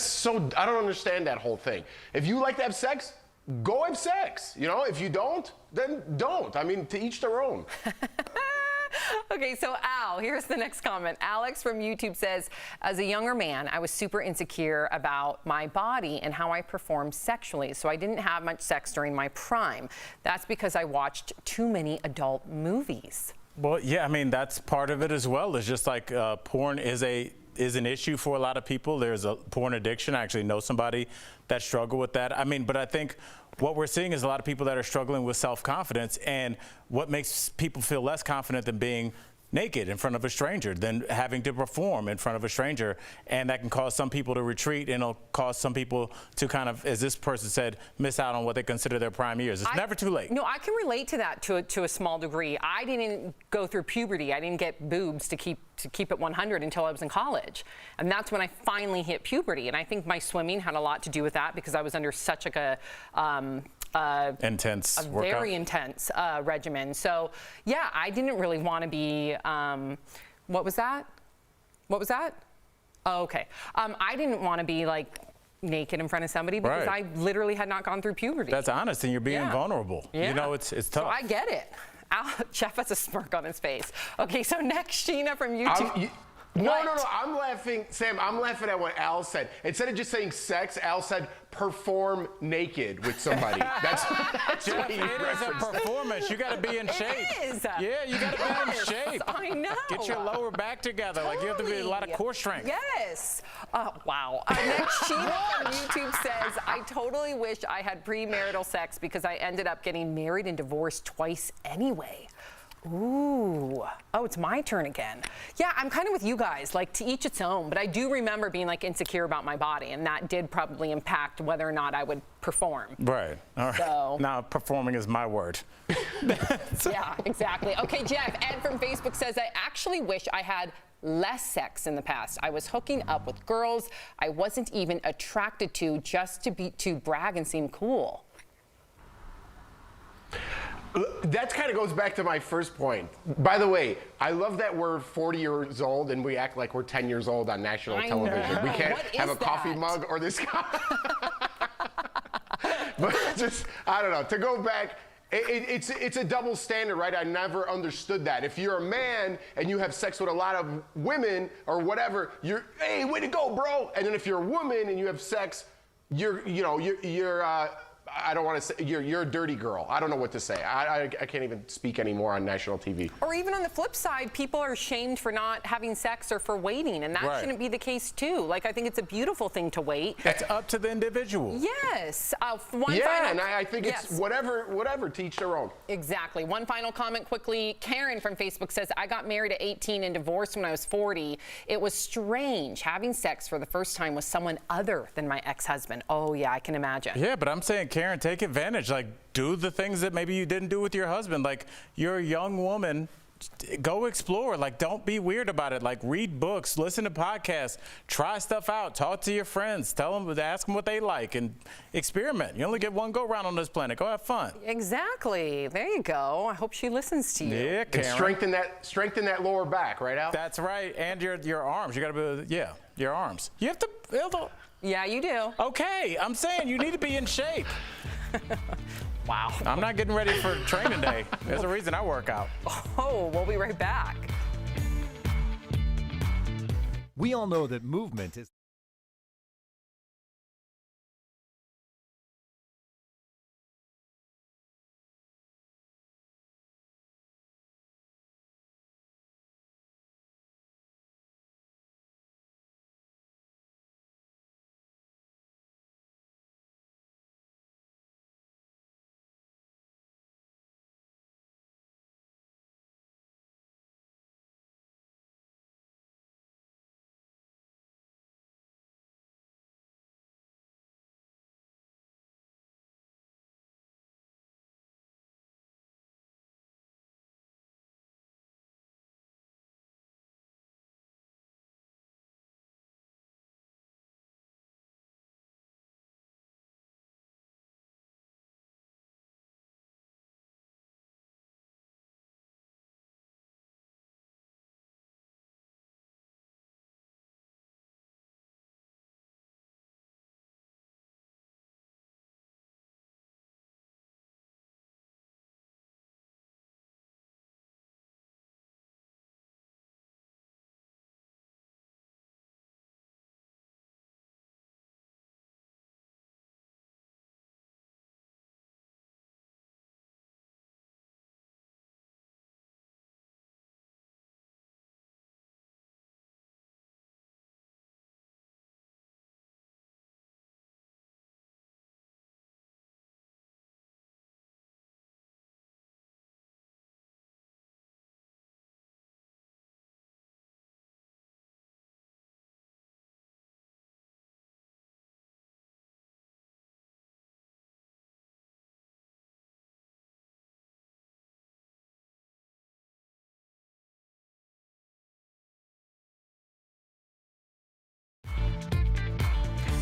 so, I don't understand that whole thing. If you like to have sex, go have sex. You know, if you don't, then don't. I mean, to each their own. Okay, so Al, here's the next comment. Alex from YouTube says, as a younger man, I was super insecure about my body and how I performed sexually, so I didn't have much sex during my prime. That's because I watched too many adult movies. Well, yeah, I mean, that's part of it as well. It's just like porn is an issue for a lot of people. There's a porn addiction. I actually know somebody that struggled with that. I mean, but I think what we're seeing is a lot of people that are struggling with self-confidence, and what makes people feel less confident than being naked in front of a stranger than having to perform in front of a stranger. And that can cause some people to retreat, and it'll cause some people to kind of, as this person said, miss out on what they consider their prime years. It's never too late. No, I can relate to that to a small degree. I didn't go through puberty. I didn't get boobs to keep it 100 until I was in college. And that's when I finally hit puberty. And I think my swimming had a lot to do with that, because I was under such like a intense workout. Very intense regimen. So yeah, I didn't really want to be, what was that? What was that? Oh, okay. I didn't want to be like naked in front of somebody because I literally had not gone through puberty. That's honest, and you're being vulnerable. Yeah. You know, it's tough. So I get it. Jeff has a smirk on his face. Okay, so next, Sheena from YouTube. No, I'm laughing, Sam, I'm laughing at what Al said. Instead of just saying sex, Al said perform naked with somebody. That's what he referenced. It is a performance. You got to be in shape. It is. Yeah, you got to be in shape. I know. Get your lower back together. Like, you have to be a lot of core strength. Yes. Wow. Next, Sheena from YouTube says, I totally wish I had premarital sex because I ended up getting married and divorced twice anyway. Ooh. Oh, it's my turn again. Yeah, I'm kind of with you guys, like to each its own, but I do remember being like insecure about my body, and that did probably impact whether or not I would perform. Right. All right. So. Now, performing is my word. Yeah, exactly. Okay, Jeff, Ed from Facebook says, I actually wish I had less sex in the past. I was hooking up with girls I wasn't even attracted to just to brag and seem cool. That kind of goes back to my first point. By the way, I love that we're 40 years old and we act like we're 10 years old on national television. We can't have a coffee mug or this guy. But just, I don't know, to go back, it's a double standard, right? I never understood that. If you're a man and you have sex with a lot of women or whatever, you're, hey, way to go, bro. And then if you're a woman and you have sex, you're I don't want to say, you're a dirty girl. I don't know what to say. I can't even speak anymore on national TV. Or even on the flip side, people are shamed for not having sex or for waiting, and that shouldn't be the case too. Like, I think it's a beautiful thing to wait. It's up to the individual. Yes. And I think it's whatever, to each their own. Exactly. One final comment quickly. Karen from Facebook says, I got married at 18 and divorced when I was 40. It was strange having sex for the first time with someone other than my ex-husband. Oh, yeah, I can imagine. Yeah, but I'm saying, Karen, take advantage. Like, do the things that maybe you didn't do with your husband. Like, you're a young woman, go explore. Like, don't be weird about it. Like, read books, listen to podcasts, try stuff out, talk to your friends, ask them what they like, and experiment. You only get one go round on this planet. Go have fun. Exactly. There you go. I hope she listens to you. Yeah, Karen. And strengthen that lower back, right, Al? That's right. And your arms. You got to be, your arms. You have to build. Yeah, you do. Okay, I'm saying you need to be in shape. Wow. I'm not getting ready for training day. There's a reason I work out. Oh, we'll be right back. We all know that movement is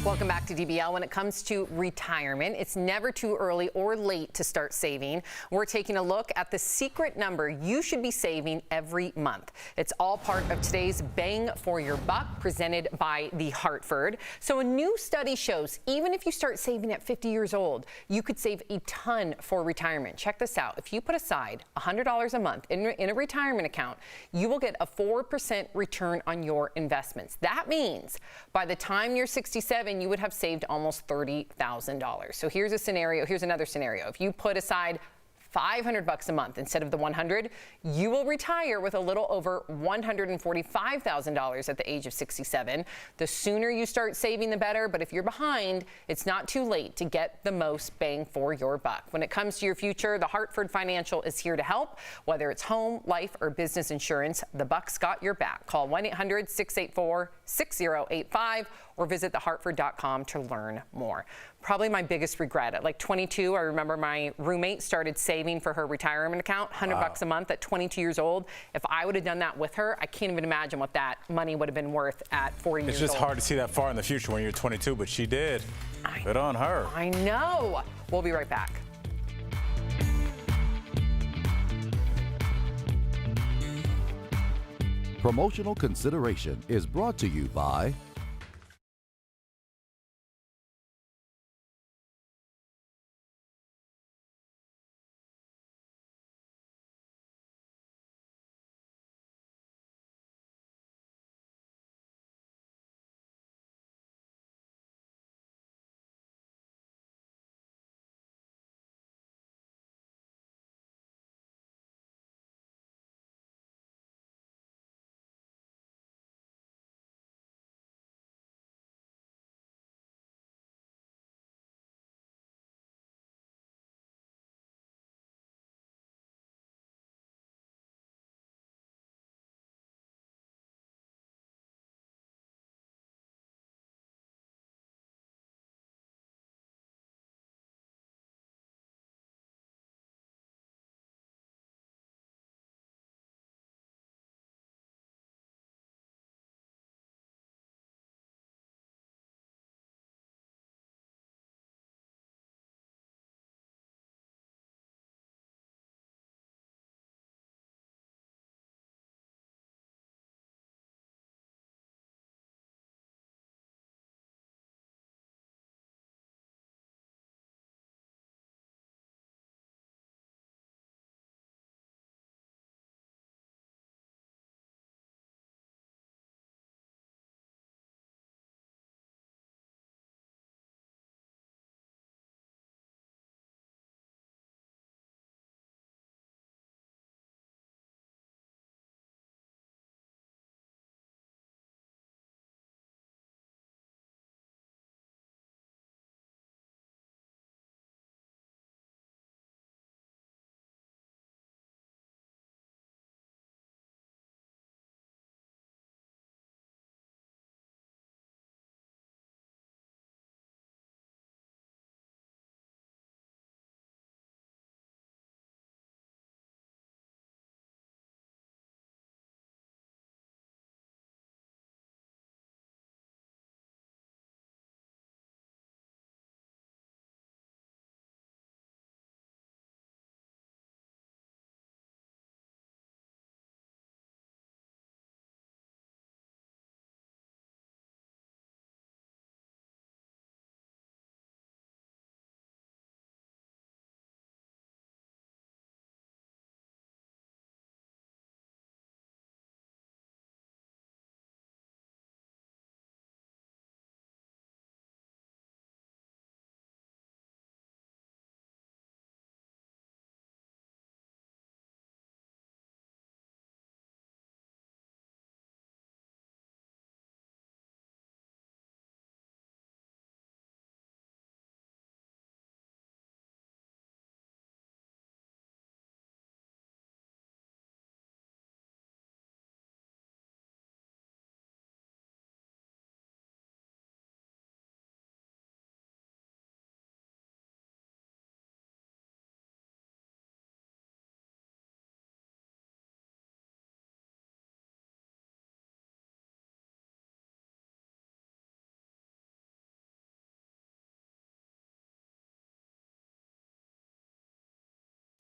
Welcome back to DBL. When it comes to retirement, it's never too early or late to start saving. We're taking a look at the secret number you should be saving every month. It's all part of today's Bang for Your Buck presented by The Hartford. So a new study shows even if you start saving at 50 years old, you could save a ton for retirement. Check this out. If you put aside $100 a month in a retirement account, you will get a 4% return on your investments. That means by the time you're 67, you would have saved almost $30,000. So here's another scenario. If you put aside $500 a month instead of the $100, you will retire with a little over $145,000 at the age of 67. The sooner you start saving, the better. But if you're behind, it's not too late to get the most bang for your buck. When it comes to your future, the Hartford Financial is here to help. Whether it's home, life, or business insurance, the Buck's got your back. Call 1-800-684-6085 or visit thehartford.com to learn more. Probably my biggest regret. At like 22, I remember my roommate started saving for her retirement account, $100 a month at 22 years old. If I would have done that with her, I can't even imagine what that money would have been worth at 40 years old. It's just hard to see that far in the future when you're 22, but she did. Good on her. I know. We'll be right back. Promotional consideration is brought to you by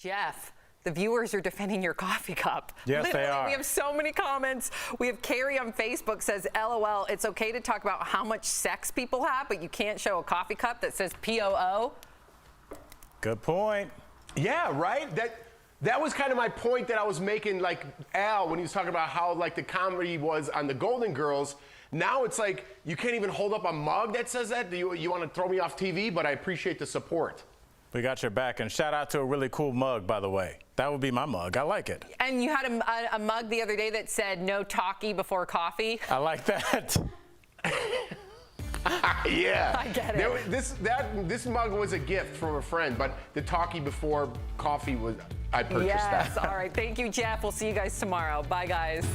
Jeff, the viewers are defending your coffee cup. Yes, Literally, they are. We have so many comments. We have Carrie on Facebook says, LOL, it's okay to talk about how much sex people have, but you can't show a coffee cup that says POO. Good point. Yeah, right? That was kind of my point that I was making, like Al, when he was talking about how like the comedy was on the Golden Girls. Now it's like you can't even hold up a mug that says that. You want to throw me off TV, but I appreciate the support. We got your back, and shout out to a really cool mug, by the way. That would be my mug. I like it. And you had a mug the other day that said no talkie before coffee. I like that. Yeah. I get it. This mug was a gift from a friend, but the talkie before coffee was, I purchased that. Yes. All right. Thank you, Jeff. We'll see you guys tomorrow. Bye, guys.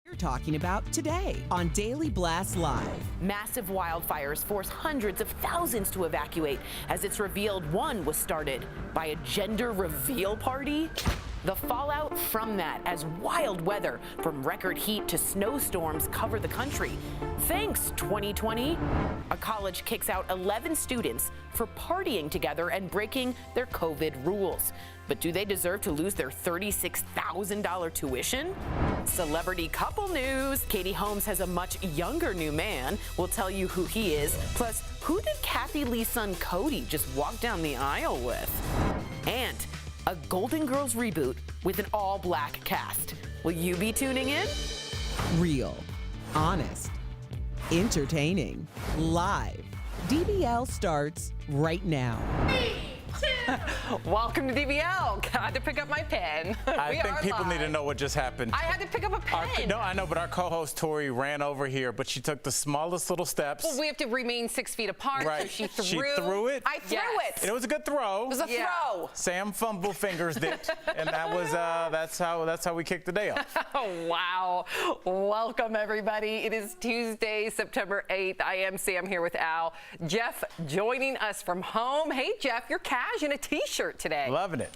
We're talking about today on Daily Blast Live. Massive wildfires force hundreds of thousands to evacuate as it's revealed one was started by a gender reveal party. The fallout from that as wild weather from record heat to snowstorms cover the country. Thanks, 2020. A college kicks out 11 students for partying together and breaking their COVID rules. But do they deserve to lose their $36,000 tuition? Celebrity couple news. Katie Holmes has a much younger new man. We'll tell you who he is. Plus, who did Kathy Lee's son Cody just walk down the aisle with? And a Golden Girls reboot with an all-black cast. Will you be tuning in? Real, honest, entertaining, live. DBL starts right now. Welcome to DBL. Had to pick up my pen. I think people need to know what just happened. I had to pick up a pen. No, I know, but our co-host Tori ran over here, but she took the smallest little steps. Well, we have to remain 6 feet apart. Right. So she She threw it. I threw it. And it was a good throw. It was a throw. Sam fumble fingers it, and that was that's how we kicked the day off. Oh, wow. Welcome, everybody. It is Tuesday, September 8th. I am Sam here with Al. Jeff joining us from home. Hey, Jeff, you're cash in a T-shirt today. Loving it.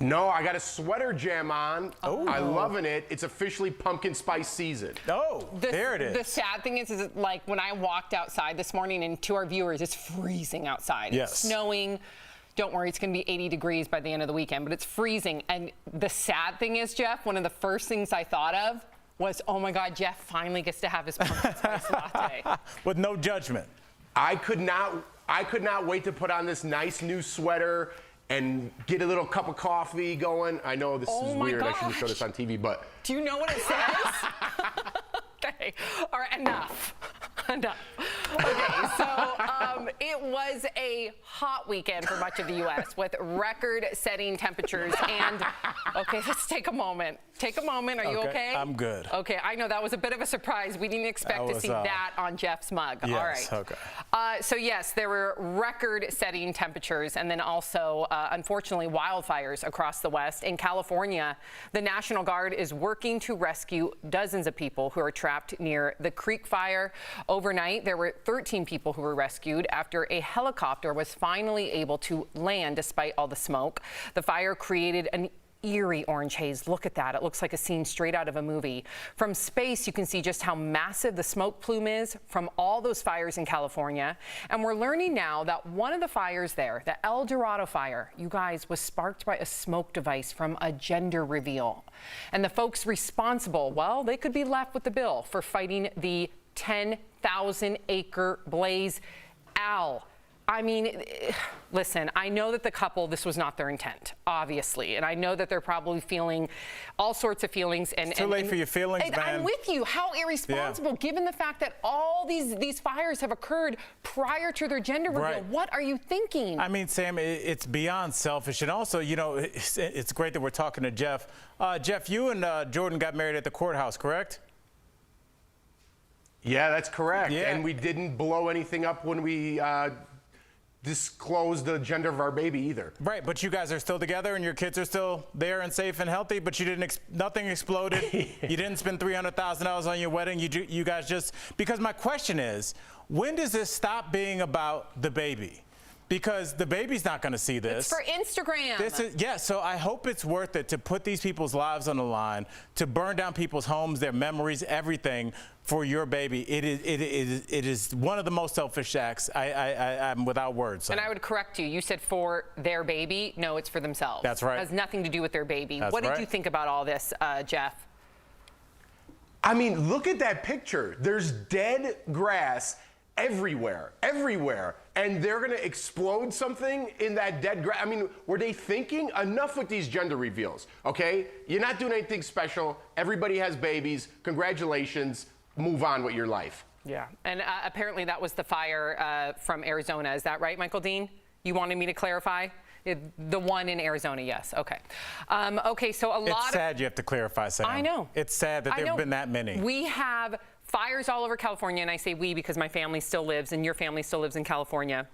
No, I got a sweater jam on. Oh. I'm loving it. It's officially pumpkin spice season. Oh, there it is. The sad thing is like when I walked outside this morning, and to our viewers, it's freezing outside. Yes. It's snowing. Don't worry, it's going to be 80 degrees by the end of the weekend, but it's freezing. And the sad thing is, Jeff, one of the first things I thought of was, oh my God, Jeff finally gets to have his pumpkin spice latte. With no judgment. I could not wait to put on this nice new sweater and get a little cup of coffee going. I know this is weird. I shouldn't show this on TV, but do you know what it says? Okay. All right, enough. No. Okay, so it was a hot weekend for much of the U.S. with record-setting temperatures. And, okay, let's take a moment. Take a moment. Are you okay? I'm good. Okay, I know that was a bit of a surprise. We didn't expect to see that on Jeff's mug. Yes, all right. Okay. So, yes, there were record-setting temperatures and then also, unfortunately, wildfires across the West. In California, the National Guard is working to rescue dozens of people who are trapped near the Creek Fire. Overnight, there were 13 people who were rescued after a helicopter was finally able to land despite all the smoke. The fire created an eerie orange haze. Look at that. It looks like a scene straight out of a movie. From space, you can see just how massive the smoke plume is from all those fires in California. And we're learning now that one of the fires there, the El Dorado fire, you guys, was sparked by a smoke device from a gender reveal. And the folks responsible, well, they could be left with the bill for fighting the 10,000-acre blaze. Al, I mean, listen, I know that the couple, this was not their intent, obviously. And I know that they're probably feeling all sorts of feelings. And it's too late for your feelings, man. I'm with you. How irresponsible, given the fact that all these fires have occurred prior to their gender reveal. Right. What are you thinking? I mean, Sam, it's beyond selfish. And also, you know, it's great that we're talking to Jeff. Jeff, you and Jordan got married at the courthouse, correct? Yeah, that's correct. Yeah. And we didn't blow anything up when we disclose the gender of our baby either. Right, but you guys are still together and your kids are still there and safe and healthy, but you didn't, nothing exploded. You didn't spend $300,000 on your wedding. You guys just, because my question is, when does this stop being about the baby? Because the baby's not going to see this. It's for Instagram. Yeah, so I hope it's worth it to put these people's lives on the line, to burn down people's homes, their memories, everything for your baby. It is one of the most selfish acts. I'm without words. And I would correct you. You said for their baby. No, it's for themselves. That's right. It has nothing to do with their baby. That's what did right. you think about all this, Jeff? I mean, look at that picture. There's dead grass everywhere, and they're gonna explode something in that dead grass. I mean, were they thinking? Enough with these gender reveals, okay? You're not doing anything special. Everybody has babies. Congratulations. Move on with your life. Yeah, and apparently that was the fire from Arizona. Is that right, Michael Dean? You wanted me to clarify? The one in Arizona, yes. Okay. Okay, so It's sad you have to clarify, Sam. I know. It's sad that there have been that many. We have fires all over California, and I say we because my family still lives and your family still lives in California.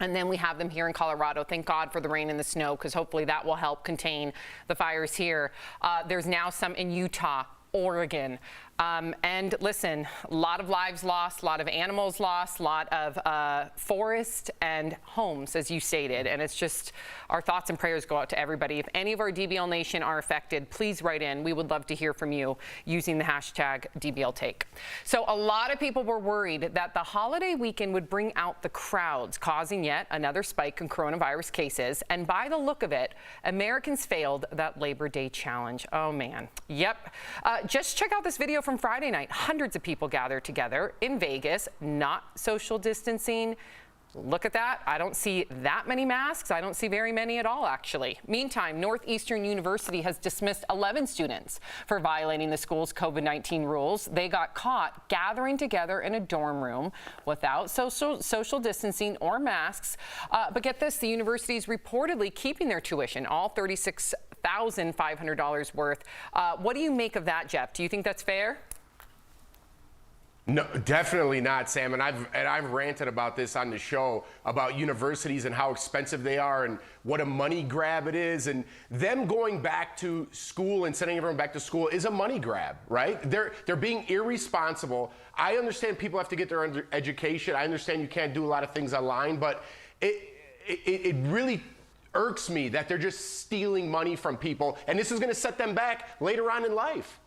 And then we have them here in Colorado. Thank God for the rain and the snow, because hopefully that will help contain the fires here. There's now some in Utah, Oregon. And listen, a lot of lives lost, a lot of animals lost, a lot of forest and homes, as you stated. And it's just, our thoughts and prayers go out to everybody. If any of our DBL Nation are affected, please write in. We would love to hear from you using the hashtag DBLTake. So a lot of people were worried that the holiday weekend would bring out the crowds, causing yet another spike in coronavirus cases. And by the look of it, Americans failed that Labor Day challenge. Oh, man. Yep. Just check out this video from Friday night. Hundreds of people gathered together in Vegas, not social distancing. Look at that. I don't see that many masks. I don't see very many at all, actually. Meantime, Northeastern University has dismissed 11 students for violating the school's COVID-19 rules. They got caught gathering together in a dorm room without social distancing or masks. But get this, the university is reportedly keeping their tuition, all $36,500 worth. What do you make of that, Jeff? Do you think that's fair? No, definitely not, Sam. And I've ranted about this on the show about universities and how expensive they are and what a money grab it is. And them going back to school and sending everyone back to school is a money grab, right? They're being irresponsible. I understand people have to get their education. I understand you can't do a lot of things online, but it really irks me that they're just stealing money from people. And this is going to set them back later on in life.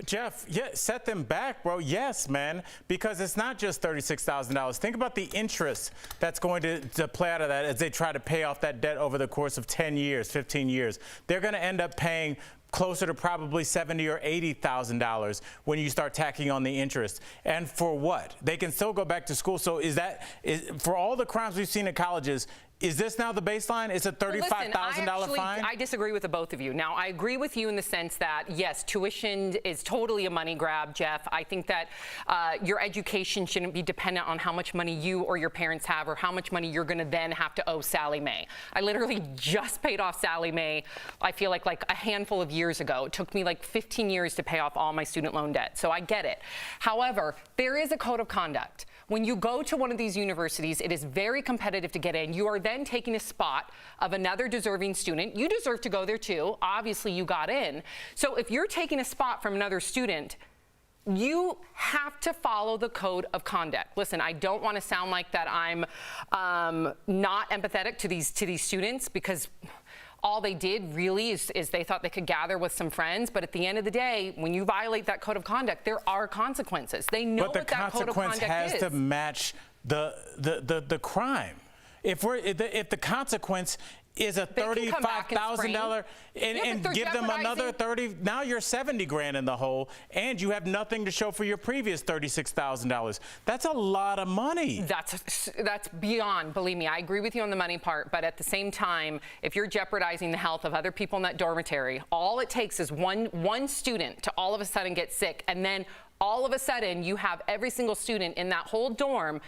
Jeff, yeah, set them back, bro. Yes, man, because it's not just $36,000. Think about the interest that's going to play out of that as they try to pay off that debt over the course of 10 years, 15 years. They're going to end up paying closer to probably $70,000 or $80,000 when you start tacking on the interest. And for what? They can still go back to school. So is for all the crimes we've seen at colleges, Is this now the baseline? It's a $35,000 fine? I disagree with the both of you. Now, I agree with you in the sense that, yes, tuition is totally a money grab, Jeff. I think that your education shouldn't be dependent on how much money you or your parents have or how much money you're going to then have to owe Sally Mae. I literally just paid off Sally Mae, I feel like a handful of years ago. It took me like 15 years to pay off all my student loan debt, so I get it. However, there is a code of conduct. When you go to one of these universities, it is very competitive to get in. You are then taking a spot of another deserving student. You deserve to go there too. Obviously, you got in. So if you're taking a spot from another student, you have to follow the code of conduct. Listen, I don't want to sound like that I'm not empathetic to these students, because all they did really is they thought they could gather with some friends. But at the end of the day, when you violate that code of conduct, there are consequences. They know what that code of conduct is. But the consequence has to match the crime. If the consequence is a $35,000 and give them another 30, now you're 70 grand in the hole, and you have nothing to show for your previous $36,000. That's a lot of money. That's beyond, believe me. I agree with you on the money part, but at the same time, if you're jeopardizing the health of other people in that dormitory, all it takes is one student to all of a sudden get sick, and then all of a sudden you have every single student in that whole dorm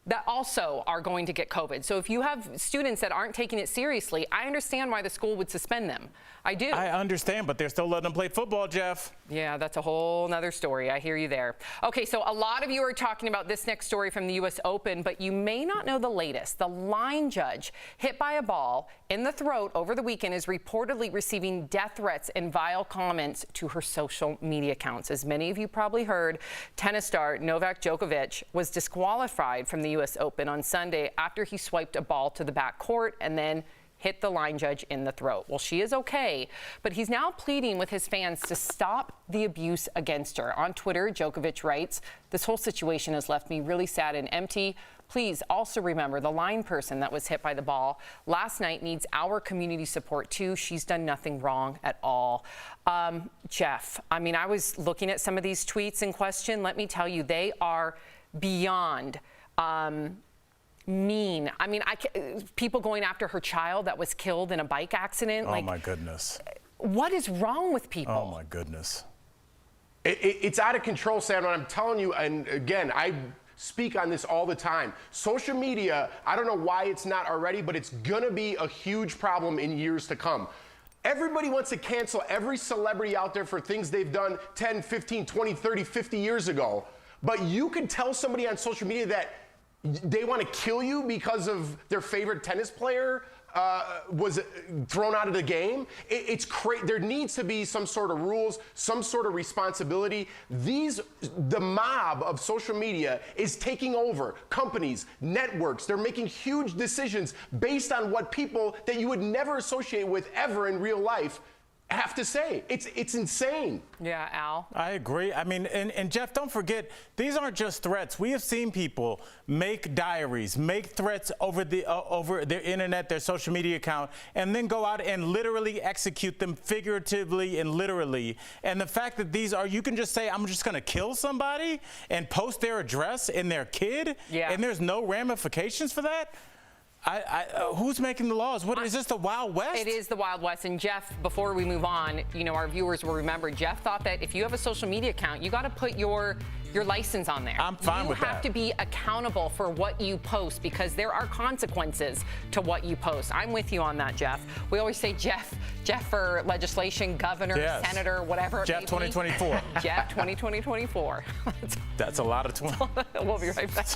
that also are going to get COVID. So if you have students that aren't taking it seriously, I understand why the school would suspend them. I do. I understand, but they're still letting them play football, Jeff. Yeah, that's a whole nother story. I hear you there. Okay, so a lot of you are talking about this next story from the U.S. Open, but you may not know the latest. The line judge hit by a ball in the throat over the weekend is reportedly receiving death threats and vile comments to her social media accounts. As many of you probably heard, tennis star Novak Djokovic was disqualified from the U.S. Open on Sunday after he swiped a ball to the back court and then hit the line judge in the throat. Well, she is okay, but he's now pleading with his fans to stop the abuse against her. On Twitter, Djokovic writes, "This whole situation has left me really sad and empty. Please also remember the line person that was hit by the ball last night needs our community support too. She's done nothing wrong at all." Jeff, I mean, I was looking at some of these tweets in question. Let me tell you, they are beyond mean. I mean, people going after her child that was killed in a bike accident. Oh, my goodness. What is wrong with people? Oh, my goodness. It's out of control, Sandra. I'm telling you, and again, I speak on this all the time. Social media, I don't know why it's not already, but it's going to be a huge problem in years to come. Everybody wants to cancel every celebrity out there for things they've done 10, 15, 20, 30, 50 years ago. But you can tell somebody on social media that they want to kill you because of their favorite tennis player was thrown out of the game. It's crazy. There needs to be some sort of rules, some sort of responsibility. The mob of social media is taking over companies, networks. They're making huge decisions based on what people that you would never associate with ever in real life have to say. It's insane. Yeah, Al. I agree. I mean, and Jeff, don't forget, these aren't just threats. We have seen people make diaries, make threats over their internet, their social media account, and then go out and literally execute them figuratively and literally. And the fact that these are, you can just say, I'm just going to kill somebody and post their address and their kid, and there's no ramifications for that. Who's making the laws? What is this, the Wild West? It is the Wild West. And Jeff, before we move on, you know, our viewers will remember, Jeff thought that if you have a social media account, you got to put your license on there. I'm fine with that. You have to be accountable for what you post because there are consequences to what you post. I'm with you on that, Jeff. We always say Jeff for legislation, governor, senator, whatever. Jeff 2024. Jeff 2024. That's a lot of 20. We'll be right back.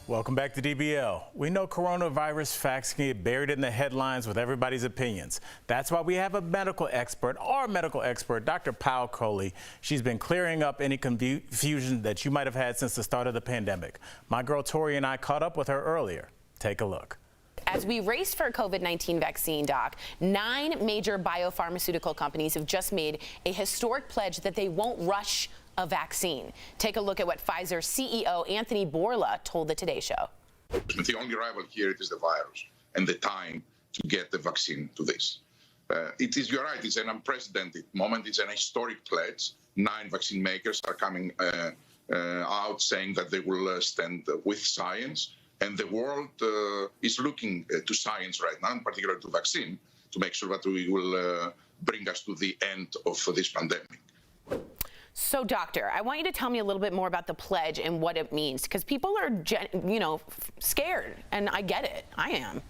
Welcome back to DBL. We know coronavirus facts can get buried in the headlines with everybody's opinions. That's why we have a medical expert, our medical expert, Dr. Pao Coley. She's been clearing up any confusion that you might have had since the start of the pandemic. My girl Tori and I caught up with her earlier. Take a look. As we race for a COVID-19 vaccine, Doc, 9 major biopharmaceutical companies have just made a historic pledge that they won't rush a vaccine. Take a look at what Pfizer CEO Anthony Bourla told the Today Show. The only rival here is the virus and the time to get the vaccine to this. You're right, it's an unprecedented moment. It's an historic pledge. 9 vaccine makers are coming out saying that they will stand with science. And the world is looking to science right now, in particular to vaccine, to make sure that we will bring us to the end of this pandemic. So, doctor, I want you to tell me a little bit more about the pledge and what it means, because people are, scared, and I get it. I am.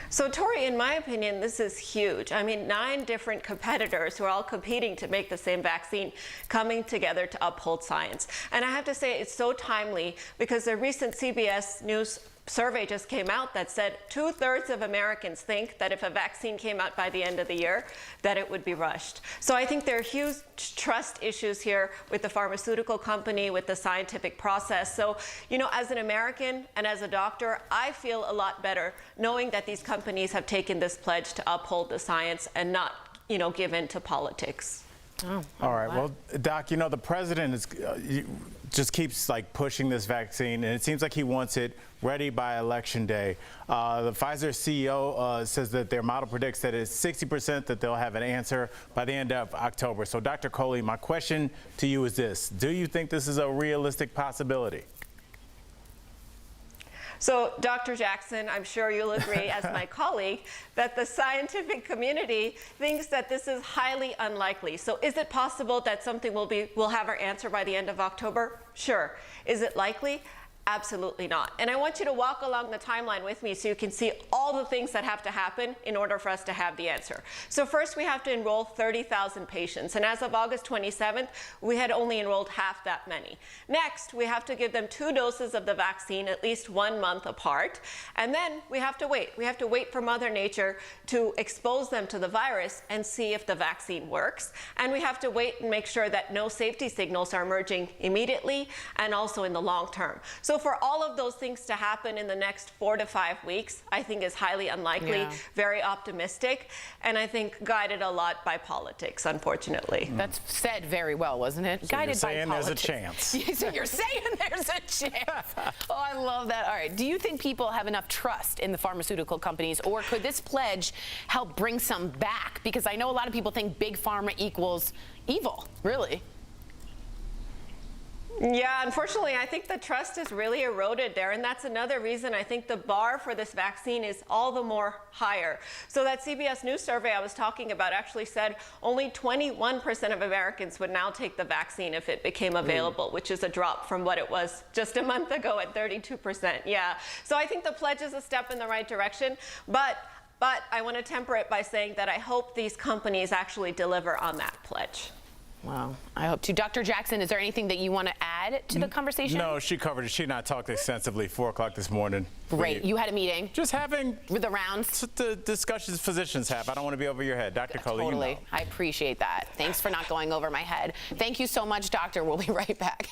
So, Tori, in my opinion, this is huge. I mean, 9 different competitors who are all competing to make the same vaccine coming together to uphold science. And I have to say, it's so timely because the recent CBS News survey just came out that said 2/3 of Americans think that if a vaccine came out by the end of the year, that it would be rushed. So I think there are huge trust issues here with the pharmaceutical company, with the scientific process. So, as an American and as a doctor, I feel a lot better knowing that these companies have taken this pledge to uphold the science and not, give in to politics. All right. Well, Doc, the president is just keeps pushing this vaccine, and it seems like he wants it ready by Election Day. The Pfizer CEO says that their model predicts that it's 60% that they'll have an answer by the end of October. So, Dr. Coley, my question to you is this: do you think this is a realistic possibility? So, Dr. Jackson, I'm sure you'll agree, as my colleague, that the scientific community thinks that this is highly unlikely. So, is it possible that something we'll have our answer by the end of October? Sure. Is it likely? Absolutely not. And I want you to walk along the timeline with me so you can see all the things that have to happen in order for us to have the answer. So first, we have to enroll 30,000 patients. And as of August 27th, we had only enrolled half that many. Next, we have to give them 2 doses of the vaccine at least 1 month apart. And then we have to wait. We have to wait for Mother Nature to expose them to the virus and see if the vaccine works. And we have to wait and make sure that no safety signals are emerging immediately and also in the long term. So for all of those things to happen in the next 4 to 5 weeks, I think is highly unlikely, very optimistic, and I think guided a lot by politics, unfortunately. That's said very well, wasn't it? So guided by politics. There's a chance. So you're saying there's a chance. Oh, I love that. All right. Do you think people have enough trust in the pharmaceutical companies, or could this pledge help bring some back? Because I know a lot of people think big pharma equals evil, really. Yeah, unfortunately, I think the trust is really eroded there, and that's another reason I think the bar for this vaccine is all the more higher. So that CBS News survey I was talking about actually said only 21% of Americans would now take the vaccine if it became available, which is a drop from what it was just a month ago at 32%. Yeah, so I think the pledge is a step in the right direction, but I want to temper it by saying that I hope these companies actually deliver on that pledge. Wow, I hope to. Dr. Jackson, is there anything that you want to add to the conversation? No, she covered it. She and I talked extensively 4 o'clock this morning. Great. You had a meeting? Just having with the rounds? The discussions physicians have. I don't want to be over your head. Dr. Coley, Totally. I appreciate that. Thanks for not going over my head. Thank you so much, doctor. We'll be right back.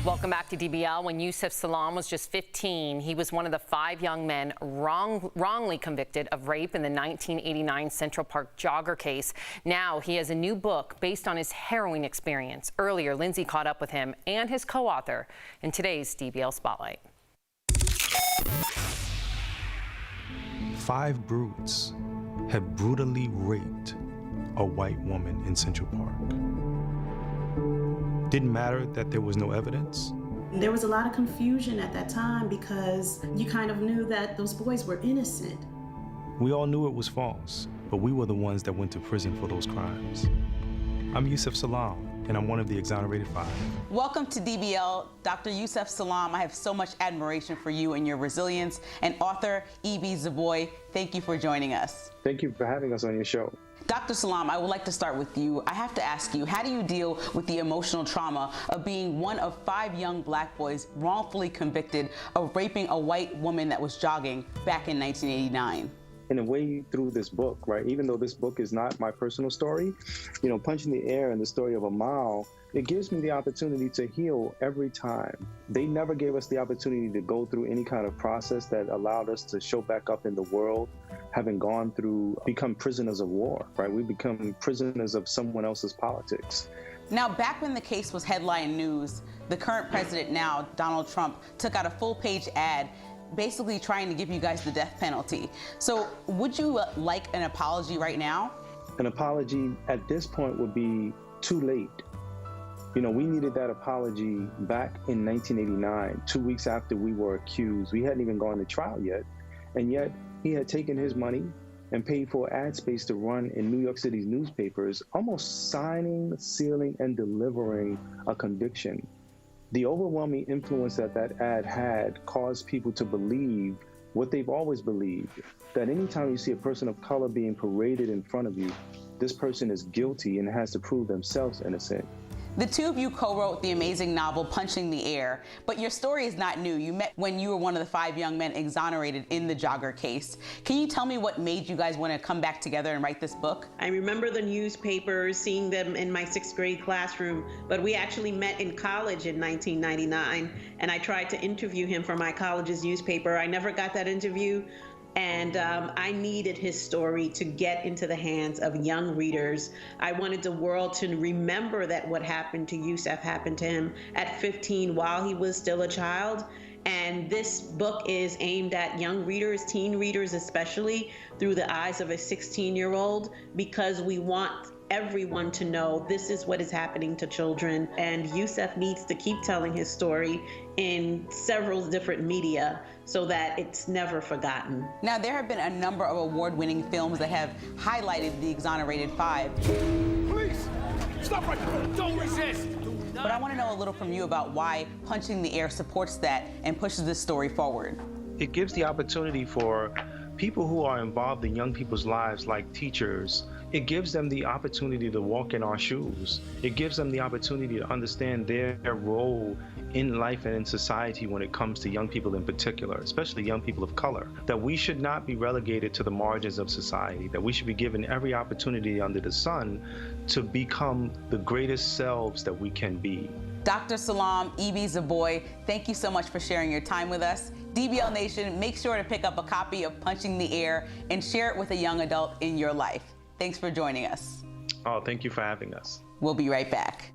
Welcome back to DBL. When Yusef Salaam was just 15, he was one of the 5 young men wrongly convicted of rape in the 1989 Central Park jogger case. Now he has a new book based on his harrowing experience. Earlier, Lindsay caught up with him and his co-author in today's DBL Spotlight. 5 brutes had brutally raped a white woman in Central Park. Didn't matter that there was no evidence. There was a lot of confusion at that time because you kind of knew that those boys were innocent. We all knew it was false, but we were the ones that went to prison for those crimes. I'm Yusef Salaam, and I'm one of the Exonerated 5. Welcome to DBL, Dr. Yusef Salaam. I have so much admiration for you and your resilience. And author E.B. Zaboy, thank you for joining us. Thank you for having us on your show. Dr. Salaam, I would like to start with you. I have to ask you, how do you deal with the emotional trauma of being one of 5 young black boys wrongfully convicted of raping a white woman that was jogging back in 1989? In a way, through this book, right? Even though this book is not my personal story, you know, Punching the Air and the story of Amal, it gives me the opportunity to heal every time. They never gave us the opportunity to go through any kind of process that allowed us to show back up in the world, having gone through, become prisoners of war, right? We become prisoners of someone else's politics. Now, back when the case was headline news, the current president now, Donald Trump, took out a full-page ad basically trying to give you guys the death penalty. So would you like an apology right now? An apology at this point would be too late. You know, we needed that apology back in 1989, 2 weeks after we were accused. We hadn't even gone to trial yet. And yet he had taken his money and paid for ad space to run in New York City's newspapers, almost signing, sealing, and delivering a conviction. The overwhelming influence that that ad had caused people to believe what they've always believed, that anytime you see a person of color being paraded in front of you, this person is guilty and has to prove themselves innocent. The two of you co-wrote the amazing novel Punching the Air, but your story is not new. You met when you were one of the 5 young men exonerated in the jogger case. Can you tell me what made you guys want to come back together and write this book? I remember the newspapers, seeing them in my 6th grade classroom, but we actually met in college in 1999, and I tried to interview him for my college's newspaper. I never got that interview. And I needed his story to get into the hands of young readers. I wanted the world to remember that what happened to Yusef happened to him at 15 while he was still a child. And this book is aimed at young readers, teen readers especially, through the eyes of a 16-year-old, because we want everyone to know this is what is happening to children. And Yusef needs to keep telling his story in several different media so that it's never forgotten. Now, there have been a number of award-winning films that have highlighted the Exonerated 5. Please, stop right there. Don't resist. But I want to know a little from you about why Punching the Air supports that and pushes this story forward. It gives the opportunity for people who are involved in young people's lives, like teachers. It gives them the opportunity to walk in our shoes. It gives them the opportunity to understand their role in life and in society when it comes to young people in particular, especially young people of color, that we should not be relegated to the margins of society, that we should be given every opportunity under the sun to become the greatest selves that we can be. Dr. Salaam, E.B. Zaboy, thank you so much for sharing your time with us. DBL Nation, make sure to pick up a copy of Punching the Air and share it with a young adult in your life. Thanks for joining us. Oh, thank you for having us. We'll be right back.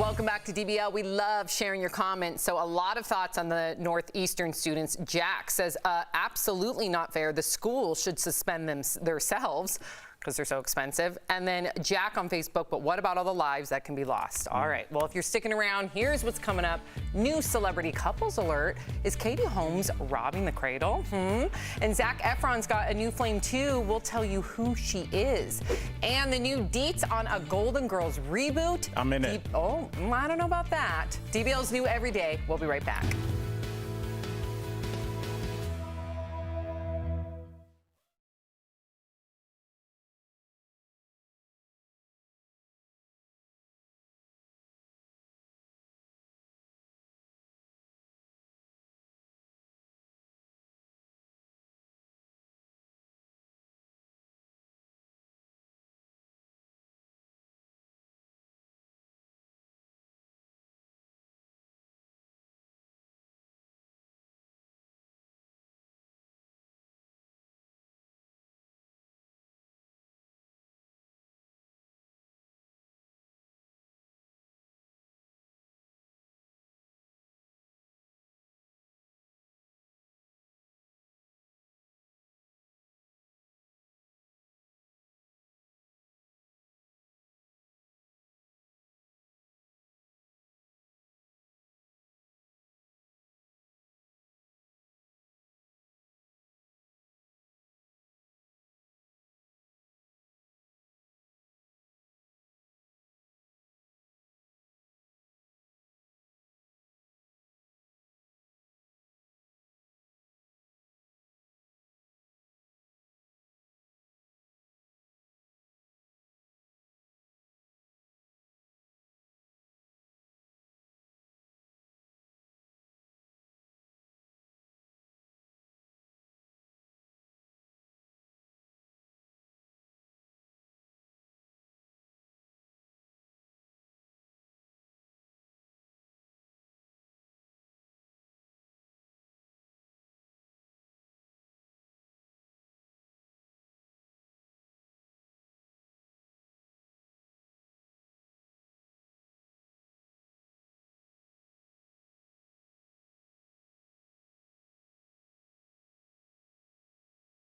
Welcome back to DBL. We love sharing your comments. So a lot of thoughts on the Northeastern students. Jack says, absolutely not fair. The school should suspend themselves because they're so expensive. And then Jack on Facebook, but what about all the lives that can be lost? All right, well, if you're sticking around, here's what's coming up. New celebrity couples alert. Is Katie Holmes robbing the cradle? And Zac Efron's got a new flame too. We'll tell you who she is. And the new deets on a Golden Girls reboot. I'm in it. Oh, I don't know about that. DBL's new every day. We'll be right back.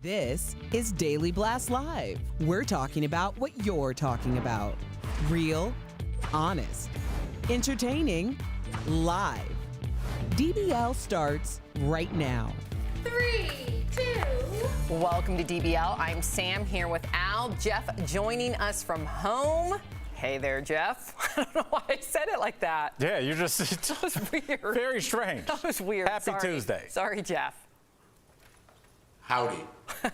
This is Daily Blast Live. We're talking about what you're talking about. Real, honest, entertaining, live. DBL starts right now. 3, 2. Welcome to DBL. I'm Sam here with Al. Jeff joining us from home. Hey there, Jeff. I don't know why I said it like that. Yeah, you're just That was weird. very strange. That was weird. Happy Tuesday. Sorry, Jeff. Howdy.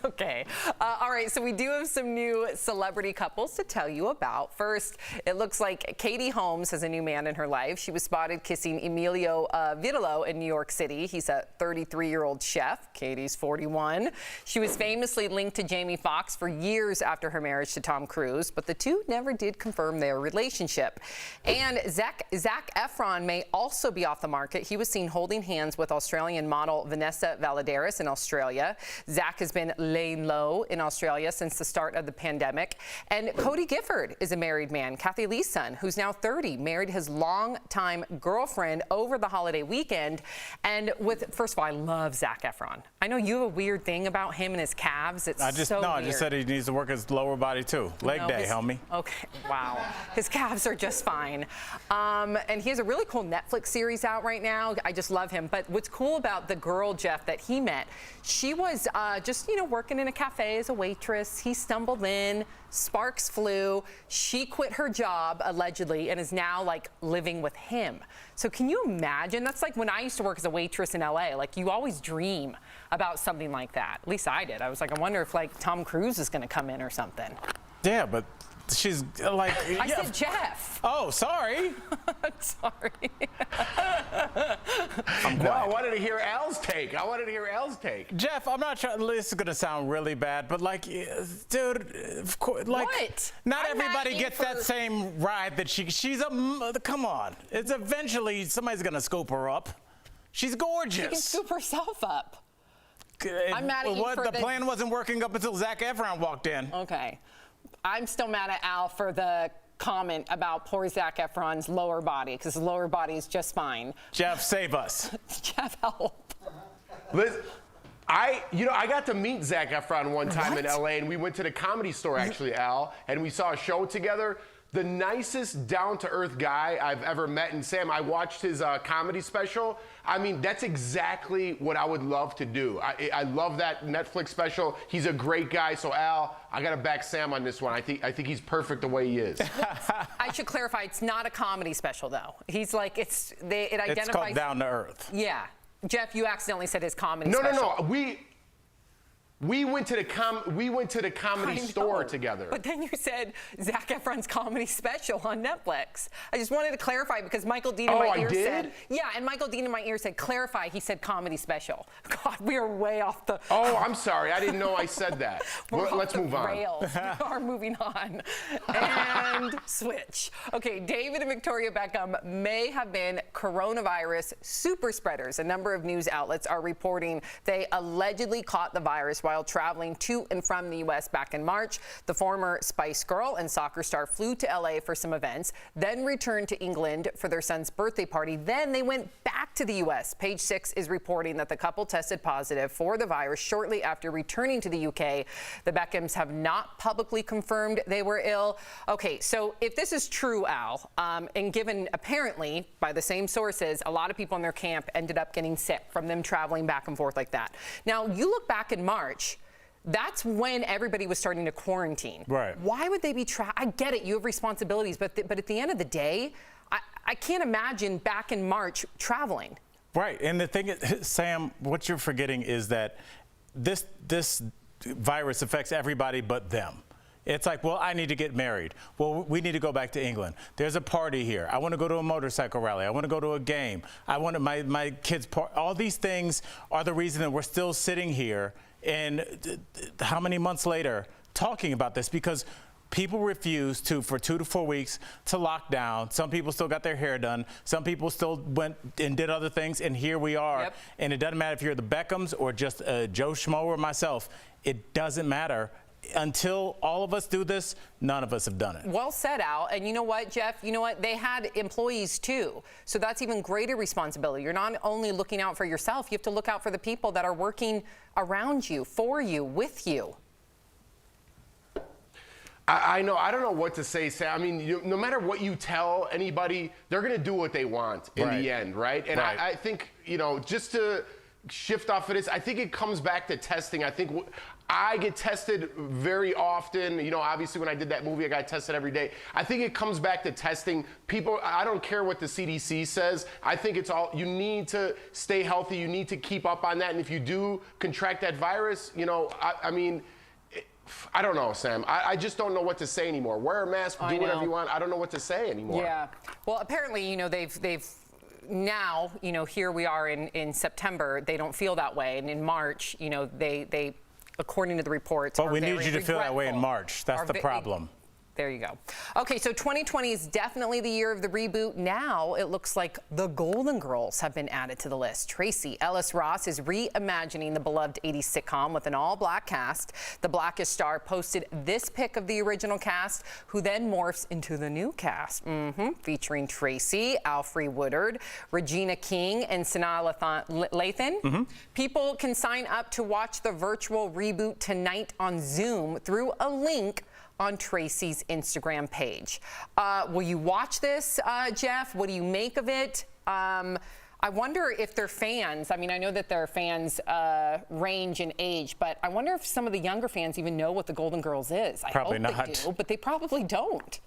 Okay. All right. So we do have some new celebrity couples to tell you about. First, it looks like Katie Holmes has a new man in her life. She was spotted kissing Emilio Vitolo in New York City. He's a 33-year-old chef. Katie's 41. She was famously linked to Jamie Foxx for years after her marriage to Tom Cruise, but the two never did confirm their relationship. And Zac Efron may also be off the market. He was seen holding hands with Australian model Vanessa Valadares in Australia. Zac has been laying low in Australia since the start of the pandemic. And Cody Gifford is a married man, Kathy Lee's son, who's now 30, married his longtime girlfriend over the holiday weekend. And first of all, I love Zac Efron. I know you have a weird thing about him and his calves. It's I just said he needs to work his lower body too. Leg day, homie. Okay, wow. His calves are just fine. And he has a really cool Netflix series out right now. I just love him. But what's cool about the girl, Jeff, that he met, she was just, working in a cafe as a waitress. He stumbled in, sparks flew. She quit her job, allegedly, and is now, living with him. So can you imagine? That's like when I used to work as a waitress in LA. You always dream about something like that. At least I did. I was like, I wonder if, Tom Cruise is going to come in or something. Yeah, but she's I said Jeff. Oh, sorry. Sorry. No, I wanted to hear Al's take. Jeff, I'm not trying. This is gonna sound really bad, but dude, of course, what? Not everybody gets that same ride that she's a. Come on, it's eventually somebody's gonna scoop her up. She's gorgeous. She can scoop herself up. I'm mad at you for the plan wasn't working up until Zac Efron walked in. Okay. I'm still mad at Al for the comment about poor Zac Efron's lower body, because his lower body is just fine. Jeff, save us. Jeff, help. Listen, I got to meet Zac Efron one time in LA, and we went to the Comedy Store, actually, Al, and we saw a show together. The nicest, down-to-earth guy I've ever met. And Sam, I watched his comedy special. I mean, that's exactly what I would love to do. I love that Netflix special. He's a great guy. So, Al, I got to back Sam on this one. I think he's perfect the way he is. I should clarify, it's not a comedy special, though. He's like, it identifies. It's called Down to Earth. Yeah. Jeff, you accidentally said his comedy No, special. no. We went to the comedy store together. But then you said Zac Efron's comedy special on Netflix. I just wanted to clarify because Michael Dean in my ear said, yeah, and Michael Dean in my ear said, clarify, he said comedy special. God, we are way off the. Oh, I'm sorry. I didn't know I said that. Let's move on. Rails. We are moving on. And switch. Okay, David and Victoria Beckham may have been coronavirus super spreaders. A number of news outlets are reporting they allegedly caught the virus while traveling to and from the U.S. back in March. The former Spice Girl and soccer star flew to L.A. for some events, then returned to England for their son's birthday party. Then they went back to the U.S. Page Six is reporting that the couple tested positive for the virus shortly after returning to the U.K. The Beckhams have not publicly confirmed they were ill. Okay, so if this is true, Al, and given apparently by the same sources, a lot of people in their camp ended up getting sick from them traveling back and forth like that. Now, you look back in March, that's when everybody was starting to quarantine. Right. Why would they be I get it, you have responsibilities, but at the end of the day, I can't imagine back in March traveling. Right, and the thing is, Sam, what you're forgetting is that this virus affects everybody but them. It's like, well, I need to get married. Well, we need to go back to England. There's a party here. I want to go to a motorcycle rally. I want to go to a game. I want my kids' all these things are the reason that we're still sitting here and how many months later talking about this, because people refuse for 2 to 4 weeks to lock down. Some people still got their hair done. Some people still went and did other things, and here we are. Yep. And it doesn't matter if you're the Beckhams or just Joe Schmo or myself. It doesn't matter. Until all of us do this, none of us have done it. Well said, Al. And you know what, Jeff? You know what? They had employees, too. So that's even greater responsibility. You're not only looking out for yourself, you have to look out for the people that are working around you, for you, with you. I know. I don't know what to say, Sam. I mean, no matter what you tell anybody, they're going to do what they want in the end, right? And I think, just to shift off of this, I think it comes back to testing. I think I get tested very often. Obviously when I did that movie, I got tested every day. I think it comes back to testing. People, I don't care what the CDC says. I think it's all, you need to stay healthy. You need to keep up on that. And if you do contract that virus, I mean, I don't know, Sam. I just don't know what to say anymore. Wear a mask, do whatever you want. I don't know what to say anymore. Yeah. Well, apparently, they've now, here we are in September, they don't feel that way. And in March, they according to the reports, but we need you to feel that way in March. That's the problem. There you go. Okay, so 2020 is definitely the year of the reboot. Now it looks like the Golden Girls have been added to the list. Tracy Ellis Ross is reimagining the beloved 80s sitcom with an all-black cast. The Blackish star posted this pic of the original cast, who then morphs into the new cast, featuring Tracy, Alfre Woodard, Regina King, and Sanaa Lathan. People can sign up to watch the virtual reboot tonight on Zoom through a link on Tracy's Instagram page. Will you watch this, Jeff? What do you make of it? I wonder if their fans, I mean, I know that their fans range in age, but I wonder if some of the younger fans even know what the Golden Girls is. Probably I hope not. They do, but they probably don't.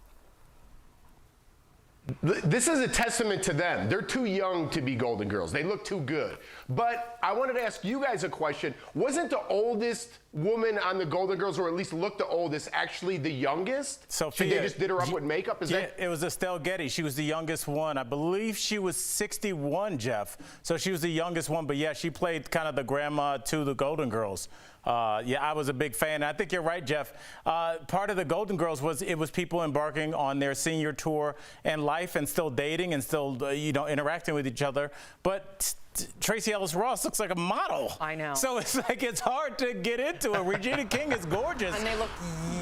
This is a testament to them. They're too young to be Golden Girls. They look too good. But I wanted to ask you guys a question. Wasn't the oldest woman on the Golden Girls, or at least looked the oldest, actually the youngest? Sophia. They just did her up with makeup? It was Estelle Getty. She was the youngest one. I believe she was 61, Jeff. So she was the youngest one. But yeah, she played kind of the grandma to the Golden Girls. Yeah, I was a big fan. I think you're right, Jeff. Part of the Golden Girls was people embarking on their senior tour and life and still dating and still, interacting with each other. But Tracy Ellis Ross looks like a model. I know. So it's like it's hard to get into it. Regina King is gorgeous. And they look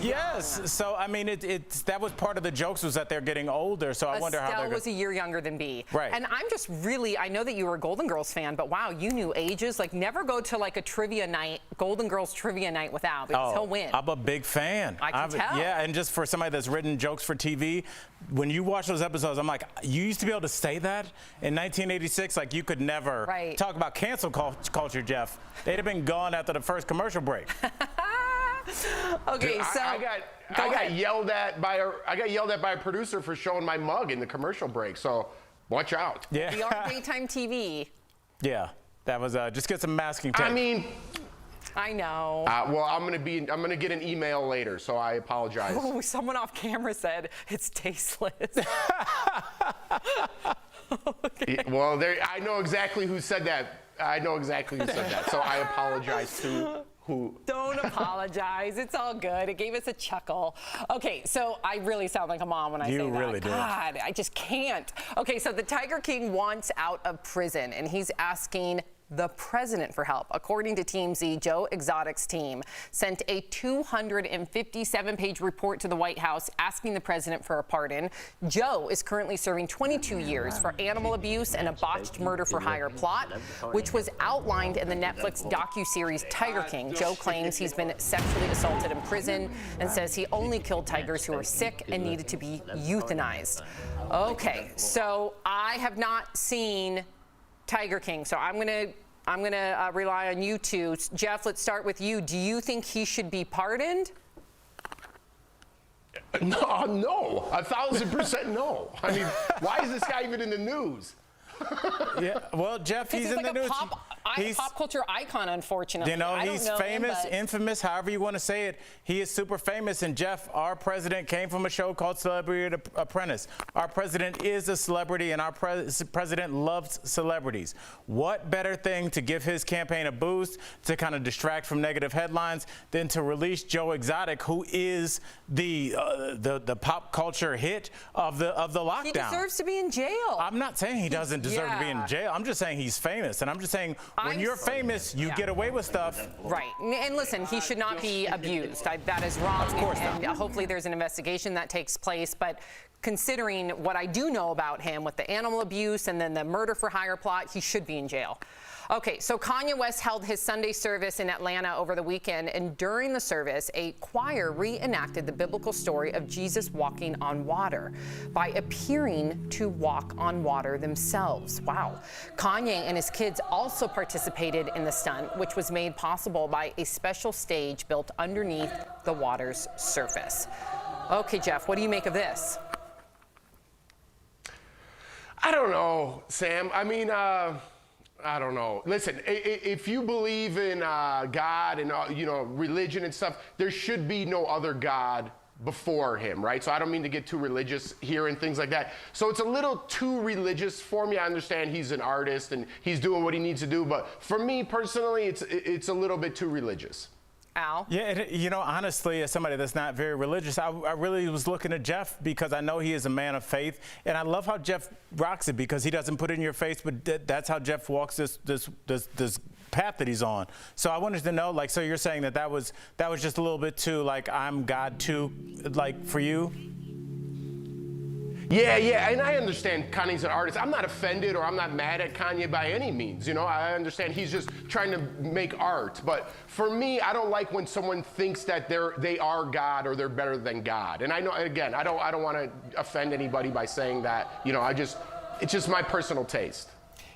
yes. So I mean, that was part of the jokes was that they're getting older. So I wonder how Estelle they're. was a year younger than B. Right. And I'm just really, I know that you were a Golden Girls fan, but wow, you knew ages. Like never go to like a trivia night, Golden Girls trivia night without, because he'll win. I'm a big fan. I can tell. Yeah, and just for somebody that's written jokes for TV, when you watch those episodes, I'm like, you used to be able to say that in 1986. Like you could never talk about cancel culture, Jeff. They'd have been gone after the first commercial break. Okay, Dude, so I got yelled at by a producer for showing my mug in the commercial break. So watch out. Yeah. We are daytime TV. Yeah, that was just get some masking tape. I mean, I know. well, I'm gonna get an email later, so I apologize. Oh, someone off camera said it's tasteless. Okay. Well, I know exactly who said that. So I apologize to who. Don't apologize. It's all good. It gave us a chuckle. Okay, so I really sound like a mom when I say that. You really do. God, I just can't. Okay, so the Tiger King wants out of prison, and he's asking the president for help. According to TMZ, Joe Exotic's team sent a 257-page report to the White House asking the president for a pardon. Joe is currently serving 22 years for animal abuse and a botched murder-for-hire plot, which was outlined in the Netflix docuseries Tiger King. Joe claims he's been sexually assaulted in prison and says he only killed tigers who were sick and needed to be euthanized. Okay, so I have not seen Tiger King, so I'm gonna rely on you two. Jeff, let's start with you. Do you think he should be pardoned? No, 1,000% no. I mean, why is this guy even in the news? Yeah, well, Jeff, he's in the news. He's a pop culture icon, unfortunately. You know, he's famous, infamous, however you want to say it. He is super famous. And Jeff, our president came from a show called Celebrity Apprentice. Our president is a celebrity, and our president loves celebrities. What better thing to give his campaign a boost, to kind of distract from negative headlines, than to release Joe Exotic, who is the pop culture hit of the lockdown. He deserves to be in jail. I'm not saying he doesn't deserve to be in jail. I'm just saying he's famous, and I'm just saying when you're famous, you get away with stuff. Right. And listen, he should not be abused. That is wrong. Of course and not. Hopefully there's an investigation that takes place. But considering what I do know about him with the animal abuse and then the murder for hire plot, he should be in jail. Okay, so Kanye West held his Sunday service in Atlanta over the weekend, and during the service, a choir reenacted the biblical story of Jesus walking on water by appearing to walk on water themselves. Wow. Kanye and his kids also participated in the stunt, which was made possible by a special stage built underneath the water's surface. Okay, Jeff, what do you make of this? I don't know, Sam. I mean, I don't know. Listen, if you believe in God and religion and stuff, there should be no other God before him, right? So I don't mean to get too religious here and things like that. So it's a little too religious for me. I understand he's an artist and he's doing what he needs to do, but for me personally, it's a little bit too religious. Al? Yeah, honestly, as somebody that's not very religious, I really was looking at Jeff because I know he is a man of faith, and I love how Jeff rocks it because he doesn't put it in your face, but that's how Jeff walks this path that he's on. So I wanted to know, like, so you're saying that was just a little bit too, like, I'm God too, like, for you? Yeah, and I understand Kanye's an artist. I'm not offended or I'm not mad at Kanye by any means. I understand he's just trying to make art. But for me, I don't like when someone thinks that they are God or they're better than God. And I know, again, I don't want to offend anybody by saying that. It's just my personal taste.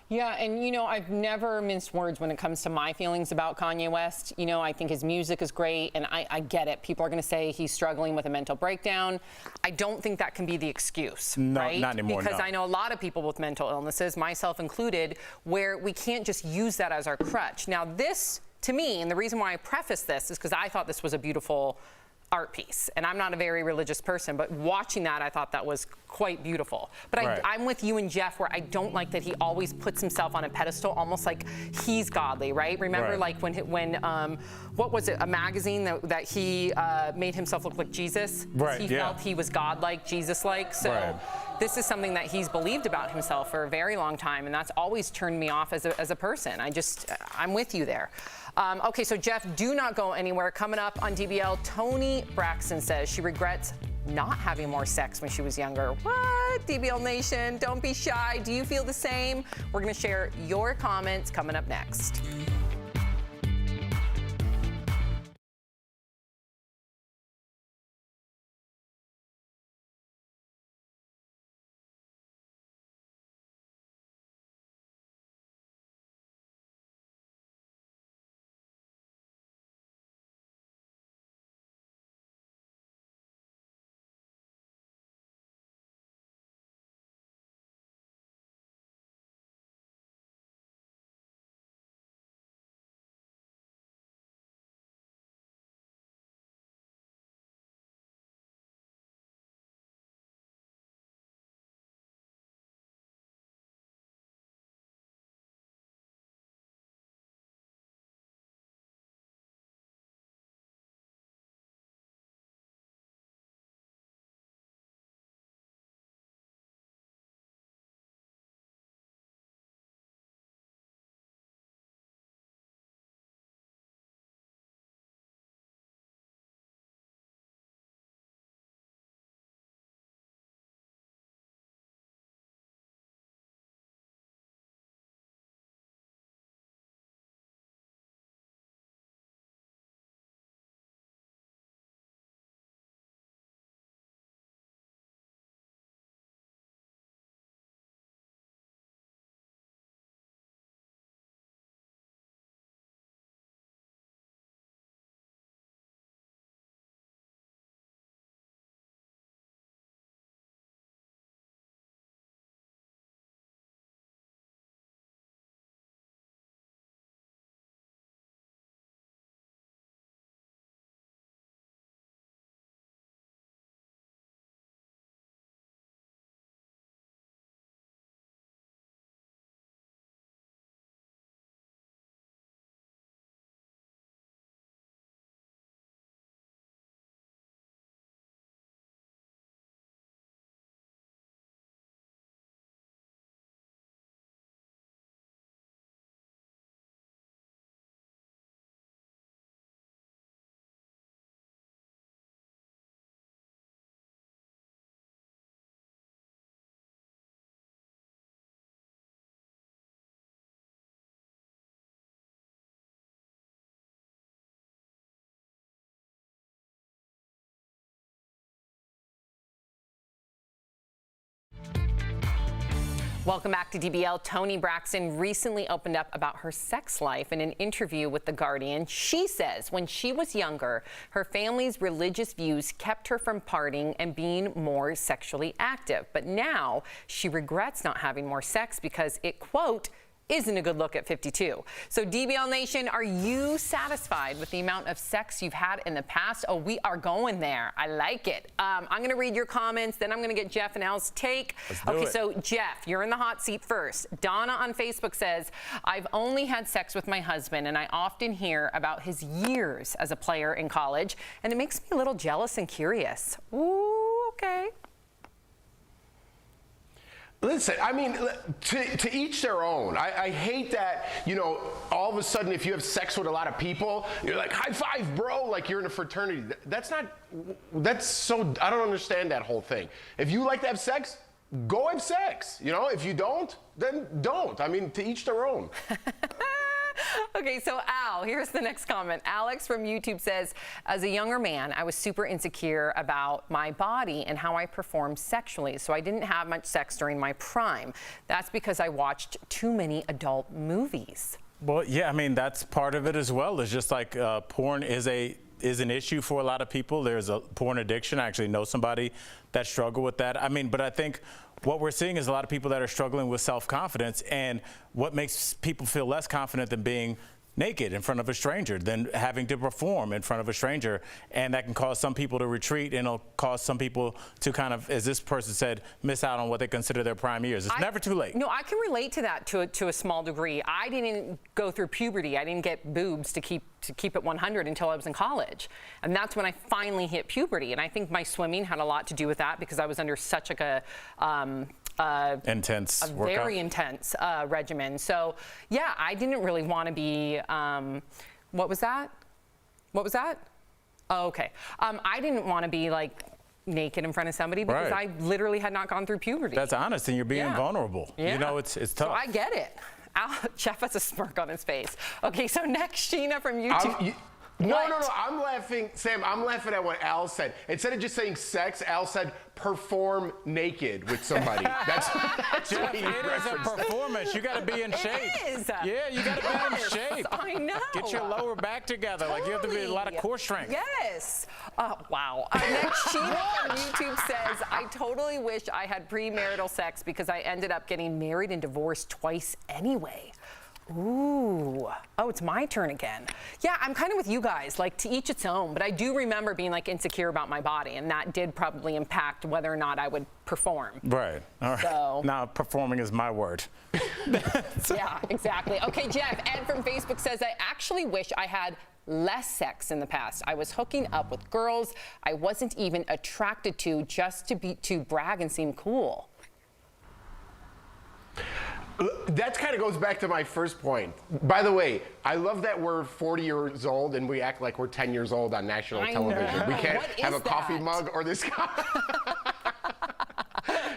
Yeah, and I've never minced words when it comes to my feelings about Kanye West. I think his music is great, and I get it. People are going to say he's struggling with a mental breakdown. I don't think that can be the excuse, right? Not anymore, because I know a lot of people with mental illnesses, myself included, where we can't just use that as our crutch. Now, this, to me, and the reason why I preface this is because I thought this was a beautiful art piece. And I'm not a very religious person, but watching that, I thought that was quite beautiful. But Right. I'm with you and Jeff, where I don't like that he always puts himself on a pedestal, almost like he's godly, right? Remember, Right. like when what was it, a magazine that he made himself look like Jesus? Right, He yeah. felt he was godlike, Jesus-like. So Right. this is something that he's believed about himself for a very long time, and that's always turned me off as a person. I'm with you there. Okay, so Jeff, do not go anywhere. Coming up on DBL, Toni Braxton says she regrets not having more sex when she was younger. What? DBL Nation, don't be shy. Do you feel the same? We're going to share your comments coming up next. Welcome back to DBL. Toni Braxton recently opened up about her sex life in an interview with The Guardian. She says when she was younger, her family's religious views kept her from partying and being more sexually active. But now she regrets not having more sex because it, quote, isn't a good look at 52. So DBL Nation, are you satisfied with the amount of sex you've had in the past? Oh, we are going there. I like it. I'm going to read your comments, then I'm going to get Jeff and Al's take. Okay, so Jeff, you're in the hot seat first. Donna on Facebook says, I've only had sex with my husband, and I often hear about his years as a player in college, and it makes me a little jealous and curious. Ooh, okay. Listen, I mean, to each their own. I hate that, you know, all of a sudden if you have sex with a lot of people, you're like, high five, bro, like you're in a fraternity. That's so, I don't understand that whole thing. If you like to have sex, go have sex. You know, if you don't, then don't. I mean, to each their own. Okay, so Al, here's the next comment. Alex from YouTube says, as a younger man, I was super insecure about my body and how I performed sexually, so I didn't have much sex during my prime. That's because I watched too many adult movies. Well, yeah, I mean, that's part of it as well. It's just like porn is an issue for a lot of people. There's a porn addiction. I actually know somebody that struggled with that. I mean, but I think what we're seeing is a lot of people that are struggling with self-confidence, and what makes people feel less confident than being naked in front of a stranger than having to perform in front of a stranger. And that can cause some people to retreat, and it'll cause some people to kind of, as this person said, miss out on what they consider their prime years. It's never too late. No, I can relate to that to a small degree. I didn't go through puberty. I didn't get boobs to keep it 100 until I was in college. And that's when I finally hit puberty. And I think my swimming had a lot to do with that, because I was under such like a very intense regimen. So yeah, I didn't really want to be, what was that? Oh, okay. I didn't want to be like naked in front of somebody because I literally had not gone through puberty. That's honest, and you're being vulnerable. Yeah. You know, it's tough. So I get it. Jeff has a smirk on his face. Okay, so next, Sheena from YouTube. No, I'm laughing, Sam, I'm laughing at what Al said. Instead of just saying sex, Al said perform naked with somebody. That's Jeff, it is a performance. You got to be in shape. It is. Yeah, you got to be in shape. I know. Get your lower back together. Like, you have to be a lot of core strength. Yes. Wow. Next, Sheena from YouTube says, I totally wish I had premarital sex because I ended up getting married and divorced twice anyway. Ooh. Oh, it's my turn again. Yeah, I'm kind of with you guys, like to each its own, but I do remember being like insecure about my body, and that did probably impact whether or not I would perform. Right. All right. So. Now, performing is my word. Yeah, exactly. Okay, Jeff, Ed from Facebook says, I actually wish I had less sex in the past. I was hooking up with girls I wasn't even attracted to just to brag and seem cool. That kind of goes back to my first point. By the way, I love that we're 40 years old and we act like we're 10 years old on national television. Know. We can't have a coffee that? mug or this guy.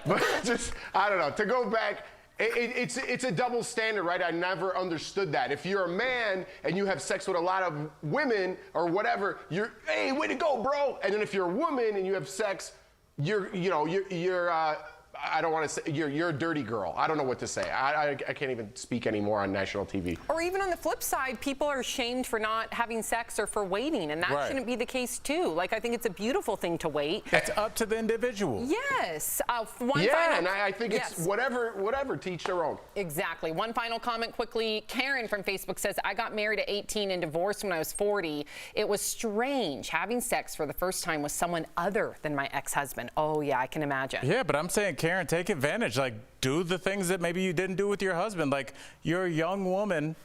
But just, I don't know, to go back, it's a double standard, right? I never understood that. If you're a man and you have sex with a lot of women or whatever, you're, hey, way to go, bro. And then if you're a woman and you have sex, you're I don't want to say, you're a dirty girl. I don't know what to say. I can't even speak anymore on national TV. Or even on the flip side, people are shamed for not having sex or for waiting, and that shouldn't be the case too. Like, I think it's a beautiful thing to wait. It's up to the individual. Yes. And I think it's whatever, to each their own. Exactly. One final comment quickly. Karen from Facebook says, I got married at 18 and divorced when I was 40. It was strange having sex for the first time with someone other than my ex-husband. Oh, yeah, I can imagine. Yeah, but I'm saying, Karen, take advantage. Like, do the things that maybe you didn't do with your husband. Like, you're a young woman.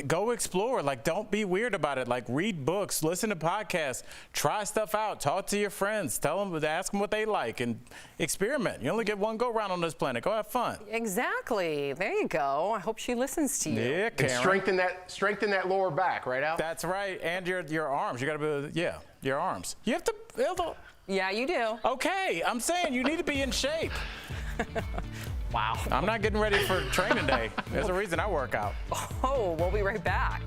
Go explore. Like, don't be weird about it. Like, read books, listen to podcasts, try stuff out, talk to your friends, ask them what they like, and experiment. You only get one go round on this planet. Go have fun. Exactly. There you go. I hope she listens to you. Yeah, Karen. And strengthen that lower back, right, Al? That's right. And your arms. You got to be, your arms. You have to build. Yeah, you do. Okay, I'm saying you need to be in shape. Wow. I'm not getting ready for training day. There's a reason I work out. Oh, we'll be right back.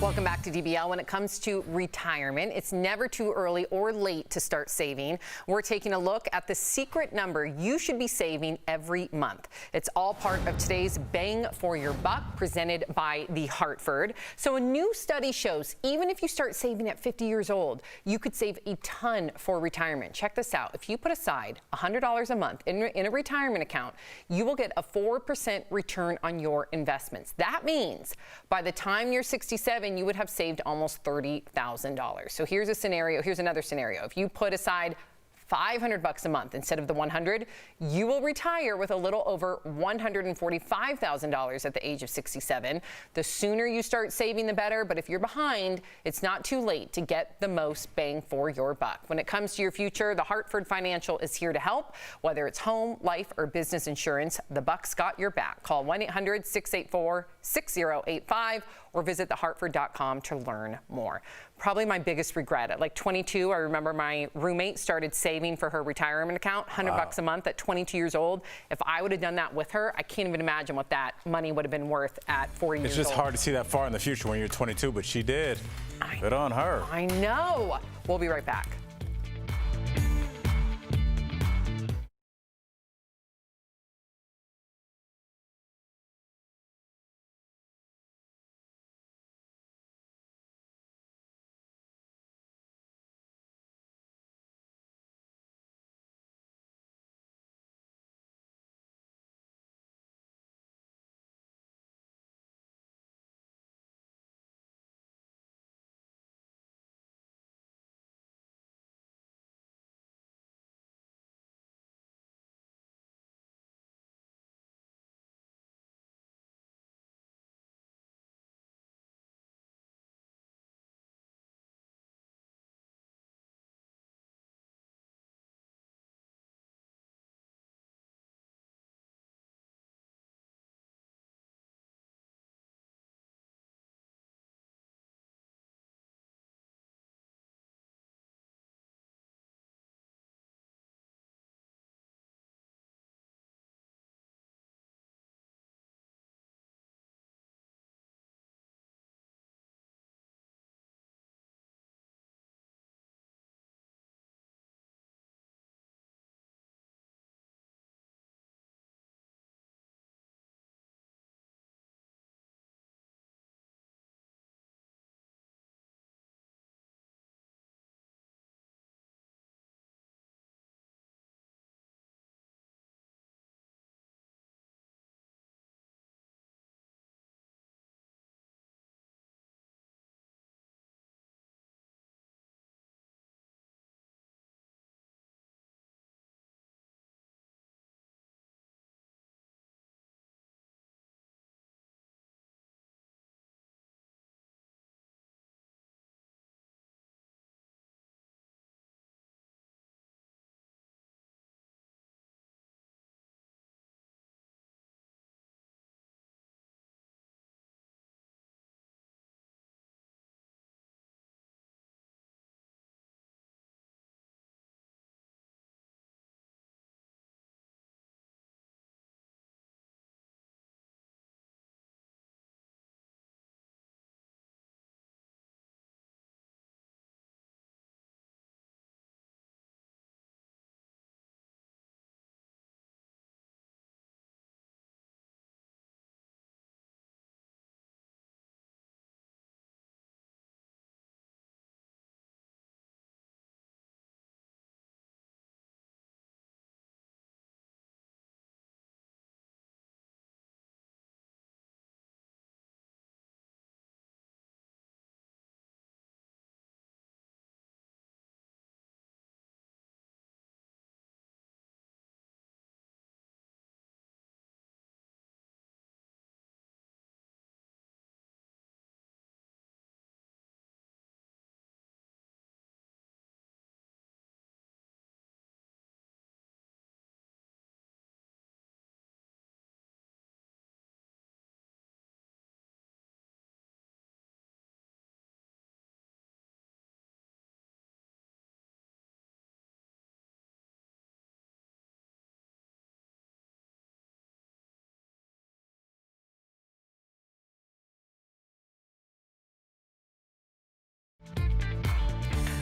Welcome back to DBL. When it comes to retirement, it's never too early or late to start saving. We're taking a look at the secret number you should be saving every month. It's all part of today's Bang for Your Buck presented by The Hartford. So a new study shows even if you start saving at 50 years old, you could save a ton for retirement. Check this out. If you put aside $100 a month in a retirement account, you will get a 4% return on your investments. That means by the time you're 67, you would have saved almost $30,000. So here's a scenario. Here's another scenario. If you put aside $500 a month instead of the $100, you will retire with a little over $145,000 at the age of 67. The sooner you start saving, the better. But if you're behind, it's not too late to get the most bang for your buck. When it comes to your future, the Hartford Financial is here to help. Whether it's home, life, or business insurance, the Buck's got your back. Call 1-800-684-6085 or visit thehartford.com to learn more. Probably my biggest regret. At like 22, I remember my roommate started saving for her retirement account, $100 a month at 22 years old. If I would have done that with her, I can't even imagine what that money would have been worth at 40 years old. It's just hard to see that far in the future when you're 22, but she did. Good on her. I know. We'll be right back.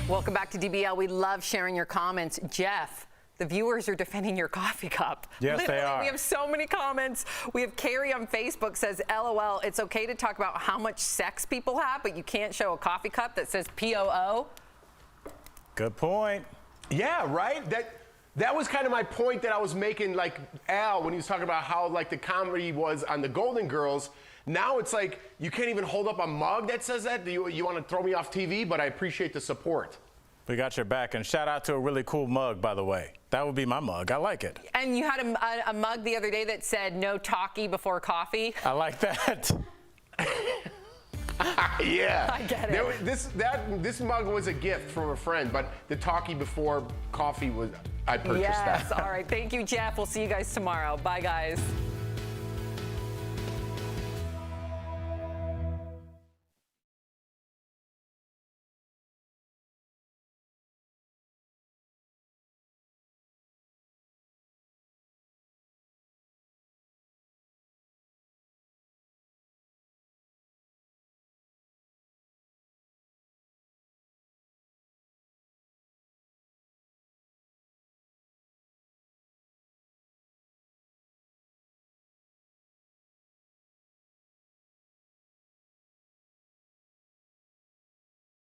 Welcome back to DBL. We love sharing your comments. Jeff, the viewers are defending your coffee cup. Yes, Literally, they are. We have so many comments. We have Carrie on Facebook says, LOL, it's okay to talk about how much sex people have, but you can't show a coffee cup that says POO. Good point. Yeah, right? That was kind of my point that I was making, like Al, when he was talking about how like the comedy was on the Golden Girls. Now it's like you can't even hold up a mug that says that. You want to throw me off TV, but I appreciate the support. We got your back, and shout out to a really cool mug, by the way. That would be my mug. I like it. And you had a mug the other day that said no talkie before coffee. I like that. Yeah. I get it. This mug was a gift from a friend, but the talkie before coffee was, I purchased that. Yes, all right. Thank you, Jeff. We'll see you guys tomorrow. Bye, guys.